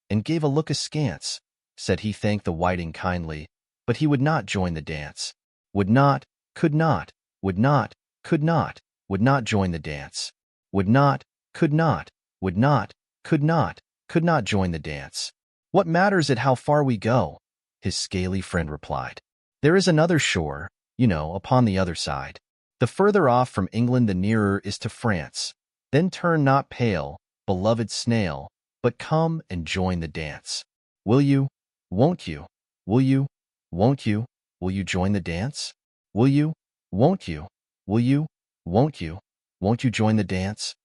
and gave a look askance. Said he thanked the whiting kindly, but he would not join the dance. Would not, could not, would not, could not, would not join the dance. Would not, could not, would not, could not join the dance. What matters it how far we go? His scaly friend replied. There is another shore, upon the other side. The further off from England the nearer is to France. Then turn not pale, beloved snail, but come and join the dance. Will you? Won't you? Will you? Won't you? Will you join the dance? Will you? Won't you? Will you? Won't you? Won't you join the dance?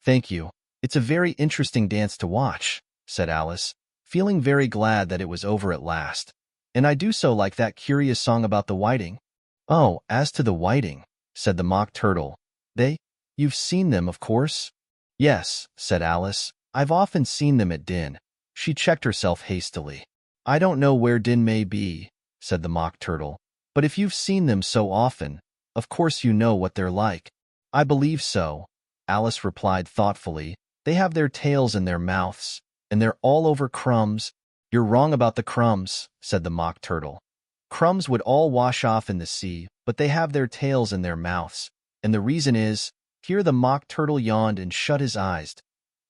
Thank you. It's a very interesting dance to watch, said Alice, feeling very glad that it was over at last. And I do so like that curious song about the whiting. Oh, as to the whiting, said the Mock Turtle. You've seen them, of course? Yes, said Alice. I've often seen them at Din. She checked herself hastily. I don't know where Din may be, said the Mock Turtle. But if you've seen them so often, of course you know what they're like. I believe so, Alice replied thoughtfully. They have their tails in their mouths, and they're all over crumbs. You're wrong about the crumbs, said the Mock Turtle. Crumbs would all wash off in the sea, but they have their tails in their mouths. And the reason is, here the Mock Turtle yawned and shut his eyes.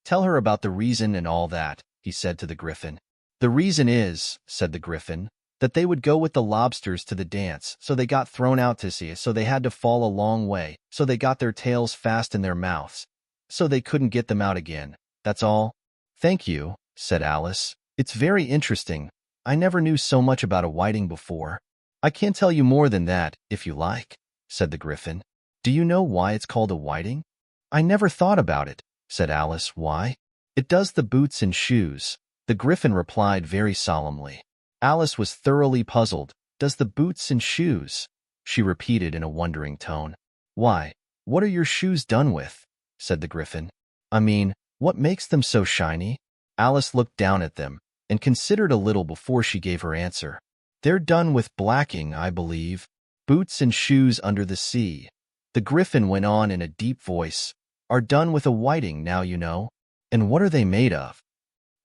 Tell her about the reason and all that, he said to the Griffin. The reason is, said the Griffin, that they would go with the lobsters to the dance, so they got thrown out to sea, so they had to fall a long way, so they got their tails fast in their mouths, so they couldn't get them out again. That's all. Thank you, said Alice. It's very interesting. I never knew so much about a whiting before. I can't tell you more than that, if you like, said the Griffin. Do you know why it's called a whiting? I never thought about it, said Alice. Why? It does the boots and shoes, the Griffin replied very solemnly. Alice was thoroughly puzzled. Does the boots and shoes? She repeated in a wondering tone. Why, what are your shoes done with? Said the Griffin. I mean, what makes them so shiny? Alice looked down at them and considered a little before she gave her answer. They're done with blacking, I believe. Boots and shoes under the sea, the Griffin went on in a deep voice, are done with a whiting now, you know. And what are they made of?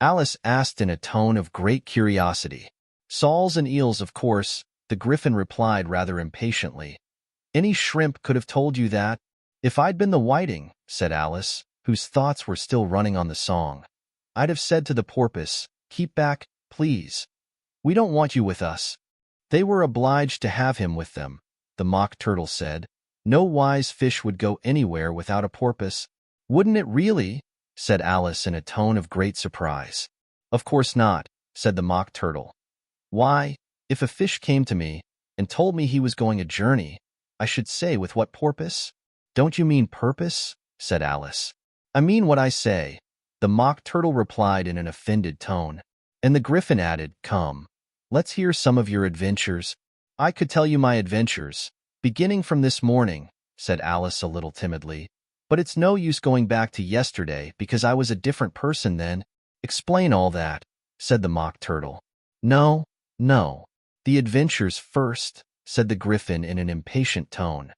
Alice asked in a tone of great curiosity. Soles and eels, of course, the Griffin replied rather impatiently. Any shrimp could have told you that. If I'd been the whiting, said Alice, whose thoughts were still running on the song, I'd have said to the porpoise, keep back, please. We don't want you with us. They were obliged to have him with them, the Mock Turtle said. No wise fish would go anywhere without a porpoise. Wouldn't it really? Said Alice in a tone of great surprise. Of course not, said the Mock Turtle. Why, if a fish came to me and told me he was going a journey, I should say with what porpoise? Don't you mean purpose? Said Alice. I mean what I say, the Mock Turtle replied in an offended tone. And the Griffin added, come, let's hear some of your adventures. I could tell you my adventures, beginning from this morning, said Alice a little timidly. But it's no use going back to yesterday because I was a different person then. Explain all that, said the Mock Turtle. No, the adventures first, said the Griffin in an impatient tone.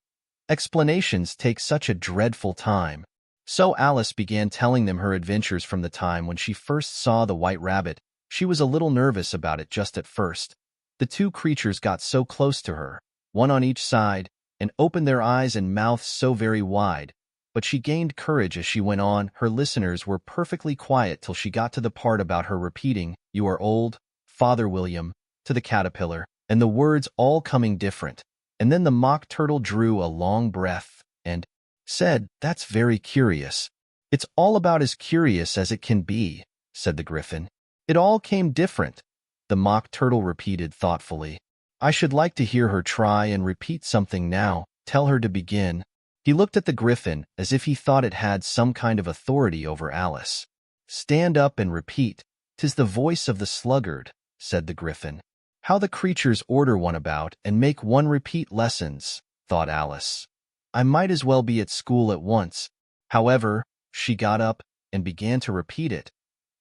Explanations take such a dreadful time. So Alice began telling them her adventures from the time when she first saw the White Rabbit. She was a little nervous about it just at first. The two creatures got so close to her, one on each side, and opened their eyes and mouths so very wide. But she gained courage as she went on. Her listeners were perfectly quiet till she got to the part about her repeating, you are old, Father William, to the caterpillar, and the words all coming different. And then the Mock Turtle drew a long breath and said, that's very curious. It's all about as curious as it can be, said the Griffin. It all came different, the Mock Turtle repeated thoughtfully. I should like to hear her try and repeat something now. Tell her to begin. He looked at the Griffin as if he thought it had some kind of authority over Alice. Stand up and repeat. 'Tis the voice of the sluggard, said the Griffin. How the creatures order one about and make one repeat lessons, thought Alice. I might as well be at school at once. However, she got up and began to repeat it.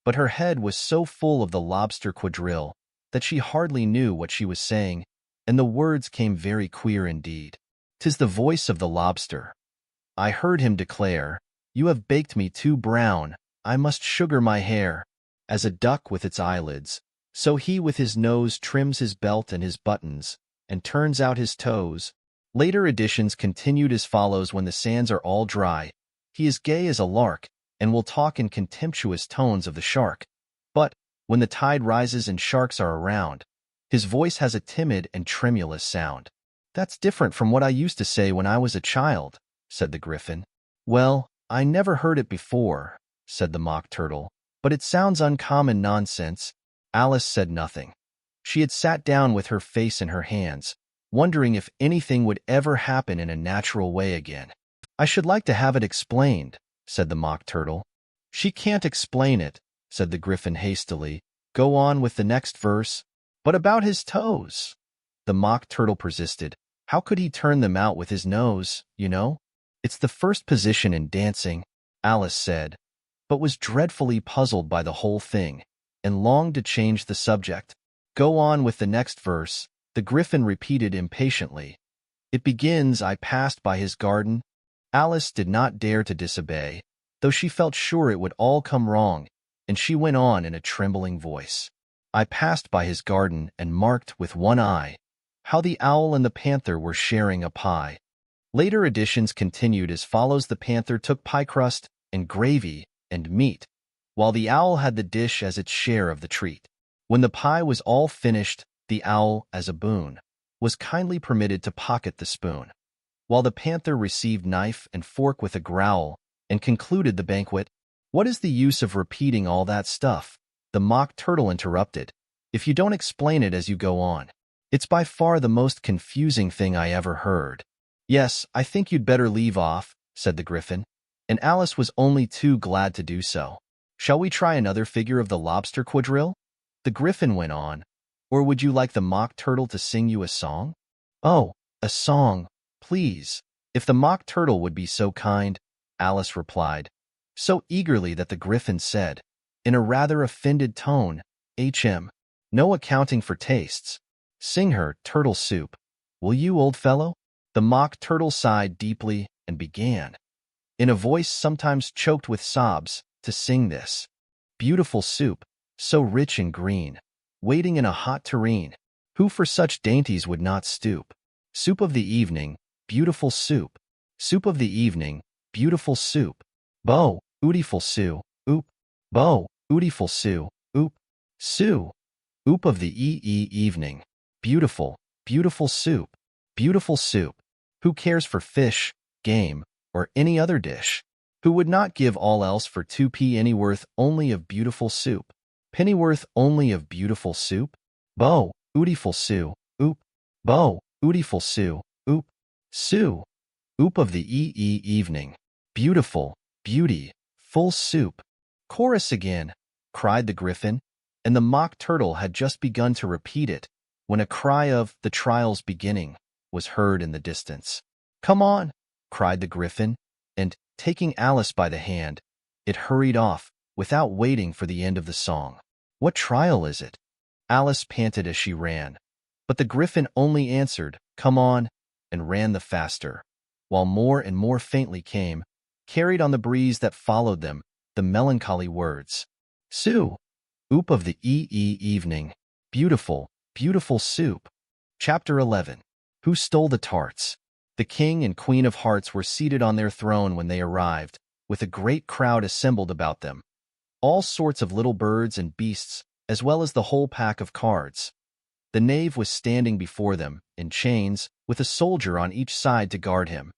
But her head was so full of the lobster quadrille that she hardly knew what she was saying, and the words came very queer indeed. 'Tis the voice of the lobster. I heard him declare, you have baked me too brown, I must sugar my hair. As a duck with its eyelids, so he with his nose trims his belt and his buttons, and turns out his toes. Later editions continued as follows. When the sands are all dry, he is gay as a lark, and will talk in contemptuous tones of the shark. But when the tide rises and sharks are around, his voice has a timid and tremulous sound. "That's different from what I used to say when I was a child," said the Griffin. "Well, I never heard it before," said the Mock Turtle, "but it sounds uncommon nonsense." Alice said nothing. She had sat down with her face in her hands, wondering if anything would ever happen in a natural way again. "I should like to have it explained," said the Mock Turtle. "She can't explain it," said the Griffin hastily. "Go on with the next verse." "But about his toes," the Mock Turtle persisted. "How could he turn them out with his nose, you know?" "It's the first position in dancing," Alice said, but was dreadfully puzzled by the whole thing, and longed to change the subject. "Go on with the next verse," the Griffin repeated impatiently. "It begins, 'I passed by his garden.'" Alice did not dare to disobey, though she felt sure it would all come wrong, and she went on in a trembling voice. "I passed by his garden and marked with one eye how the owl and the panther were sharing a pie." Later editions continued as follows: "The panther took pie crust and gravy and meat, while the owl had the dish as its share of the treat. When the pie was all finished, the owl, as a boon, was kindly permitted to pocket the spoon, while the panther received knife and fork with a growl and concluded the banquet." "What is the use of repeating all that stuff?" the Mock Turtle interrupted, "if you don't explain it as you go on. It's by far the most confusing thing I ever heard." "Yes, I think you'd better leave off," said the Griffin, and Alice was only too glad to do so. "Shall we try another figure of the lobster quadrille?" the Griffin went on. "Or would you like the Mock Turtle to sing you a song?" "Oh, a song, please, if the Mock Turtle would be so kind," Alice replied, so eagerly that the Griffin said, in a rather offended tone, "No accounting for tastes. Sing her Turtle Soup, will you, old fellow?" The Mock Turtle sighed deeply and began, in a voice sometimes choked with sobs, to sing this: "Beautiful soup, so rich and green, waiting in a hot tureen. Who for such dainties would not stoop? Soup of the evening, beautiful soup. Soup of the evening, beautiful soup. Bo, ootiful sou, oop. Bo, ootiful sou, oop. Sou, oop of the evening. Beautiful, beautiful soup. Beautiful soup. Who cares for fish, game, or any other dish? Who would not give all else for 2 pennyworth only of beautiful soup? Pennyworth only of beautiful soup? Bo, ootiful sou, oop. Bo, ootiful sou, oop. Sou, oop of the evening. Beautiful, beauty, full soup." "Chorus again," cried the Griffin, and the Mock Turtle had just begun to repeat it when a cry of "the trial's beginning" was heard in the distance. "Come on," cried the Griffin, and, taking Alice by the hand, it hurried off without waiting for the end of the song. "What trial is it?" Alice panted as she ran, but the Griffin only answered, "Come on," and ran the faster, while more and more faintly came, carried on the breeze that followed them, the melancholy words: "Sou, oop of the evening, beautiful, beautiful soup." Chapter 11. Who Stole the Tarts? The King and Queen of Hearts were seated on their throne when they arrived, with a great crowd assembled about them, all sorts of little birds and beasts, as well as the whole pack of cards. The knave was standing before them, in chains, with a soldier on each side to guard him,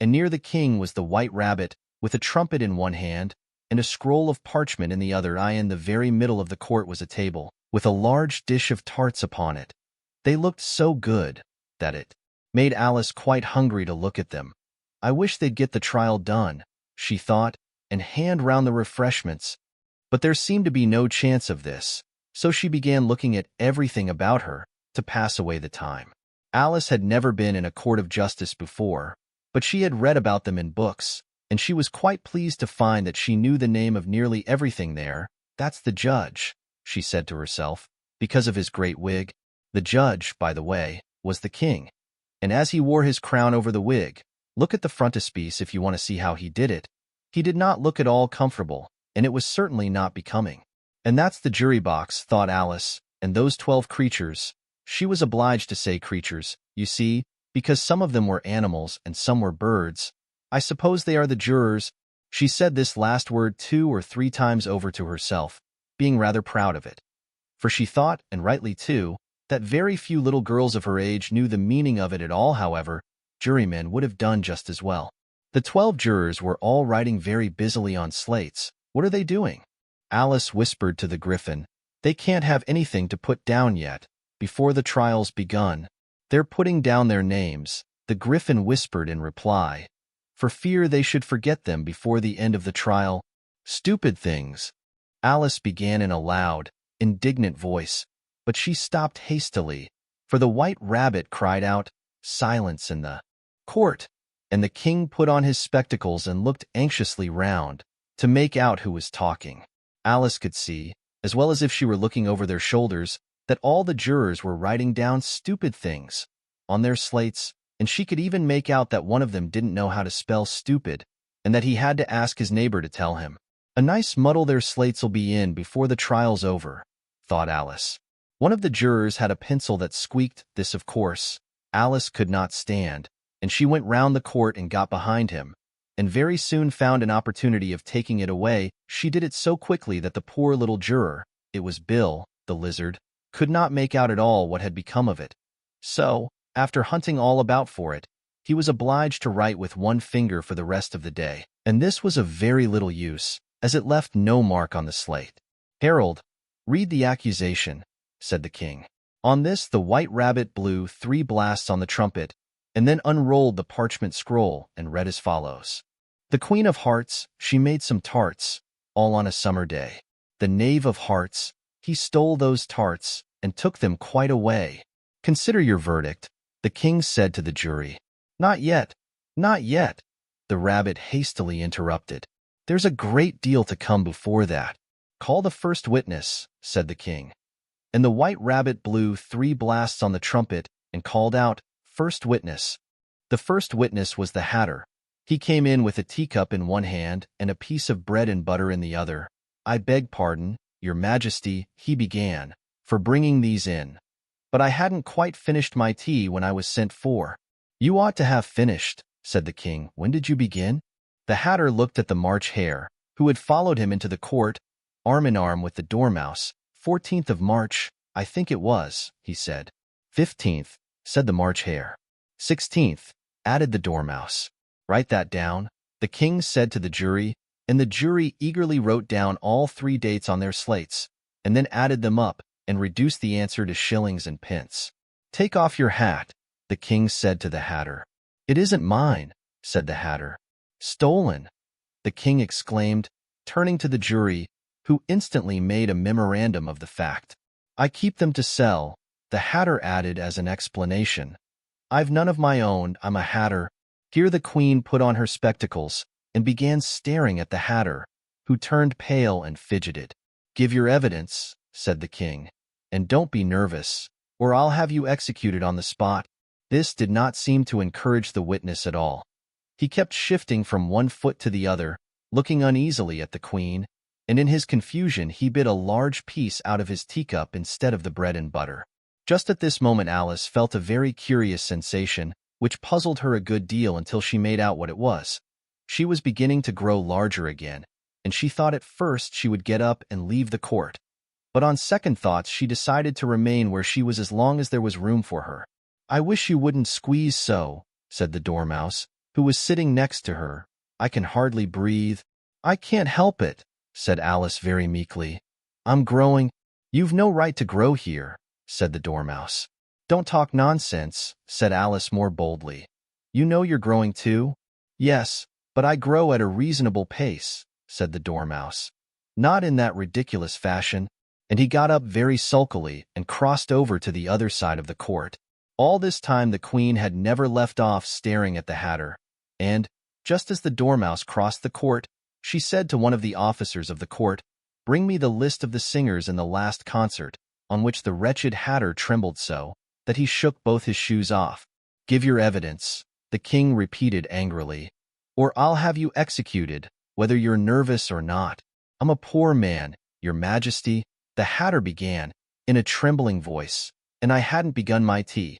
and near the king was the White Rabbit, with a trumpet in one hand and a scroll of parchment in the other. In the very middle of the court was a table, with a large dish of tarts upon it. They looked so good that it made Alice quite hungry to look at them. "I wish they'd get the trial done," she thought, and hand round the refreshments. But there seemed to be no chance of this, so she began looking at everything about her to pass away the time. Alice had never been in a court of justice before, but she had read about them in books, and she was quite pleased to find that she knew the name of nearly everything there. "That's the judge," she said to herself, because of his great wig. The judge, by the way, was the king, and as he wore his crown over the wig, look at the frontispiece if you want to see how he did it, he did not look at all comfortable, and it was certainly not becoming. "And that's the jury box," thought Alice, "and those 12 creatures." She was obliged to say creatures, you see, because some of them were animals and some were birds. "I suppose they are the jurors." She said this last word 2 or 3 times over to herself, being rather proud of it. For she thought, and rightly too, that very few little girls of her age knew the meaning of it at all. However, jurymen would have done just as well. The 12 jurors were all writing very busily on slates. What are they doing? Alice whispered to the Griffin. They can't have anything to put down yet, before the trial's begun. They're putting down their names, the Griffin whispered in reply, for fear they should forget them before the end of the trial. Stupid things, Alice began in a loud, indignant voice, but she stopped hastily, for the White Rabbit cried out, "Silence in the court!" And the king put on his spectacles and looked anxiously round, to make out who was talking. Alice could see, as well as if she were looking over their shoulders, that all the jurors were writing down stupid things on their slates, and she could even make out that one of them didn't know how to spell stupid, and that he had to ask his neighbor to tell him. A nice muddle their slates'll be in before the trial's over, thought Alice. One of the jurors had a pencil that squeaked. This, of course, Alice could not stand, and she went round the court and got behind him, and very soon found an opportunity of taking it away. She did it so quickly that the poor little juror, it was Bill, the lizard, could not make out at all what had become of it. So, after hunting all about for it, he was obliged to write with one finger for the rest of the day, and this was of very little use, as it left no mark on the slate. "Harold, read the accusation," said the king. On this the White Rabbit blew 3 blasts on the trumpet, and then unrolled the parchment scroll and read as follows. "The Queen of Hearts, she made some tarts, all on a summer day. The Knave of Hearts, he stole those tarts, and took them quite away. Consider your verdict," the king said to the jury. "Not yet, not yet," the rabbit hastily interrupted. "There's a great deal to come before that. Call the first witness," said the king. And the White Rabbit blew 3 blasts on the trumpet and called out, "First witness." The first witness was the Hatter. He came in with a teacup in one hand and a piece of bread and butter in the other. "I beg pardon, Your Majesty," he began, "for bringing these in. But I hadn't quite finished my tea when I was sent for." "You ought to have finished," said the king. "When did you begin?" The Hatter looked at the March Hare, who had followed him into the court, arm in arm with the Dormouse. 14th of March, I think it was, he said. 15th, said the March Hare. 16th, added the Dormouse. "Write that down," the king said to the jury, and the jury eagerly wrote down all 3 dates on their slates, and then added them up and reduced the answer to shillings and pence. "Take off your hat," the king said to the Hatter. "It isn't mine," said the Hatter. "Stolen," the king exclaimed, turning to the jury, who instantly made a memorandum of the fact. "I keep them to sell," the Hatter added as an explanation. "I've none of my own, I'm a Hatter." Here the queen put on her spectacles and began staring at the Hatter, who turned pale and fidgeted. "Give your evidence," said the king, "and don't be nervous, or I'll have you executed on the spot." This did not seem to encourage the witness at all. He kept shifting from one foot to the other, looking uneasily at the queen, and in his confusion he bit a large piece out of his teacup instead of the bread and butter. Just at this moment Alice felt a very curious sensation, which puzzled her a good deal until she made out what it was. She was beginning to grow larger again, and she thought at first she would get up and leave the court. But on second thoughts she decided to remain where she was as long as there was room for her. "I wish you wouldn't squeeze so," said the Dormouse, who was sitting next to her. "I can hardly breathe." "I can't help it," said Alice very meekly. "I'm growing." "You've no right to grow here," said the Dormouse. "Don't talk nonsense," said Alice more boldly. "You know you're growing too." "Yes, but I grow at a reasonable pace," said the Dormouse. "Not in that ridiculous fashion," and he got up very sulkily and crossed over to the other side of the court. All this time the queen had never left off staring at the Hatter, and, just as the Dormouse crossed the court, she said to one of the officers of the court, "Bring me the list of the singers in the last concert," on which the wretched Hatter trembled so that he shook both his shoes off. "Give your evidence," the king repeated angrily, "or I'll have you executed, whether you're nervous or not." "I'm a poor man, Your Majesty," the Hatter began, in a trembling voice, "and I hadn't begun my tea.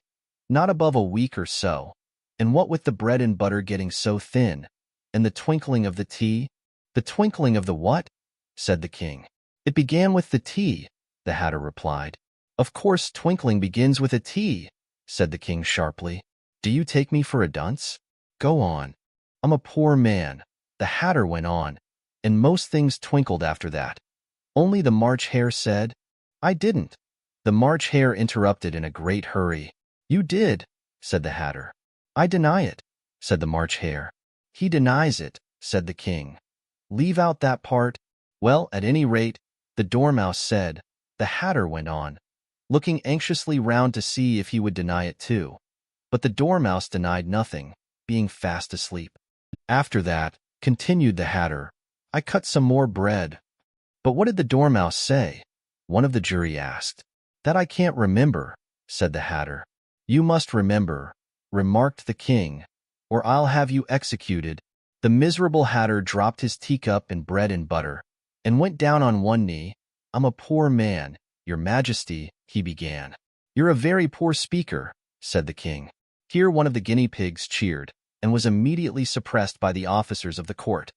Not above a week or so, and what with the bread and butter getting so thin, and the twinkling of the tea, The twinkling of the what? Said the king. It began with the T, the Hatter replied. Of course twinkling begins with a T, said the king sharply. Do you take me for a dunce? Go on. I'm a poor man, the Hatter went on, and most things twinkled after that. Only the March Hare said, I didn't. The March Hare interrupted in a great hurry. You did, said the Hatter. I deny it, said the March Hare. He denies it, said the king. Leave out that part. Well, at any rate, the Dormouse said, the Hatter went on, looking anxiously round to see if he would deny it too. But the Dormouse denied nothing, being fast asleep. After that, continued the Hatter, I cut some more bread. But what did the Dormouse say? One of the jury asked. That I can't remember, said the Hatter. You must remember, remarked the king, or I'll have you executed. The miserable Hatter dropped his teacup and bread and butter, and went down on one knee. I'm a poor man, your majesty, he began. You're a very poor speaker, said the king. Here one of the guinea pigs cheered, and was immediately suppressed by the officers of the court.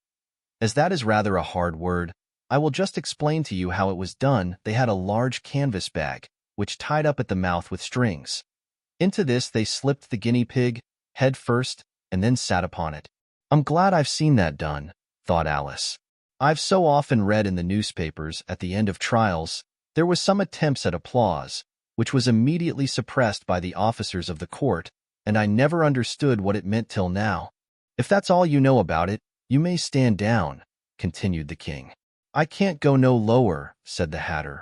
As that is rather a hard word, I will just explain to you how it was done. They had a large canvas bag, which tied up at the mouth with strings. Into this they slipped the guinea pig, head first, and then sat upon it. I'm glad I've seen that done, thought Alice. I've so often read in the newspapers, at the end of trials, there was some attempts at applause, which was immediately suppressed by the officers of the court, and I never understood what it meant till now. If that's all you know about it, you may stand down, continued the king. I can't go no lower, said the Hatter.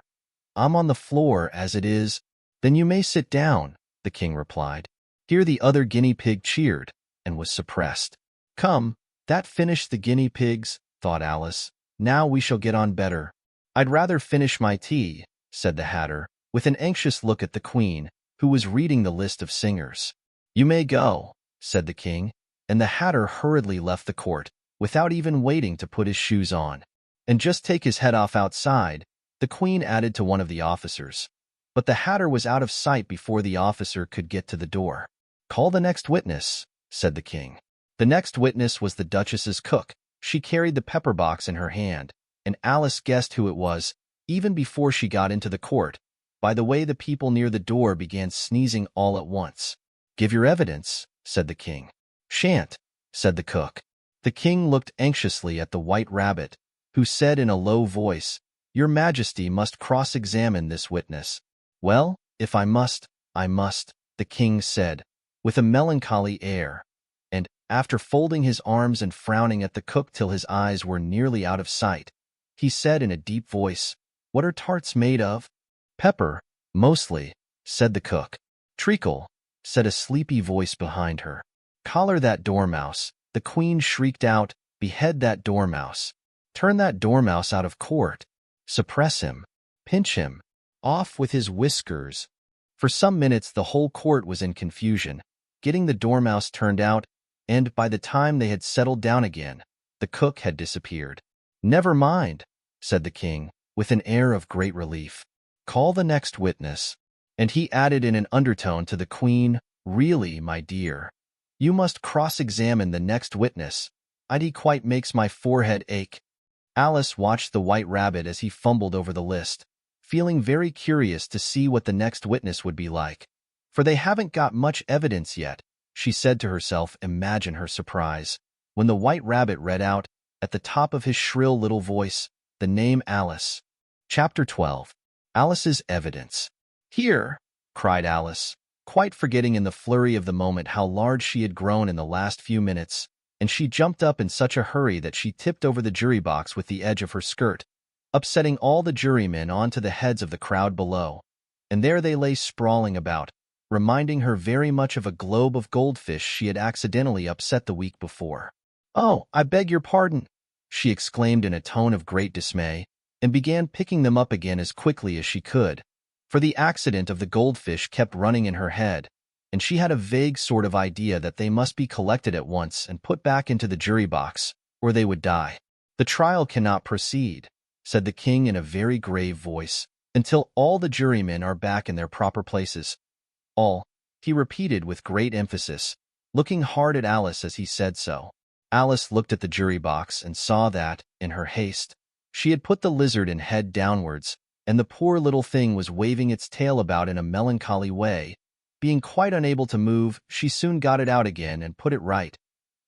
I'm on the floor as it is. Then you may sit down, the king replied. Here the other guinea pig cheered, and was suppressed. Come, that finished the guinea pigs, thought Alice. Now we shall get on better. I'd rather finish my tea, said the Hatter, with an anxious look at the queen, who was reading the list of singers. You may go, said the king, and the Hatter hurriedly left the court, without even waiting to put his shoes on. And just take his head off outside, the queen added to one of the officers. But the Hatter was out of sight before the officer could get to the door. Call the next witness, said the king. The next witness was the Duchess's cook. She carried the pepper box in her hand, and Alice guessed who it was, even before she got into the court, by the way the people near the door began sneezing all at once. Give your evidence, said the king. Shan't, said the cook. The king looked anxiously at the White Rabbit, who said in a low voice, Your Majesty must cross-examine this witness. Well, if I must, I must, the king said, with a melancholy air, and, after folding his arms and frowning at the cook till his eyes were nearly out of sight, he said in a deep voice, What are tarts made of? Pepper, mostly, said the cook. Treacle, said a sleepy voice behind her. Collar that dormouse, the queen shrieked out, behead that dormouse. Turn that dormouse out of court. Suppress him. Pinch him. Off with his whiskers. For some minutes the whole court was in confusion, getting the dormouse turned out, and by the time they had settled down again, the cook had disappeared. Never mind, said the king, with an air of great relief. Call the next witness. And he added in an undertone to the queen, Really, my dear, you must cross-examine the next witness. It quite makes my forehead ache. Alice watched the White Rabbit as he fumbled over the list, feeling very curious to see what the next witness would be like. For they haven't got much evidence yet, she said to herself. Imagine her surprise when the White Rabbit read out, at the top of his shrill little voice, the name Alice. Chapter 12. Alice's Evidence. Here, cried Alice, quite forgetting in the flurry of the moment how large she had grown in the last few minutes, and she jumped up in such a hurry that she tipped over the jury box with the edge of her skirt, upsetting all the jurymen onto the heads of the crowd below, and there they lay sprawling about, reminding her very much of a globe of goldfish she had accidentally upset the week before. Oh, I beg your pardon, she exclaimed in a tone of great dismay, and began picking them up again as quickly as she could, for the accident of the goldfish kept running in her head, and she had a vague sort of idea that they must be collected at once and put back into the jury box, or they would die. The trial cannot proceed, said the king in a very grave voice, until all the jurymen are back in their proper places. All, he repeated with great emphasis, looking hard at Alice as he said so. Alice looked at the jury box and saw that, in her haste, she had put the lizard in head downwards, and the poor little thing was waving its tail about in a melancholy way. Being quite unable to move, she soon got it out again and put it right.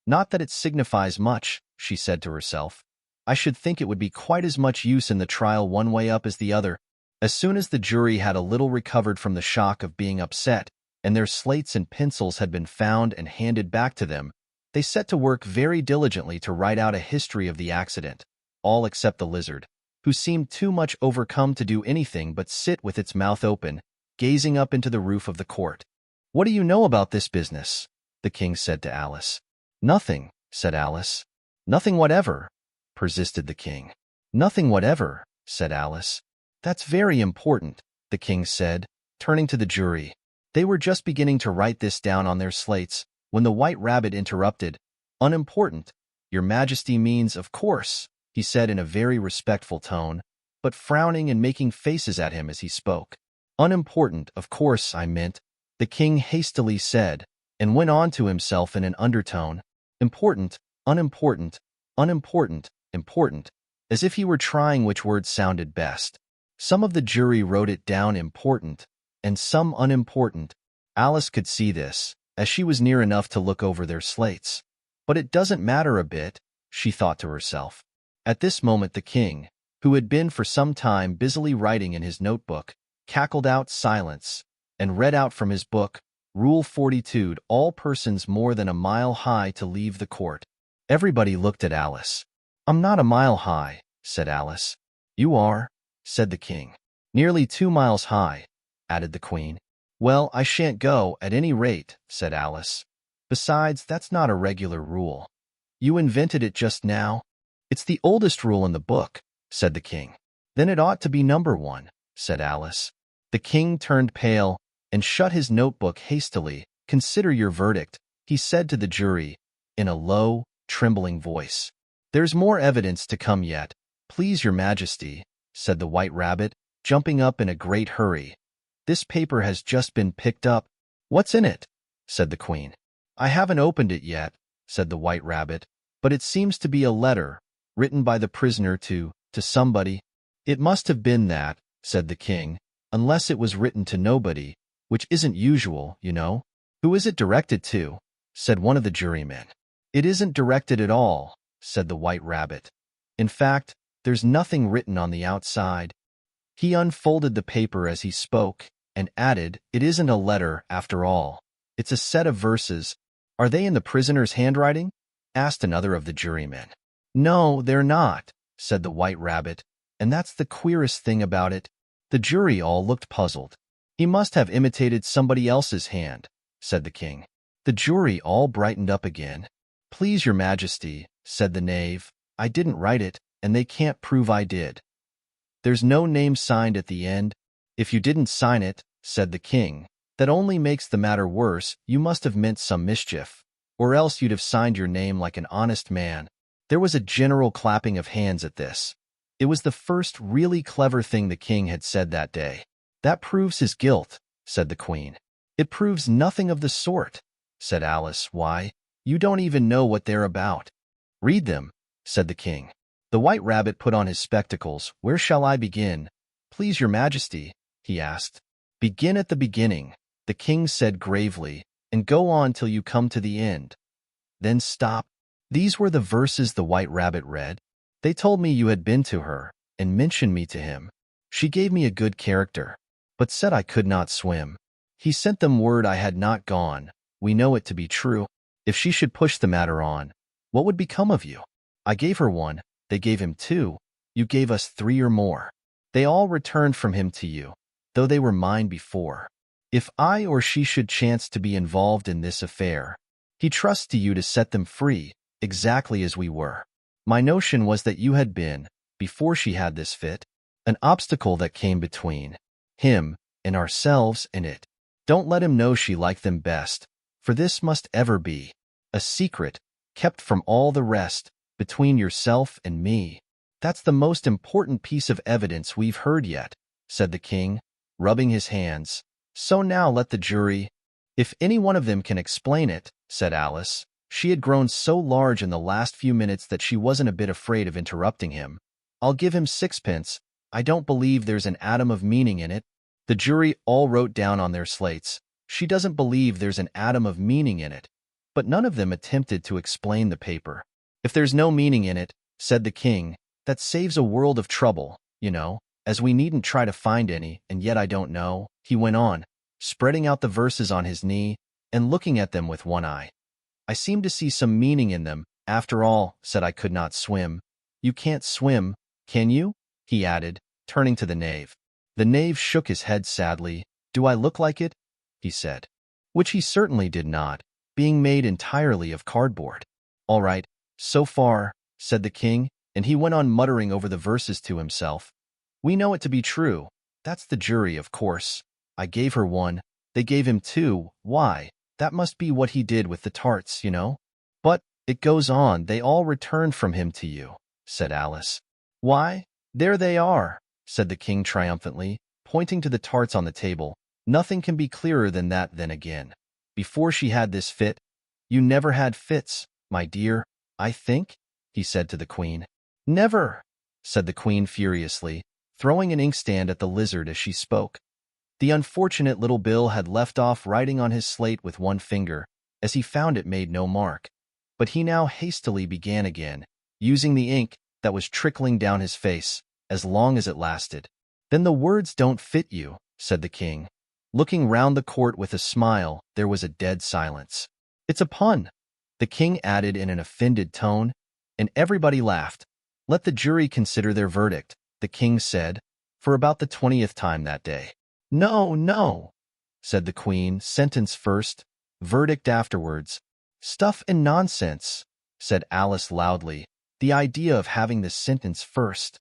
Not that it signifies much, she said to herself. I should think it would be quite as much use in the trial one way up as the other. As soon as the jury had a little recovered from the shock of being upset, and their slates and pencils had been found and handed back to them, they set to work very diligently to write out a history of the accident, all except the lizard, who seemed too much overcome to do anything but sit with its mouth open, gazing up into the roof of the court. "What do you know about this business?" the king said to Alice. "Nothing," said Alice. "Nothing whatever," persisted the king. "Nothing whatever," said Alice. "That's very important," the king said, turning to the jury. They were just beginning to write this down on their slates, when the White Rabbit interrupted. "Unimportant, Your Majesty means, of course," he said in a very respectful tone, but frowning and making faces at him as he spoke. "Unimportant, of course, I meant," the king hastily said, and went on to himself in an undertone. "Important, unimportant, unimportant, important," as if he were trying which word sounded best. Some of the jury wrote it down important, and some unimportant. Alice could see this, as she was near enough to look over their slates. But it doesn't matter a bit, she thought to herself. At this moment the king, who had been for some time busily writing in his notebook, cackled out silence, and read out from his book, Rule 42, all persons more than a mile high to leave the court. Everybody looked at Alice. "I'm not a mile high," said Alice. "You are," said the king. "Nearly 2 miles high," added the queen. "Well, I shan't go, at any rate," said Alice. "Besides, that's not a regular rule. You invented it just now." "It's the oldest rule in the book," said the king. "Then it ought to be number 1, said Alice. The king turned pale and shut his notebook hastily. "Consider your verdict," he said to the jury, in a low, trembling voice. "There's more evidence to come yet, please your majesty," said the White Rabbit, jumping up in a great hurry. "This paper has just been picked up." "What's in it?" said the queen. "I haven't opened it yet," said the White Rabbit, "but it seems to be a letter, written by the prisoner to somebody." "It must have been that," said the king, "unless it was written to nobody, which isn't usual, you know." "Who is it directed to?" said one of the jurymen. "It isn't directed at all," said the White Rabbit. "In fact, there's nothing written on the outside." He unfolded the paper as he spoke, and added, "It isn't a letter, after all. It's a set of verses." "Are they in the prisoner's handwriting?" asked another of the jurymen. "No, they're not," said the White Rabbit, "and that's the queerest thing about it." The jury all looked puzzled. "He must have imitated somebody else's hand," said the king. The jury all brightened up again. "Please your majesty," said the knave, "I didn't write it, and they can't prove I did. There's no name signed at the end." "If you didn't sign it," said the king, "that only makes the matter worse. You must have meant some mischief, or else you'd have signed your name like an honest man." There was a general clapping of hands at this. It was the first really clever thing the king had said that day. "That proves his guilt," said the queen. "It proves nothing of the sort," said Alice. "Why, you don't even know what they're about." "Read them," said the king. The White Rabbit put on his spectacles. "Where shall I begin, please your majesty?" he asked. "Begin at the beginning," the king said gravely, "and go on till you come to the end. Then stop." These were the verses the White Rabbit read. "They told me you had been to her, and mentioned me to him. She gave me a good character, but said I could not swim. He sent them word I had not gone. We know it to be true. If she should push the matter on, what would become of you? I gave her 1, they gave him 2, you gave us 3 or more. They all returned from him to you, though they were mine before. If I or she should chance to be involved in this affair, he trusts to you to set them free, exactly as we were. My notion was that you had been, before she had this fit, an obstacle that came between him and ourselves and it. Don't let him know she liked them best, for this must ever be a secret, kept from all the rest, between yourself and me. That's the most important piece of evidence we've heard yet," said the king, rubbing his hands. "So now let the jury—" "If any one of them can explain it," said Alice, She had grown so large in the last few minutes that she wasn't a bit afraid of interrupting him. "I'll give him 6 pence. I don't believe there's an atom of meaning in it." The jury all wrote down on their slates, "She doesn't believe there's an atom of meaning in it." But none of them attempted to explain the paper. "If there's no meaning in it," said the king, "that saves a world of trouble, as we needn't try to find any, and yet I don't know," he went on, spreading out the verses on his knee and looking at them with one eye. "I seem to see some meaning in them. After all, said I could not swim." "You can't swim, can you?" he added, turning to the knave. The knave shook his head sadly. "Do I look like it?" he said. Which he certainly did not, being made entirely of cardboard. "All right, so far," said the king, and he went on muttering over the verses to himself. "We know it to be true. That's the jury, of course. I gave her 1. They gave him 2. Why, that must be what he did with the tarts, But, it goes on, they all returned from him to you," said Alice. "Why, there they are," said the king triumphantly, pointing to the tarts on the table. "Nothing can be clearer than that then again. Before she had this fit—" "You never had fits, my dear, I think?" he said to the queen. "Never," said the queen furiously, throwing an inkstand at the lizard as she spoke. The unfortunate little Bill had left off writing on his slate with one finger, as he found it made no mark. But he now hastily began again, using the ink that was trickling down his face, as long as it lasted. "Then the words don't fit you," said the king. Looking round the court with a smile, there was a dead silence. "It's a pun," the king added in an offended tone, and everybody laughed. "Let the jury consider their verdict," the king said, for about the 20th time that day. "No, no," said the queen, "sentence first, verdict afterwards." "Stuff and nonsense," said Alice loudly. "The idea of having the sentence first."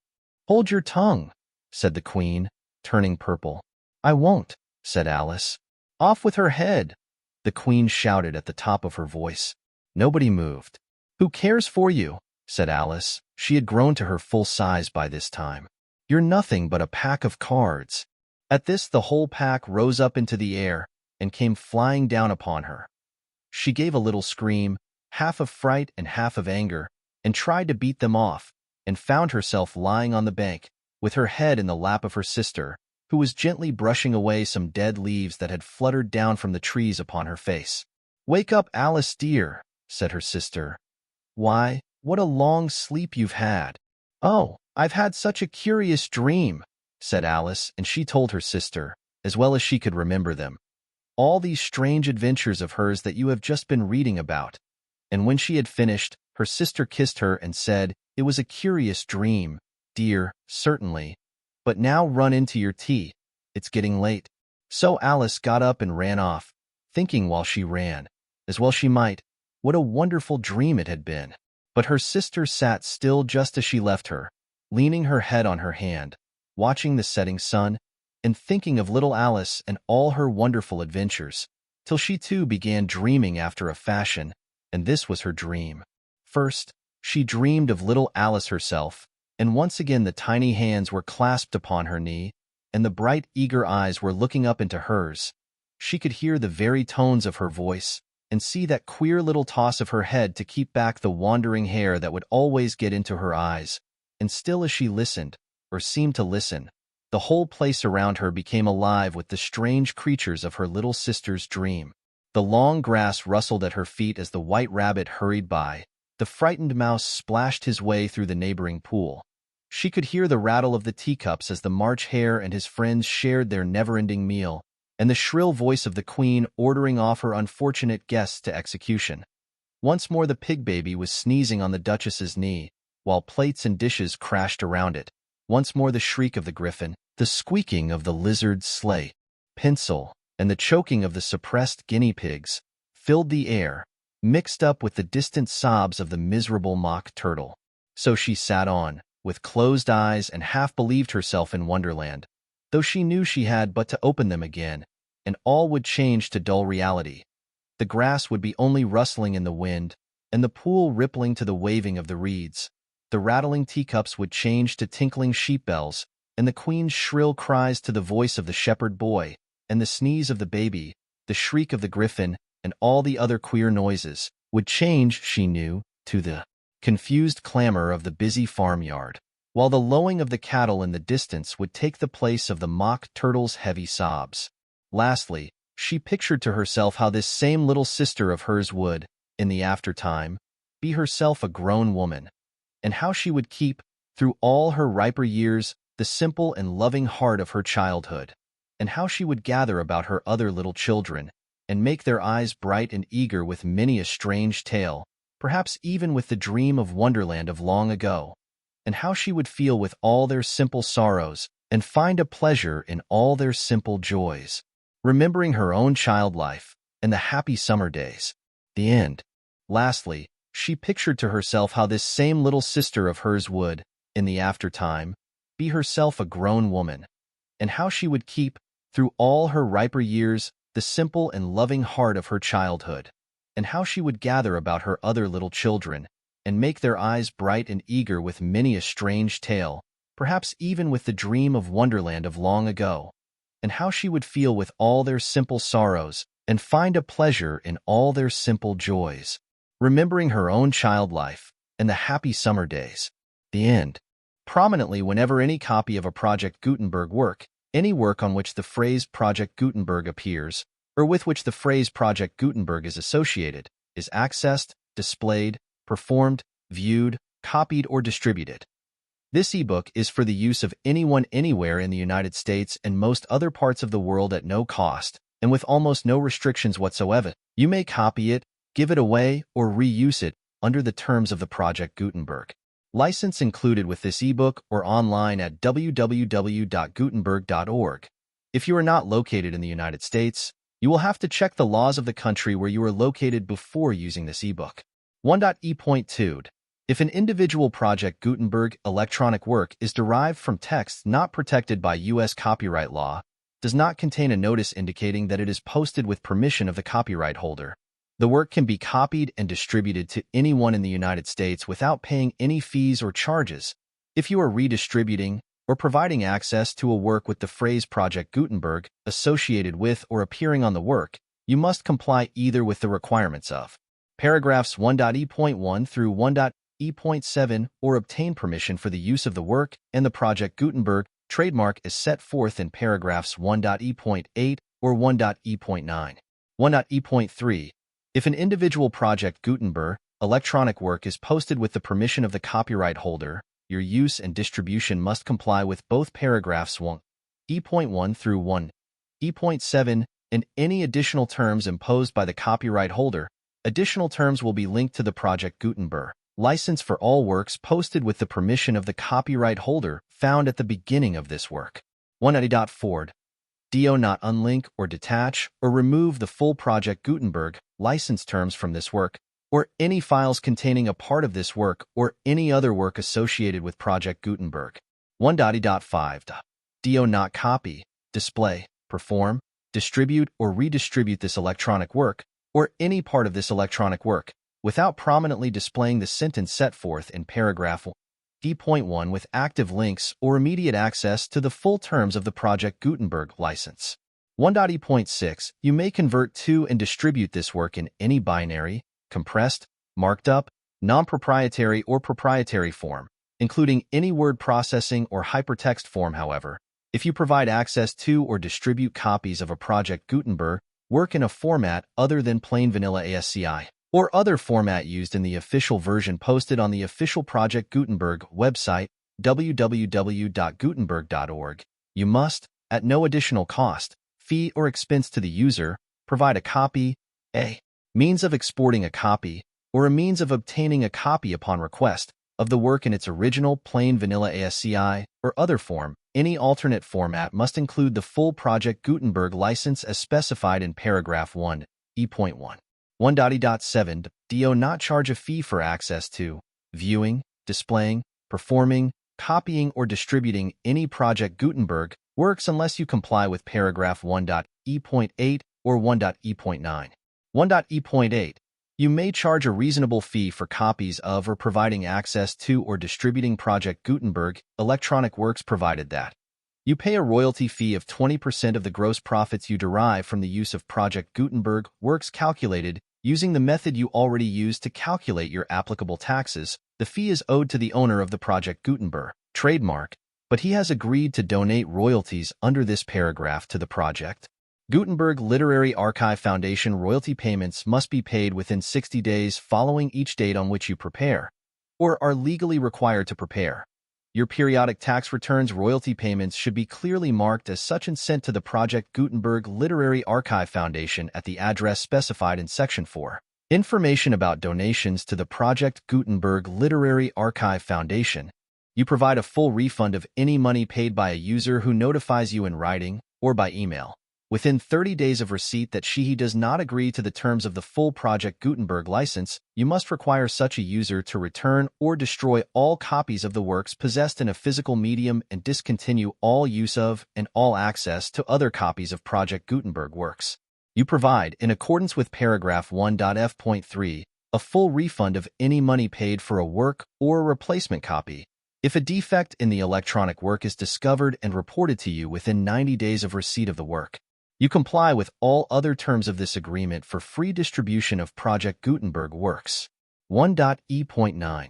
"Hold your tongue," said the queen, turning purple. "I won't," said Alice. "Off with her head," the queen shouted at the top of her voice. Nobody moved. "Who cares for you?" said Alice. She had grown to her full size by this time. "You're nothing but a pack of cards." At this the whole pack rose up into the air and came flying down upon her. She gave a little scream, half of fright and half of anger, and tried to beat them off, and found herself lying on the bank, with her head in the lap of her sister, who was gently brushing away some dead leaves that had fluttered down from the trees upon her face. "Wake up, Alice dear," said her sister. "Why, what a long sleep you've had." "Oh, I've had such a curious dream," said Alice, and she told her sister, as well as she could remember them, all these strange adventures of hers that you have just been reading about. And when she had finished, her sister kissed her and said, "It was a curious dream, dear, certainly. But now run into your tea. It's getting late." So Alice got up and ran off, thinking while she ran, as well she might, what a wonderful dream it had been. But her sister sat still just as she left her, leaning her head on her hand, watching the setting sun, and thinking of little Alice and all her wonderful adventures, till she too began dreaming after a fashion, and this was her dream. First, she dreamed of little Alice herself, and once again the tiny hands were clasped upon her knee, and the bright, eager eyes were looking up into hers. She could hear the very tones of her voice, and see that queer little toss of her head to keep back the wandering hair that would always get into her eyes, and still as she listened, or seemed to listen, the whole place around her became alive with the strange creatures of her little sister's dream. The long grass rustled at her feet as the white rabbit hurried by. The frightened mouse splashed his way through the neighboring pool. She could hear the rattle of the teacups as the March Hare and his friends shared their never-ending meal, and the shrill voice of the queen ordering off her unfortunate guests to execution. Once more the pig baby was sneezing on the duchess's knee, while plates and dishes crashed around it. Once more the shriek of the griffin, the squeaking of the lizard's sleigh, pencil, and the choking of the suppressed guinea pigs filled the air, mixed up with the distant sobs of the miserable mock turtle. So she sat on, with closed eyes, and half believed herself in Wonderland, though she knew she had but to open them again, and all would change to dull reality. The grass would be only rustling in the wind, and the pool rippling to the waving of the reeds. The rattling teacups would change to tinkling sheep bells, and the queen's shrill cries to the voice of the shepherd boy, and the sneeze of the baby, the shriek of the griffin, and all the other queer noises, would change, she knew, to the confused clamor of the busy farmyard, while the lowing of the cattle in the distance would take the place of the mock turtle's heavy sobs. Lastly, she pictured to herself how this same little sister of hers would, in the aftertime, be herself a grown woman, and how she would keep, through all her riper years, the simple and loving heart of her childhood, and how she would gather about her other little children, and make their eyes bright and eager with many a strange tale, perhaps even with the dream of Wonderland of long ago, and how she would feel with all their simple sorrows, and find a pleasure in all their simple joys, remembering her own child life, and the happy summer days. The end. Lastly, she pictured to herself how this same little sister of hers would, in the aftertime, be herself a grown woman, and how she would keep, through all her riper years, the simple and loving heart of her childhood, and how she would gather about her other little children, and make their eyes bright and eager with many a strange tale, perhaps even with the dream of Wonderland of long ago, and how she would feel with all their simple sorrows, and find a pleasure in all their simple joys, remembering her own child life, and the happy summer days. The end. Prominently whenever any copy of a Project Gutenberg work, any work on which the phrase Project Gutenberg appears, or with which the phrase Project Gutenberg is associated, is accessed, displayed, performed, viewed, copied, or distributed. This ebook is for the use of anyone anywhere in the United States and most other parts of the world at no cost, and with almost no restrictions whatsoever. You may copy it, give it away, or reuse it under the terms of the Project Gutenberg license included with this ebook or online at www.gutenberg.org. If you are not located in the United States, you will have to check the laws of the country where you are located before using this ebook. 1.E.2. If an individual Project Gutenberg electronic work is derived from text not protected by U.S. copyright law, does not contain a notice indicating that it is posted with permission of the copyright holder, the work can be copied and distributed to anyone in the United States without paying any fees or charges. If you are redistributing or providing access to a work with the phrase Project Gutenberg associated with or appearing on the work, you must comply either with the requirements of paragraphs 1.E.1 through 1.E.7 or obtain permission for the use of the work and the Project Gutenberg trademark as set forth in paragraphs 1.E.8 or 1.E.9. 1.E.3. If an individual Project Gutenberg electronic work is posted with the permission of the copyright holder, your use and distribution must comply with both paragraphs 1.E.1 through 1.E.7 and any additional terms imposed by the copyright holder. Additional terms will be linked to the Project Gutenberg license for all works posted with the permission of the copyright holder found at the beginning of this work. 1.4. Do not unlink or detach or remove the full Project Gutenberg license terms from this work, or any files containing a part of this work or any other work associated with Project Gutenberg. 1.E.5. Do not copy, display, perform, distribute, or redistribute this electronic work, or any part of this electronic work, without prominently displaying the sentence set forth in paragraph 1.1 with active links or immediate access to the full terms of the Project Gutenberg license. 1.E.6. You may convert to and distribute this work in any binary, compressed, marked up, non-proprietary or proprietary form, including any word processing or hypertext form. However, if you provide access to or distribute copies of a Project Gutenberg work in a format other than plain vanilla ASCII, or other format used in the official version posted on the official Project Gutenberg website, www.gutenberg.org, you must, at no additional cost, fee, or expense to the user, provide a copy, a means of exporting a copy, or a means of obtaining a copy upon request, of the work in its original plain vanilla ASCII or other form. Any alternate format must include the full Project Gutenberg license as specified in paragraph 1.E.1. 1.E.7. Do not charge a fee for access to, viewing, displaying, performing, copying, or distributing any Project Gutenberg works unless you comply with paragraph 1.E.8 or 1.E.9. 1.E.8. You may charge a reasonable fee for copies of or providing access to or distributing Project Gutenberg electronic works provided that you pay a royalty fee of 20% of the gross profits you derive from the use of Project Gutenberg works calculated Using the method you already used to calculate your applicable taxes, the fee is owed to the owner of the Project Gutenberg trademark, but he has agreed to donate royalties under this paragraph to the Project Gutenberg Literary Archive Foundation. Royalty payments must be paid within 60 days following each date on which you prepare, or are legally required to prepare, your periodic tax returns. Royalty payments should be clearly marked as such and sent to the Project Gutenberg Literary Archive Foundation at the address specified in Section 4. Information about donations to the Project Gutenberg Literary Archive Foundation. You provide a full refund of any money paid by a user who notifies you in writing or by email within 30 days of receipt that he does not agree to the terms of the full Project Gutenberg license. You must require such a user to return or destroy all copies of the works possessed in a physical medium and discontinue all use of and all access to other copies of Project Gutenberg works. You provide, in accordance with paragraph 1.f.3, a full refund of any money paid for a work or a replacement copy. If a defect in the electronic work is discovered and reported to you within 90 days of receipt of the work, you comply with all other terms of this agreement for free distribution of Project Gutenberg works. 1.e.9.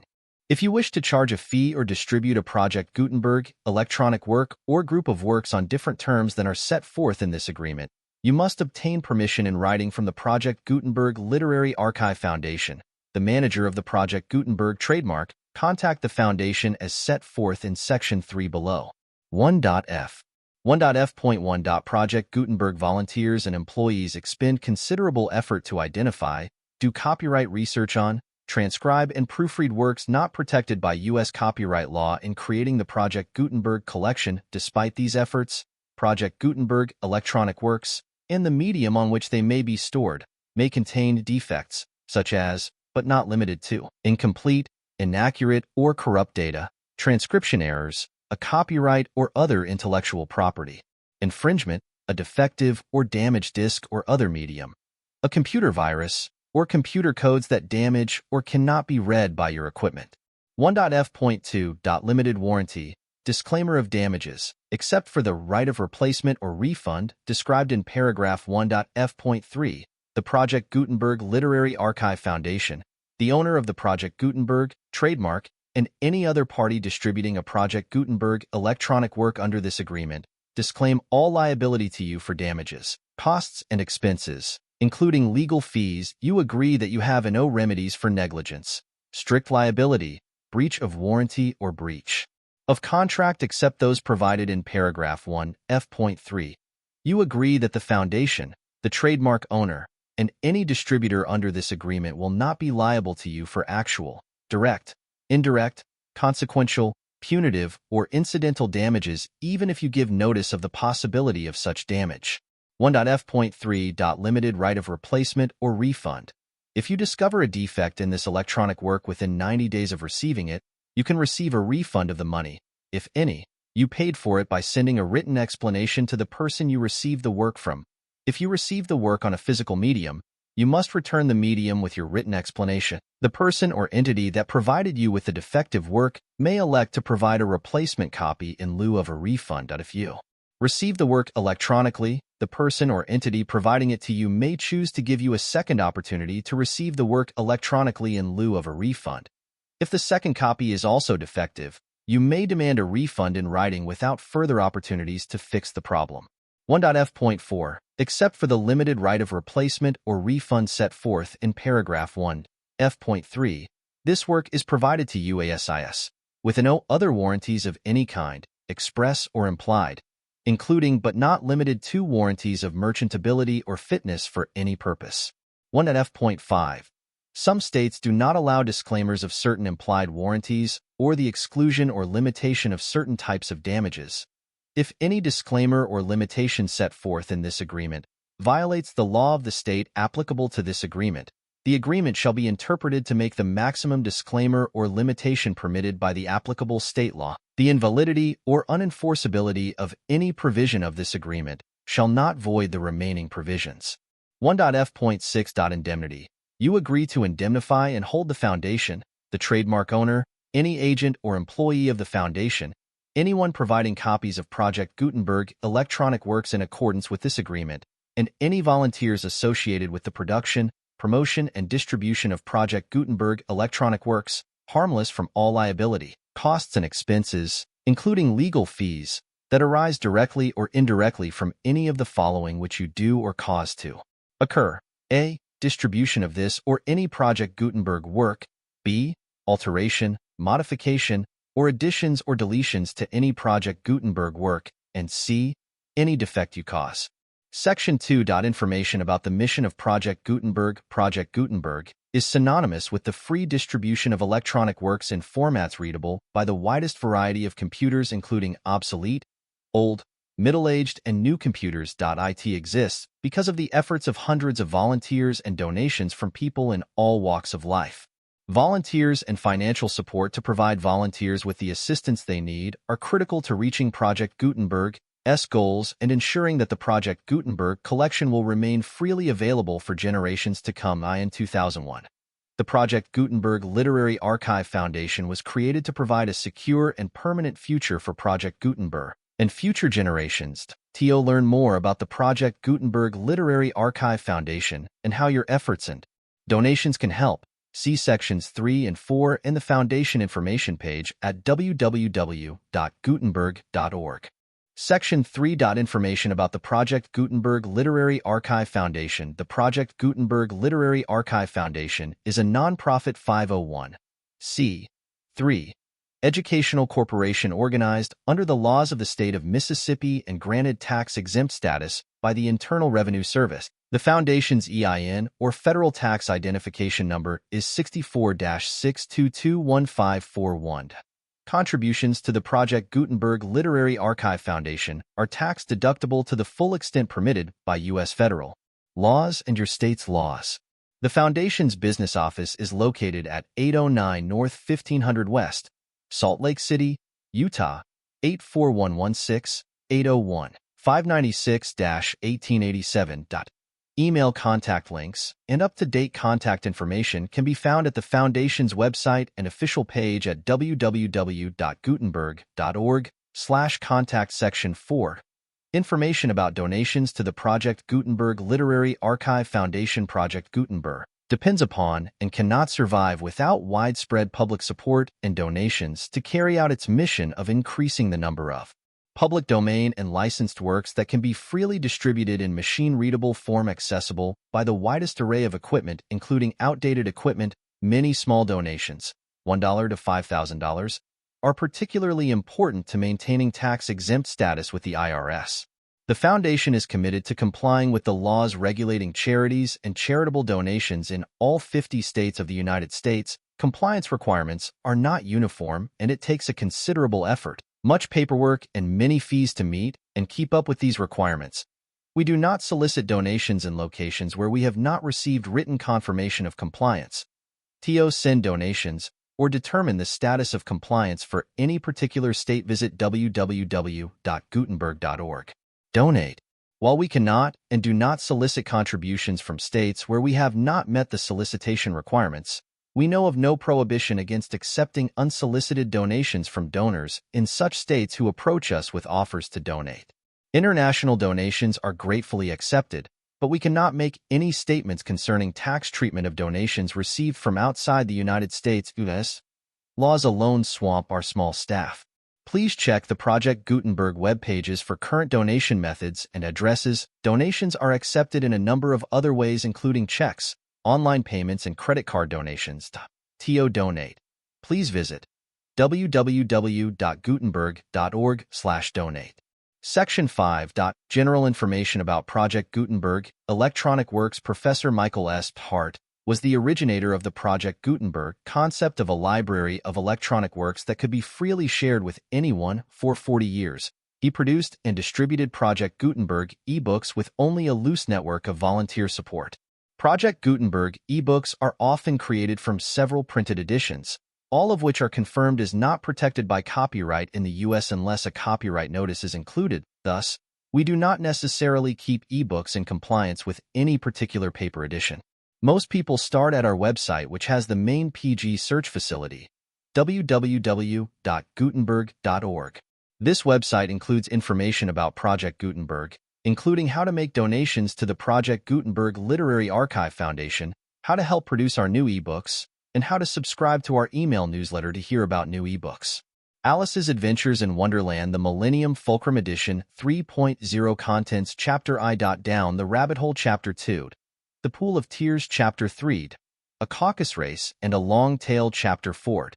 If you wish to charge a fee or distribute a Project Gutenberg electronic work or group of works on different terms than are set forth in this agreement, you must obtain permission in writing from the Project Gutenberg Literary Archive Foundation, the manager of the Project Gutenberg trademark. Contact the foundation as set forth in Section 3 below. 1.f. 1.f.1. Project Gutenberg volunteers and employees expend considerable effort to identify, do copyright research on, transcribe and proofread works not protected by U.S. copyright law in creating the Project Gutenberg collection. Despite these efforts, Project Gutenberg electronic works, and the medium on which they may be stored, may contain defects, such as, but not limited to, incomplete, inaccurate or corrupt data, transcription errors, a copyright or other intellectual property, infringement, a defective or damaged disk or other medium, a computer virus, or computer codes that damage or cannot be read by your equipment. 1.f.2. Limited warranty, disclaimer of damages, except for the right of replacement or refund described in paragraph 1.f.3, the Project Gutenberg Literary Archive Foundation, the owner of the Project Gutenberg trademark, and any other party distributing a Project Gutenberg electronic work under this agreement, disclaim all liability to you for damages, costs, and expenses, including legal fees. You agree that you have no remedies for negligence, strict liability, breach of warranty, or breach of contract except those provided in paragraph 1.f.3. You agree that the foundation, the trademark owner, and any distributor under this agreement will not be liable to you for actual, direct, indirect, consequential, punitive, or incidental damages even if you give notice of the possibility of such damage. 1.f.3. Limited right of replacement or refund. If you discover a defect in this electronic work within 90 days of receiving it, you can receive a refund of the money, if any, you paid for it by sending a written explanation to the person you received the work from. If you receive the work on a physical medium, you must return the medium with your written explanation. The person or entity that provided you with the defective work may elect to provide a replacement copy in lieu of a refund. If you receive the work electronically, the person or entity providing it to you may choose to give you a second opportunity to receive the work electronically in lieu of a refund. If the second copy is also defective, you may demand a refund in writing without further opportunities to fix the problem. 1.f.4. Except for the limited right of replacement or refund set forth in paragraph 1.f.3, this work is provided to UASIS with no other warranties of any kind, express or implied, including but not limited to warranties of merchantability or fitness for any purpose. 1.f.5. Some states do not allow disclaimers of certain implied warranties or the exclusion or limitation of certain types of damages. If any disclaimer or limitation set forth in this agreement violates the law of the state applicable to this agreement, the agreement shall be interpreted to make the maximum disclaimer or limitation permitted by the applicable state law. The invalidity or unenforceability of any provision of this agreement shall not void the remaining provisions. 1.f.6. Indemnity. You agree to indemnify and hold the foundation, the trademark owner, any agent or employee of the foundation, anyone providing copies of Project Gutenberg electronic works in accordance with this agreement, and any volunteers associated with the production, promotion and distribution of Project Gutenberg electronic works, harmless from all liability, costs and expenses, including legal fees, that arise directly or indirectly from any of the following which you do or cause to occur. A. Distribution of this or any Project Gutenberg work. B. Alteration, modification, or additions or deletions to any Project Gutenberg work. And C. Any defect you cause. Section 2. Information about the mission of Project Gutenberg. Project Gutenberg is synonymous with the free distribution of electronic works in formats readable by the widest variety of computers, including obsolete, old, middle-aged, and new computers. It exists because of the efforts of hundreds of volunteers and donations from people in all walks of life. Volunteers and financial support to provide volunteers with the assistance they need are critical to reaching Project Gutenberg's goals and ensuring that the Project Gutenberg collection will remain freely available for generations to come. In 2001, the Project Gutenberg Literary Archive Foundation was created to provide a secure and permanent future for Project Gutenberg and future generations. To learn more about the Project Gutenberg Literary Archive Foundation and how your efforts and donations can help, see Sections 3 and 4 in the Foundation information page at www.gutenberg.org. Section 3. Information about the Project Gutenberg Literary Archive Foundation. The Project Gutenberg Literary Archive Foundation is a nonprofit 501(c)(3) educational corporation organized under the laws of the state of Mississippi and granted tax-exempt status by the Internal Revenue Service. The Foundation's EIN, or Federal Tax Identification Number, is 64-6221541. Contributions to the Project Gutenberg Literary Archive Foundation are tax-deductible to the full extent permitted by U.S. federal laws and your state's laws. The Foundation's business office is located at 809 North 1500 West, Salt Lake City, Utah, 84116, 801, 596-1887. Email contact links and up-to-date contact information can be found at the Foundation's website and official page at www.gutenberg.org/contact. Section 4. Information about donations to the Project Gutenberg Literary Archive Foundation. Project Gutenberg depends upon and cannot survive without widespread public support and donations to carry out its mission of increasing the number of public domain and licensed works that can be freely distributed in machine-readable form accessible by the widest array of equipment, including outdated equipment. Many small donations, $1 to $5,000, are particularly important to maintaining tax-exempt status with the IRS. The Foundation is committed to complying with the laws regulating charities and charitable donations in all 50 states of the United States. Compliance requirements are not uniform, and it takes a considerable effort, much paperwork, and many fees to meet and keep up with these requirements. We do not solicit donations in locations where we have not received written confirmation of compliance. To send donations or determine the status of compliance for any particular state, visit www.gutenberg.org. Donate. While we cannot and do not solicit contributions from states where we have not met the solicitation requirements, we know of no prohibition against accepting unsolicited donations from donors in such states who approach us with offers to donate. International donations are gratefully accepted, but we cannot make any statements concerning tax treatment of donations received from outside the United States. U.S. laws alone swamp our small staff. Please check the Project Gutenberg web pages for current donation methods and addresses. Donations are accepted in a number of other ways, including checks, online payments, and credit card donations. To donate, please visit www.gutenberg.org/donate. Section 5. General information about Project Gutenberg electronic works. Professor Michael S. Hart was the originator of the Project Gutenberg concept of a library of electronic works that could be freely shared with anyone. For 40 years, he produced and distributed Project Gutenberg ebooks with only a loose network of volunteer support. Project Gutenberg ebooks are often created from several printed editions, all of which are confirmed as not protected by copyright in the U.S. unless a copyright notice is included. Thus, we do not necessarily keep ebooks in compliance with any particular paper edition. Most people start at our website, which has the main PG search facility, www.gutenberg.org. This website includes information about Project Gutenberg, including how to make donations to the Project Gutenberg Literary Archive Foundation how to help produce our new ebooks, and how to subscribe to our email newsletter to hear about new ebooks. Alice's Adventures in Wonderland, the Millennium Fulcrum Edition 3.0 Contents Chapter I. Down the Rabbit Hole Chapter 2, The Pool of Tears Chapter 3, A Caucus Race and a Long Tail Chapter 4,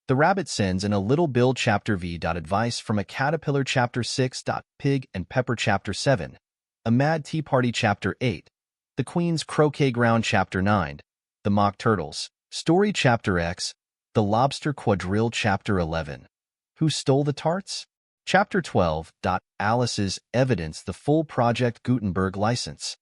The Rabbit Sends and a Little Bill Chapter V. Advice from a Caterpillar Chapter 6. Pig and Pepper Chapter 7, A Mad Tea Party Chapter 8, The Queen's Croquet Ground Chapter 9, The Mock Turtles Story Chapter X, The Lobster Quadrille Chapter 11, Who Stole the Tarts? Chapter 12. Alice's Evidence, the Full Project Gutenberg License.